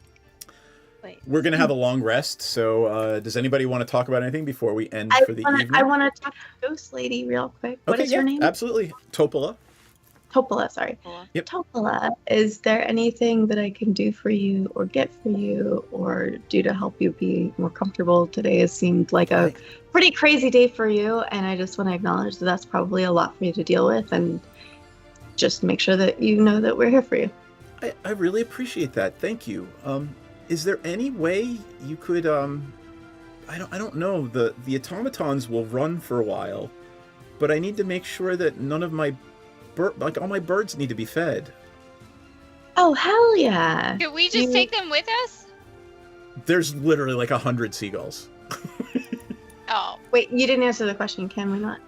Wait. We're going to have a long rest, so does anybody want to talk about anything before we end for the evening? I want to talk to Ghost Lady real quick. What is your name? Absolutely. Topola. Topola, sorry. Yep. Topola, is there anything that I can do for you or get for you or do to help you be more comfortable? Today has seemed like a pretty crazy day for you, and I just want to acknowledge that that's probably a lot for you to deal with, and just make sure that you know that we're here for you. I really appreciate that. Thank you. Is there any way you could I don't know, the automatons will run for a while, but I need to make sure that none of my all my birds need to be fed. Oh, hell yeah. Could we just take them with us? There's literally like 100 seagulls. Oh. Wait, you didn't answer the question, can we not?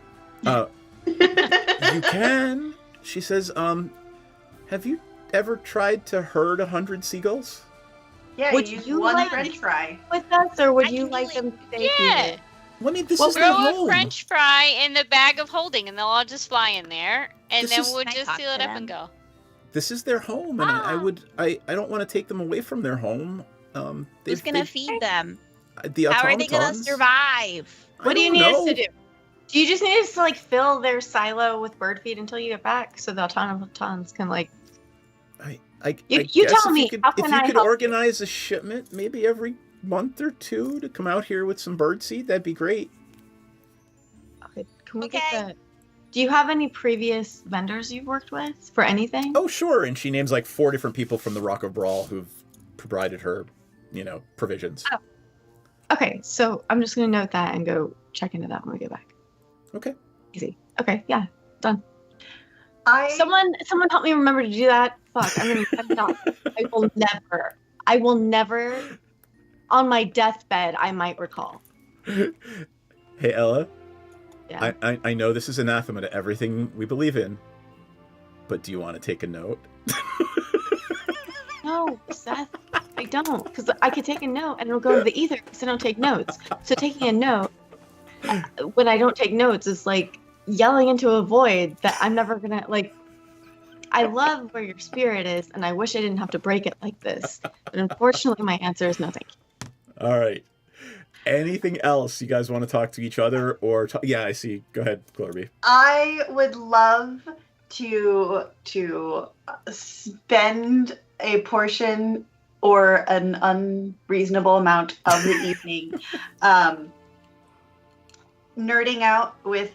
You can. She says, have you ever tried to herd 100 seagulls? Yeah, would use you one like French fry with us, or would you like them to stay here? Well, I mean, this Well, is their throw a home. French fry in the bag of holding, and they'll all just fly in there, and This then is- we'll Can I just talk seal to it up them? and go. This is their home, and I don't want to take them away from their home. Who's gonna feed them? The How are they gonna automatons? survive? What do you don't need us know. to do? Do you just need us to like fill their silo with bird feed until you get back, so the automatons can like? You guess tell if me, You could, how if can you I could help you? organize a shipment, maybe every month or two, to come out here with some birdseed, that'd be great. Okay, can we get the? Do you have any previous vendors you've worked with for anything? Oh, sure. And she names like 4 different people from the Rock of Brawl who've provided her, provisions. Oh. Okay, so I'm just gonna note that and go check into that when we get back. Okay. Easy. Okay, yeah, done. Someone help me remember to do that. Fuck, I'm not. I will never, on my deathbed, I might recall. Hey, Ella. Yeah. I know this is anathema to everything we believe in, but do you want to take a note? No, Seth, I don't, because I could take a note and it'll go to the ether because I don't take notes. So taking a note when I don't take notes is like yelling into a void that I'm never gonna like. I love where your spirit is, and I wish I didn't have to break it like this. But unfortunately, my answer is no, thank you. All right. Anything else you guys want to talk to each other or yeah, I see. Go ahead, Glorby. I would love to spend a portion or an unreasonable amount of the evening nerding out with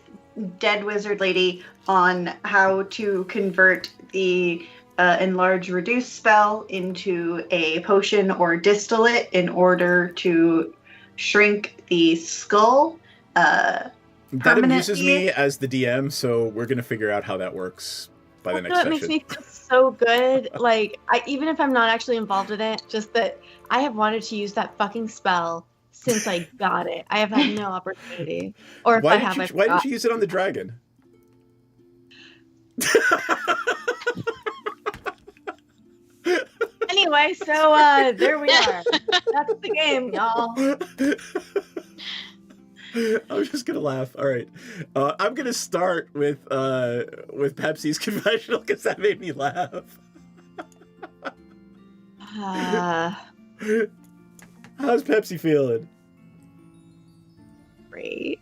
Dead Wizard Lady on how to convert the enlarge reduce spell into a potion or distillate in order to shrink the skull. That amuses me as the DM, so we're gonna figure out how that works by the next That session. makes me feel so good. Like, even if I'm not actually involved in it, just that I have wanted to use that fucking spell since I got it. I have had no opportunity. Or if Why I have, why didn't you use it on the dragon? Anyway, so there we are. That's the game, y'all. I'm just gonna laugh. All right, I'm gonna start with Pepsi's confessional because that made me laugh. How's Pepsi feeling? Great.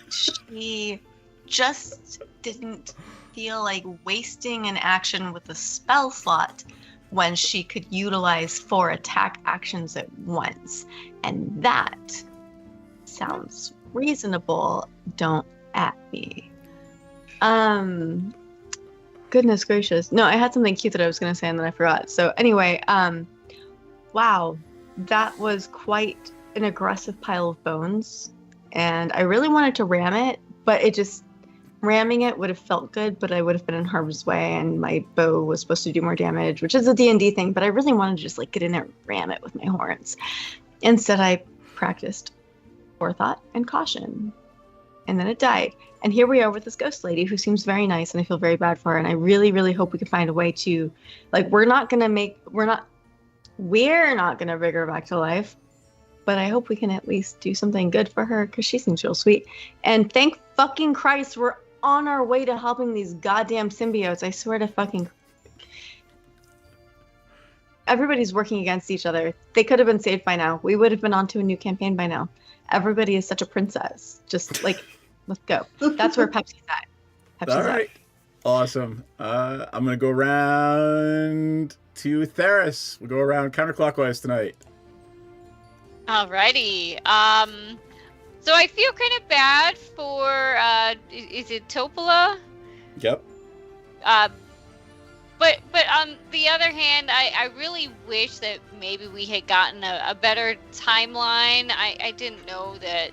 She just didn't feel like wasting an action with a spell slot when she could utilize 4 attack actions at once. And that sounds reasonable. Don't at me. Goodness gracious. No, I had something cute that I was going to say and then I forgot. So anyway, wow, that was quite an aggressive pile of bones. And I really wanted to ram it, but ramming it would have felt good, but I would have been in harm's way, and my bow was supposed to do more damage, which is a D&D thing, but I really wanted to just like get in there and ram it with my horns. Instead, I practiced forethought and caution, and then it died. And here we are with this ghost lady who seems very nice, and I feel very bad for her, and I really, really hope we can find a way to, like, we're not gonna bring her back to life, but I hope we can at least do something good for her, because she seems real sweet. And thank fucking Christ, we're on our way to helping these goddamn symbiotes. I swear to fucking... Everybody's working against each other. They could have been saved by now. We would have been on to a new campaign by now. Everybody is such a princess. Just, like, let's go. That's where Pepsi's at. Pepsi's All right. Awesome. I'm going to go around to Theris. We'll go around counterclockwise tonight. Alrighty. So I feel kind of bad for, is it Topola? Yep. But on the other hand, I really wish that maybe we had gotten a better timeline. I didn't know that,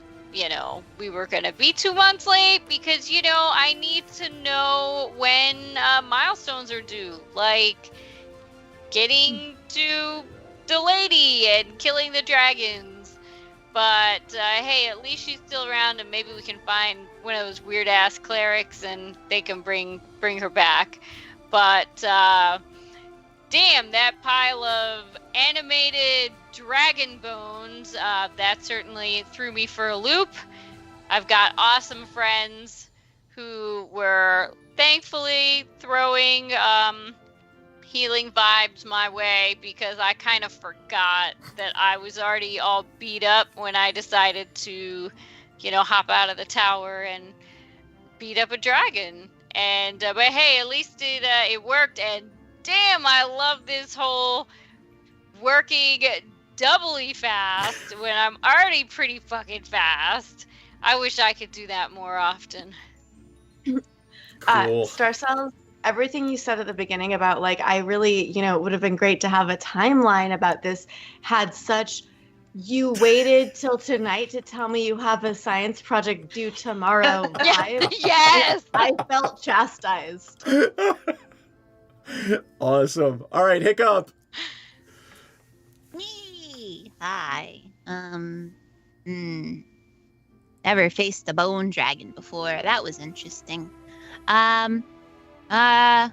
we were going to be 2 months late because, I need to know when milestones are due. Like getting to the lady and killing the dragons. But hey, at least she's still around, and maybe we can find one of those weird ass clerics, and they can bring her back. But damn, that pile of animated dragon bones, that certainly threw me for a loop. I've got awesome friends who were thankfully throwing healing vibes my way because I kind of forgot that I was already all beat up when I decided to, hop out of the tower and beat up a dragon. And but hey, at least it worked. And damn, I love this whole working doubly fast when I'm already pretty fucking fast. I wish I could do that more often. Cool. Star Cells, everything you said at the beginning about I really, it would have been great to have a timeline about this had such, you waited till tonight to tell me you have a science project due tomorrow vibe. Yes! I felt chastised. Awesome. All right, Hiccup. Me. Hi. Never faced a bone dragon before. That was interesting. Not a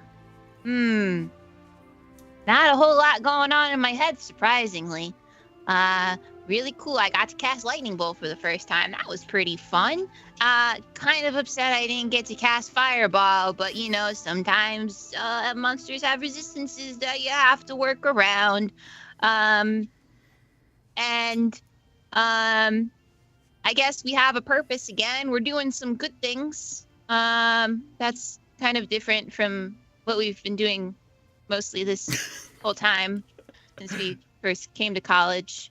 whole lot going on in my head, surprisingly. Really cool. I got to cast Lightning Bolt for the first time. That was pretty fun. Kind of upset I didn't get to cast Fireball, but sometimes monsters have resistances that you have to work around. I guess we have a purpose again. We're doing some good things. That's kind of different from what we've been doing mostly this whole time since we first came to college.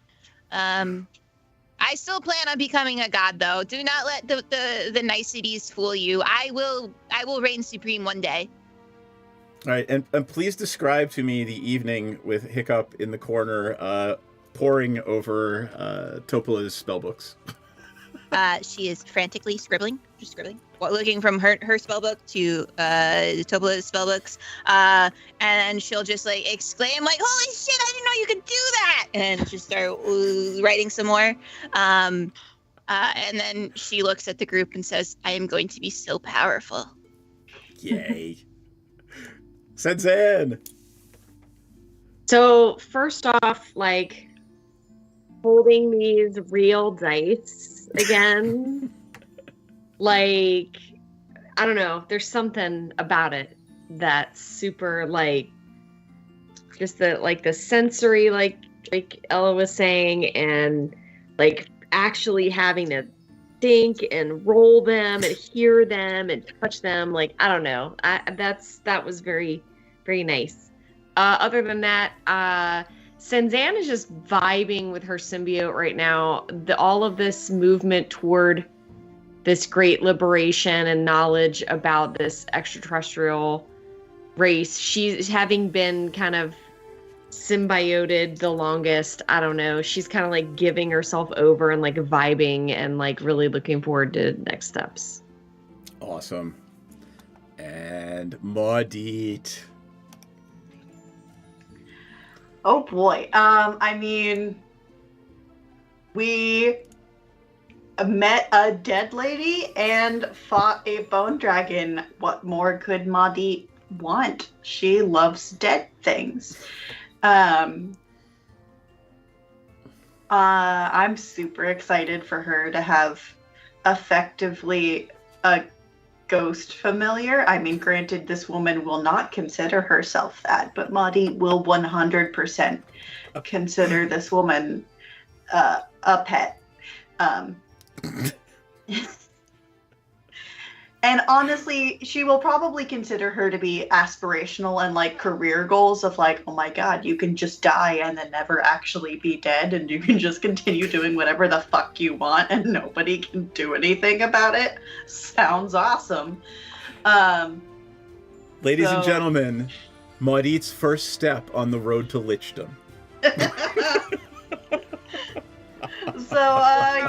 I still plan on becoming a god, though. Do not let the niceties fool you. I will reign supreme one day. All right, and please describe to me the evening with Hiccup in the corner, poring over Topola's spellbooks. She is frantically scribbling, looking from her spellbook to Topola's spellbooks, and she'll just exclaim "Holy shit! I didn't know you could do that!" and just start writing some more. And then she looks at the group and says, "I am going to be so powerful." Yay! Senzan. So first off, holding these real dice again, I don't know, there's something about it that's super just the sensory, like Ella was saying, and actually having to think and roll them and hear them and touch them. I don't know, that was very, very nice. Other than that, Senzan is just vibing with her symbiote right now. All of this movement toward this great liberation and knowledge about this extraterrestrial race. She's having been kind of symbioted the longest. I don't know. She's kind of giving herself over and vibing and really looking forward to next steps. Awesome. And Maudit. Oh boy. We met a dead lady and fought a bone dragon. What more could Maudit want? She loves dead things. I'm super excited for her to have effectively a ghost familiar. Granted, this woman will not consider herself that, but Maudit will 100% consider this woman a pet. And honestly, she will probably consider her to be aspirational and career goals of oh my god, you can just die and then never actually be dead, and you can just continue doing whatever the fuck you want and nobody can do anything about it. Sounds awesome. Ladies and gentlemen, Maudit's first step on the road to lichdom.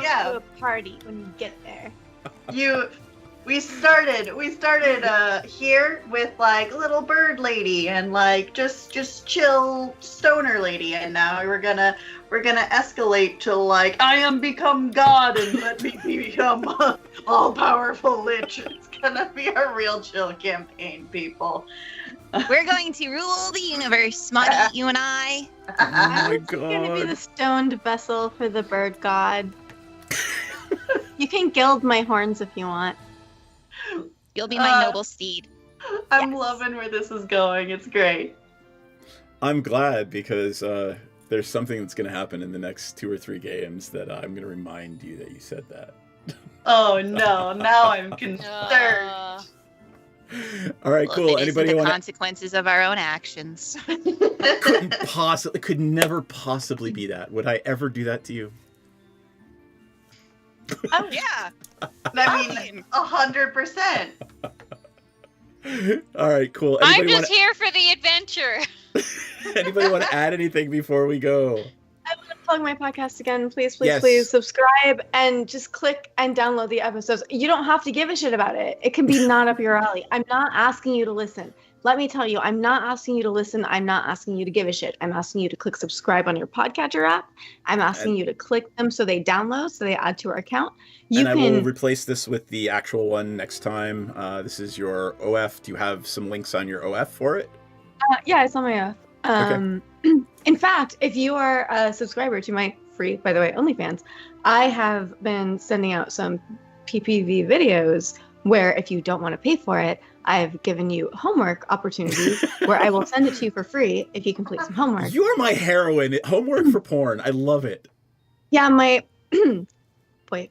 Yeah, a party when you get there. We started here with little bird lady and just chill stoner lady, and now we're gonna escalate to I am become god and let me become all powerful lich. It's gonna be a real chill campaign, people. We're going to rule the universe, Smutty, you and I. Oh my god. Gonna be the stoned vessel for the bird god. You can gild my horns if you want. You'll be my noble steed. I'm loving where this is going. It's great. I'm glad because there's something that's going to happen in the next 2 or 3 games that I'm going to remind you that you said that. Oh no! Now I'm concerned. All right, Well, cool. if it isn't Anybody the want? consequences of our own actions. Could never possibly be that. Would I ever do that to you? Oh yeah. I mean, 100%. All right, cool. I'm Anybody just here for the adventure. Anybody want to add anything before we go? I want to plug my podcast again. Please, Yes. please subscribe and just click and download the episodes. You don't have to give a shit about it. It can be not up your alley. I'm not asking you to listen. Let me tell you, I'm not asking you to listen. I'm not asking you to give a shit. I'm asking you to click subscribe on your podcatcher app. I'm asking you to click them so they download, so they add to our account. I will replace this with the actual one next time. This is your OF. Do you have some links on your OF for it? Yeah, it's on my OF. In fact, if you are a subscriber to my free, by the way, OnlyFans, I have been sending out some PPV videos where if you don't want to pay for it, I've given you homework opportunities where I will send it to you for free if you complete some homework. You're my heroine. Homework for porn. I love it. Yeah, my boy,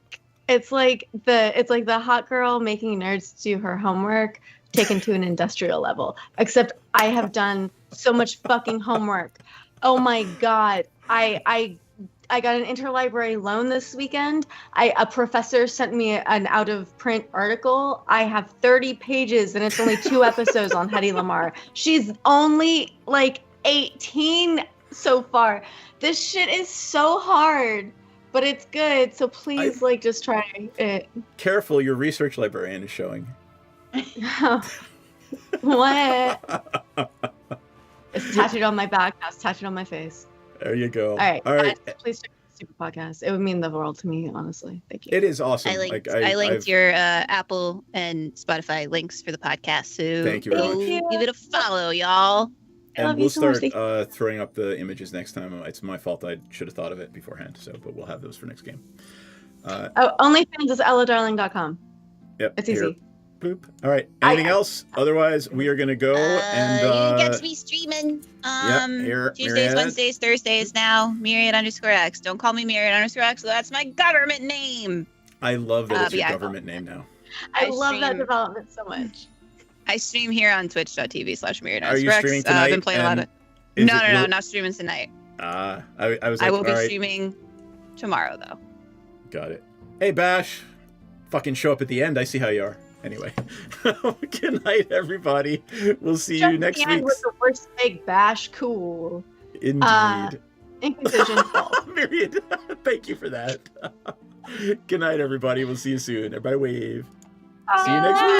it's like the hot girl making nerds do her homework taken to an industrial level. Except I have done so much fucking homework. Oh my god. I got an interlibrary loan this weekend. A professor sent me an out-of-print article. I have 30 pages, and it's only 2 episodes on Hedy Lamarr. She's only, like, 18 so far. This shit is so hard, but it's good, so please, just try it. Careful, your research librarian is showing. What? It's tattooed on my back. Now it's tattooed on my face. There you go. All right. Guys, please check out the Super Podcast. It would mean the world to me, honestly. Thank you. It is awesome. I linked your Apple and Spotify links for the podcast, so Thank you very much. give it a follow, y'all. And we'll start throwing up the images next time. It's my fault. I should have thought of it beforehand. But we'll have those for next game. OnlyFans is elladarling.com. Yep. It's easy. Boop. All right. Anything else? Otherwise, we are going to go and. You get to be streaming. Tuesdays, Myriad. Wednesdays, Thursdays now. Myriad_X. Don't call me Myriad_X. That's my government name. I love that it's your government name now. I love that development so much. I stream here on twitch.tv/Myriad_X. Are you streaming tonight? I've been playing a lot of. No, not streaming tonight. I was. I will be streaming tomorrow though. Got it. Hey Bash, fucking show up at the end. I see how you are. Anyway, good night, everybody. We'll see you next week. With the worst big bash, cool. Indeed. Inquisition full. Myriad, thank you for that. Good night, everybody. We'll see you soon. Everybody wave. See you next week.